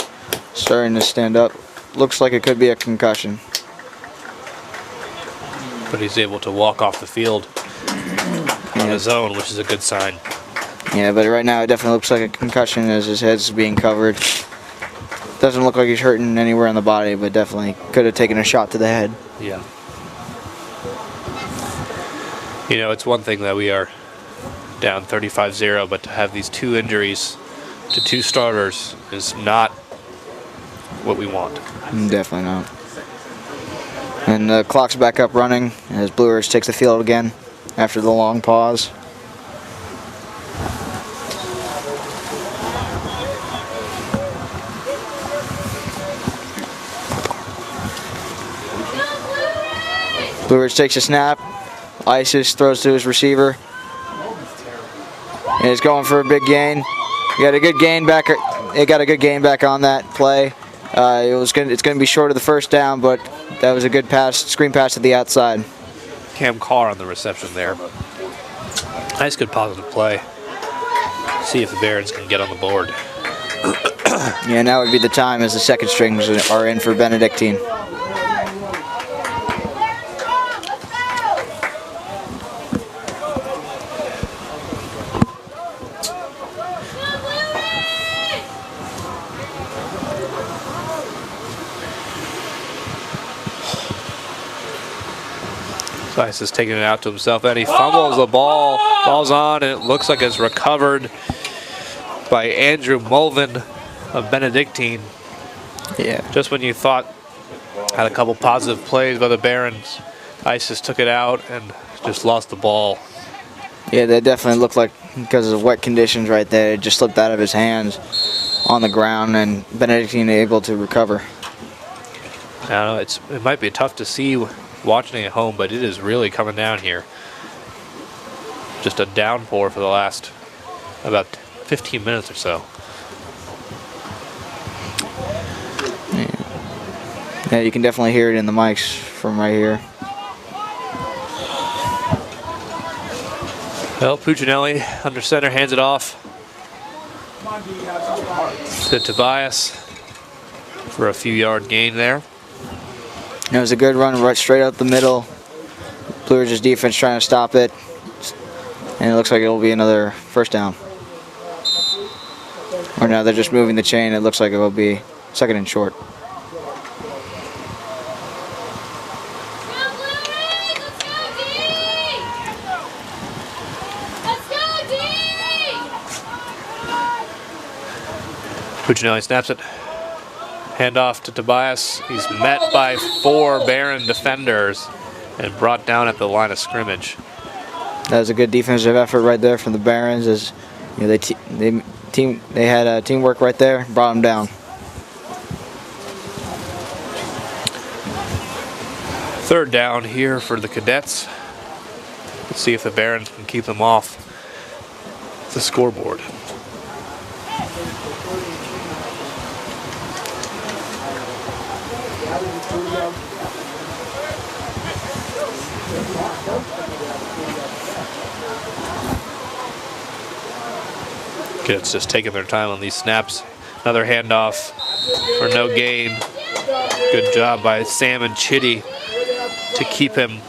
starting to stand up. Looks like it could be a concussion. But he's able to walk off the field on his own, which is a good sign. Yeah, but right now it definitely looks like a concussion as his head's being covered. Doesn't look like he's hurting anywhere in the body, but definitely could have taken a shot to the head. Yeah. You know, it's one thing that we are down 35-0, but to have these 2 injuries to 2 starters is not what we want. Definitely not. And the clock's back up running as Blue Ridge takes the field again after the long pause. Blue Ridge takes a snap. Isis throws to his receiver. And it's going for a big gain. He got a good gain back. It got a good gain back on that play. It's going to be short of the first down, but that was a good pass, screen pass to the outside. Cam Carr on the reception there. Nice, good positive play. See if the Barons can get on the board. Yeah, now would be the time as the second strings are in for Benedictine. Ice is taking it out to himself, and he fumbles the ball. Ball's on, and it looks like it's recovered by Andrew Mulvin of Benedictine. Yeah. Just when you thought had a couple positive plays by the Barons, Isis took it out and just lost the ball. Yeah, that definitely looked like, because of wet conditions right there, it just slipped out of his hands on the ground, and Benedictine able to recover. I don't know, it might be tough to see watching at home, but it is really coming down here. Just a downpour for the last about 15 minutes or so. Yeah, you can definitely hear it in the mics from right here. Well, Puccinelli under center hands it off to Tobias for a few-yard gain there. It was a good run right straight up the middle. Blue Ridge's defense trying to stop it. And it looks like it'll be another first down. Or now they're just moving the chain. It looks like it will be second and short. Puccinelli snaps it. Handoff to Tobias. He's met by 4 Baron defenders and brought down at the line of scrimmage. That was a good defensive effort right there from the Barons. As you know, they had teamwork right there, brought them down. Third down here for the Cadets. Let's see if the Barons can keep them off the scoreboard. Cadets just taking their time on these snaps. Another handoff for no gain. Good job by Sam and Chitty to keep him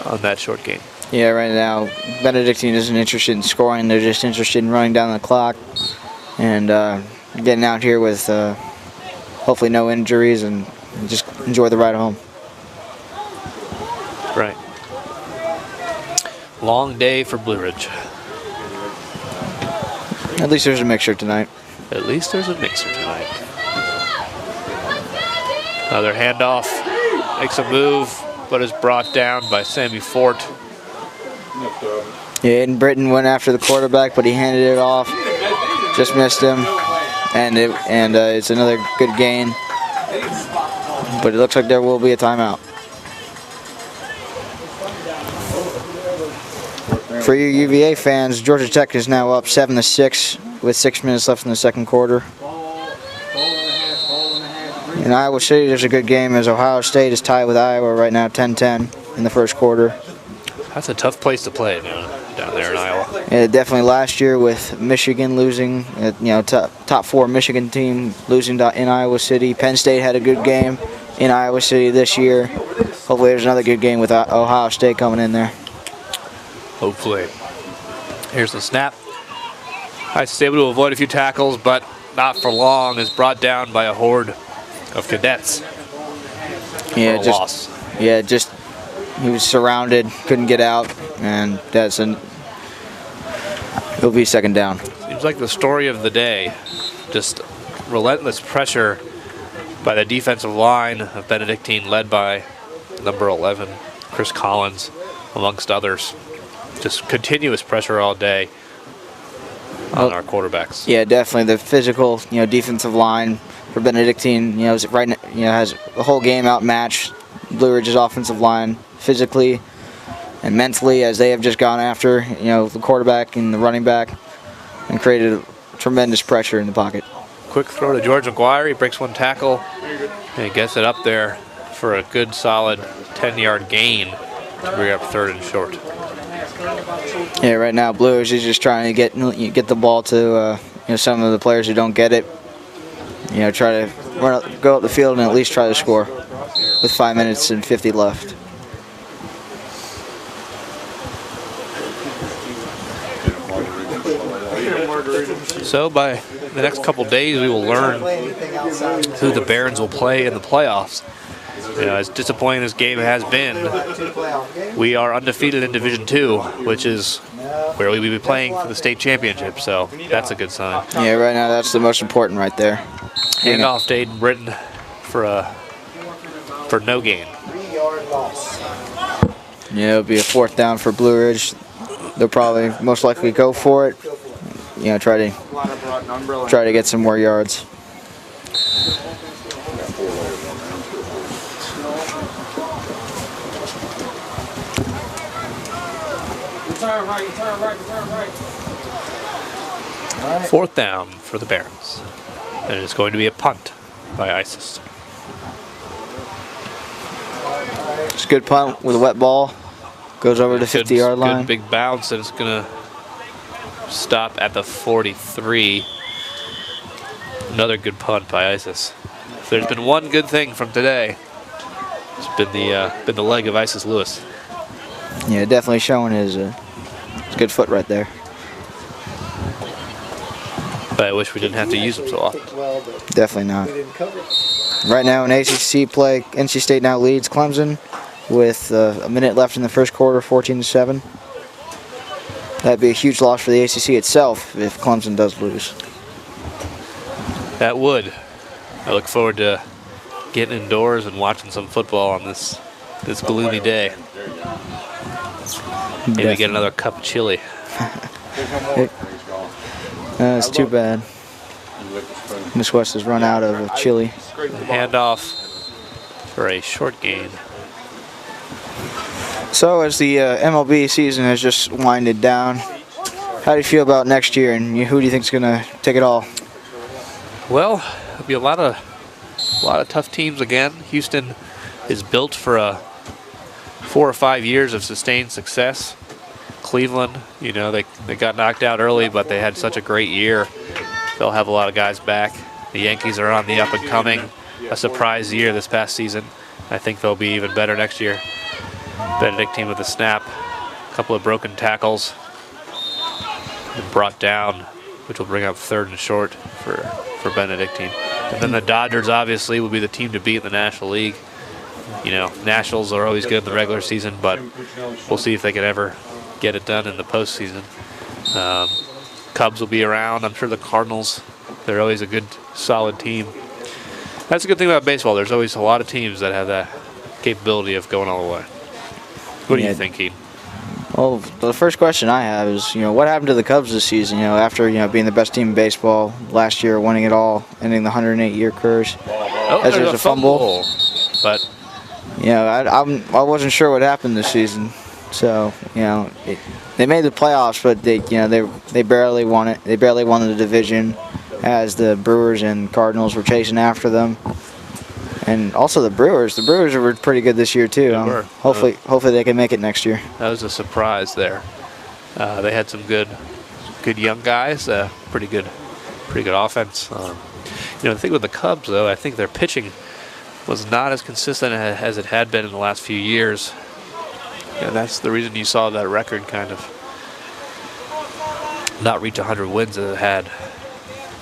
on that short gain. Yeah, right now Benedictine isn't interested in scoring. They're just interested in running down the clock and getting out here with hopefully no injuries and just enjoy the ride home. Right. Long day for Blue Ridge. At least there's a mixer tonight. At least there's a mixer tonight. Another handoff. Makes a move, but is brought down by Sammy Fort. Yeah, Aiden Britton went after the quarterback, but he handed it off. Just missed him. And it's another good gain. But it looks like there will be a timeout. For you UVA fans, Georgia Tech is now up 7-6 with 6 minutes left in the second quarter. In Iowa City, there's a good game as Ohio State is tied with Iowa right now, 10-10 in the first quarter. That's a tough place to play down there in Iowa. Yeah, definitely last year with Michigan losing, top 4 Michigan team losing in Iowa City. Penn State had a good game in Iowa City this year. Hopefully there's another good game with Ohio State coming in there. Hopefully. Here's the snap. Isis able to avoid a few tackles, but not for long. Is brought down by a horde of cadets. Yeah, for a loss. just he was surrounded, couldn't get out, and it'll be second down. Seems like the story of the day. Just relentless pressure by the defensive line of Benedictine, led by number 11, Chris Collins, amongst others. Just continuous pressure all day on our quarterbacks. Yeah, definitely the physical, defensive line for Benedictine, is has the whole game outmatched Blue Ridge's offensive line physically and mentally, as they have just gone after, the quarterback and the running back and created tremendous pressure in the pocket. Quick throw to George McGuire. He breaks one tackle and he gets it up there for a good solid 10-yard gain to bring up third and short. Yeah, right now Blue Ridge is just trying to get the ball to some of the players who don't get it. Try to go up the field and at least try to score with 5 minutes and 50 left. So by the next couple days, we will learn who the Barons will play in the playoffs. As disappointing as game has been, we are undefeated in Division II, which is where we will be playing for the state championship. So that's a good sign. Yeah, right now that's the most important right there. Handoff to Aiden Britton for no gain. 3-yard loss. Yeah, it'll be a fourth down for Blue Ridge. They'll probably most likely go for it. Try to get some more yards. Turn right. Fourth down for the Barons. And it's going to be a punt by Isis. It's a good punt with a wet ball. Goes over the 50-yard line. Good big bounce, and it's going to stop at the 43. Another good punt by Isis. If there's been one good thing from today, it's been the leg of Isis Lewis. Yeah, definitely showing his good foot right there. But I wish we didn't have to use him so often. Definitely not. Right now in ACC play, NC State now leads Clemson with a minute left in the first quarter, 14-7. That'd be a huge loss for the ACC itself if Clemson does lose. That would. I look forward to getting indoors and watching some football on this gloomy day. Maybe get another cup of chili. It's too bad. Miss West has run out of chili. Handoff for a short gain. So as the MLB season has just winded down, how do you feel about next year, and who do you think is going to take it all? Well, there'll be a lot of tough teams again. Houston is built for 4 or 5 years of sustained success. Cleveland, they got knocked out early, but they had such a great year. They'll have a lot of guys back. The Yankees are on the up and coming. A surprise year this past season. I think they'll be even better next year. Benedictine with a snap, a couple of broken tackles, and brought down, which will bring up third and short for Benedictine. And then the Dodgers obviously will be the team to beat in the National League. Nationals are always good in the regular season, but we'll see if they can ever get it done in the postseason. Cubs will be around. I'm sure the Cardinals, they're always a good, solid team. That's a good thing about baseball. There's always a lot of teams that have that capability of going all the way. What do you think, Keaton? Well, the first question I have is, what happened to the Cubs this season? After being the best team in baseball last year, winning it all, ending the 108-year curse. As there's a fumble. But I wasn't sure what happened this season. So they made the playoffs, but they barely won it. They barely won the division, as the Brewers and Cardinals were chasing after them. And also the Brewers were pretty good this year too. Hopefully they can make it next year. That was a surprise there. They had some good young guys. Pretty good offense. The thing with the Cubs though, I think their pitching was not as consistent as it had been in the last few years. And that's the reason you saw that record kind of not reach 100 wins that it had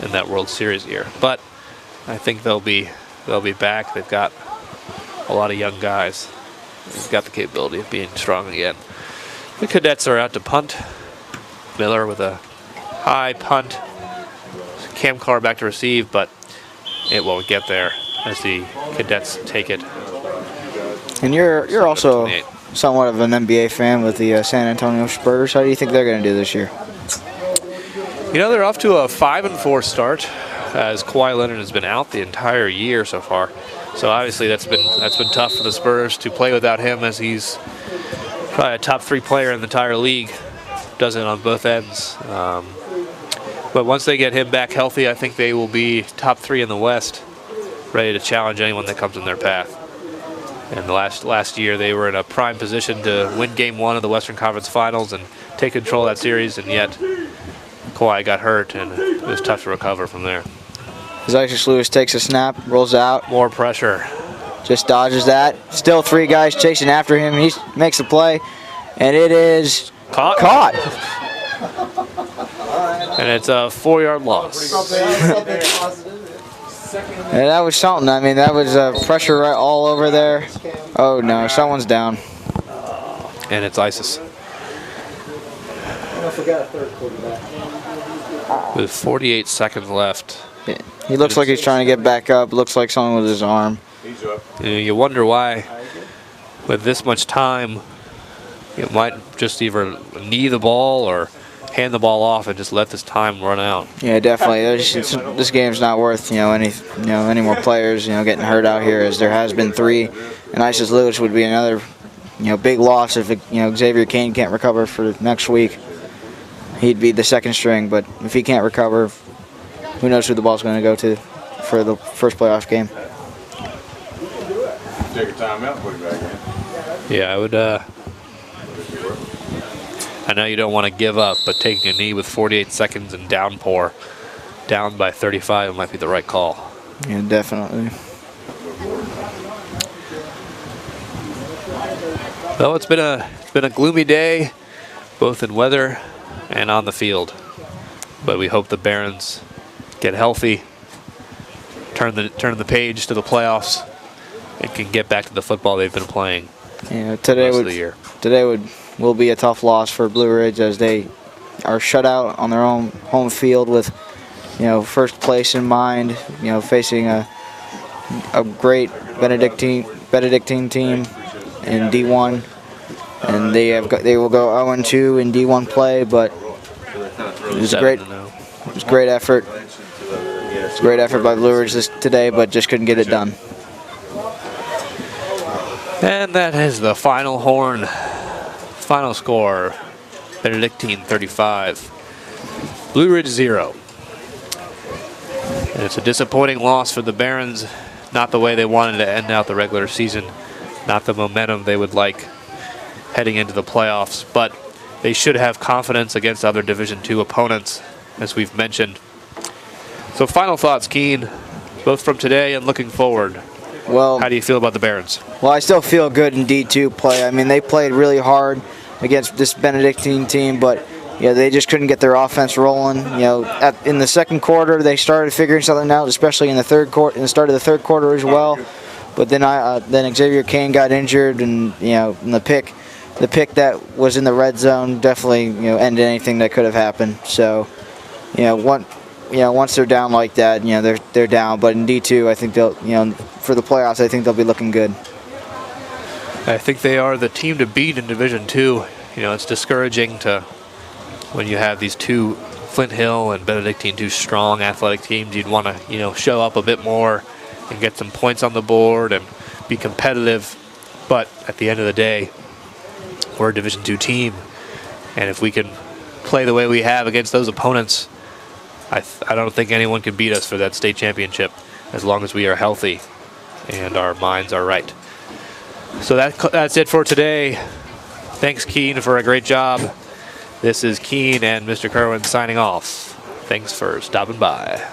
in that World Series year. But I think they'll be back. They've got a lot of young guys. They've got the capability of being strong again. The Cadets are out to punt. Miller with a high punt. Cam Carr back to receive, but it won't get there as the Cadets take it. And you're also 28. somewhat of an NBA fan with the San Antonio Spurs. How do you think they're going to do this year? You know, they're off to a 5-4 start as Kawhi Leonard has been out the entire year so far. So obviously that's been tough for the Spurs to play without him, as he's probably a top 3 player in the entire league. Does it on both ends. But once they get him back healthy, I think they will be top 3 in the West, ready to challenge anyone that comes in their path. And the last year, they were in a prime position to win Game 1 of the Western Conference Finals and take control of that series, and yet Kawhi got hurt, and it was tough to recover from there. Zychus Lewis takes a snap, rolls out. More pressure. Just dodges that. Still 3 guys chasing after him. He makes the play, and it is caught. And it's a 4-yard loss. And that was something. I mean, that was pressure right all over there. Oh, no, someone's down. And it's ISIS. With 48 seconds left. Yeah. He looks like he's trying to get back up. Looks like something with his arm. You wonder why, with this much time, you might just either knee the ball or hand the ball off and just let this time run out. Yeah, definitely. This game's not worth any more players getting hurt out here, as there has been 3, and Isis Lewis would be another big loss if Xavier Kane can't recover for next week. He'd be the second string, but if he can't recover, who knows who the ball's going to go to for the first playoff game. Take a timeout and put it back in. Yeah, I would. I know you don't want to give up, but taking a knee with 48 seconds and downpour, down by 35, might be the right call. Yeah, definitely. Well, it's been a gloomy day, both in weather and on the field. But we hope the Barons get healthy, turn the page to the playoffs, and can get back to the football they've been playing. Yeah, today will be a tough loss for Blue Ridge, as they are shut out on their own home field with first place in mind, facing a great Benedictine team in D1, and they will go 0-2 in D1 play, but it was great effort. It's a great effort by Blue Ridge today, but just couldn't get it done. And that is the final horn. Final score, Benedictine 35, Blue Ridge 0. And it's a disappointing loss for the Barons. Not the way they wanted to end out the regular season. Not the momentum they would like heading into the playoffs. But they should have confidence against other Division II opponents, as we've mentioned. So final thoughts, Keen, both from today and looking forward. Well, how do you feel about the Barons? Well, I still feel good in D2 play. I mean, they played really hard against this Benedictine team, but they just couldn't get their offense rolling. In the second quarter, they started figuring something out, especially in the third quarter, in the start of the third quarter as well. But then Xavier Kane got injured, and the pick that was in the red zone definitely ended anything that could have happened. So once they're down like that, they're down. But in D2, I think they'll for the playoffs, I think they'll be looking good. I think they are the team to beat in Division II. It's discouraging when you have these two, Flint Hill and Benedictine, two strong athletic teams. You'd want to, show up a bit more and get some points on the board and be competitive. But at the end of the day, we're a Division II team, and if we can play the way we have against those opponents, I don't think anyone can beat us for that state championship, as long as we are healthy and our minds are right. So that's it for today. Thanks, Keen, for a great job. This is Keen and Mr. Kerwin signing off. Thanks for stopping by.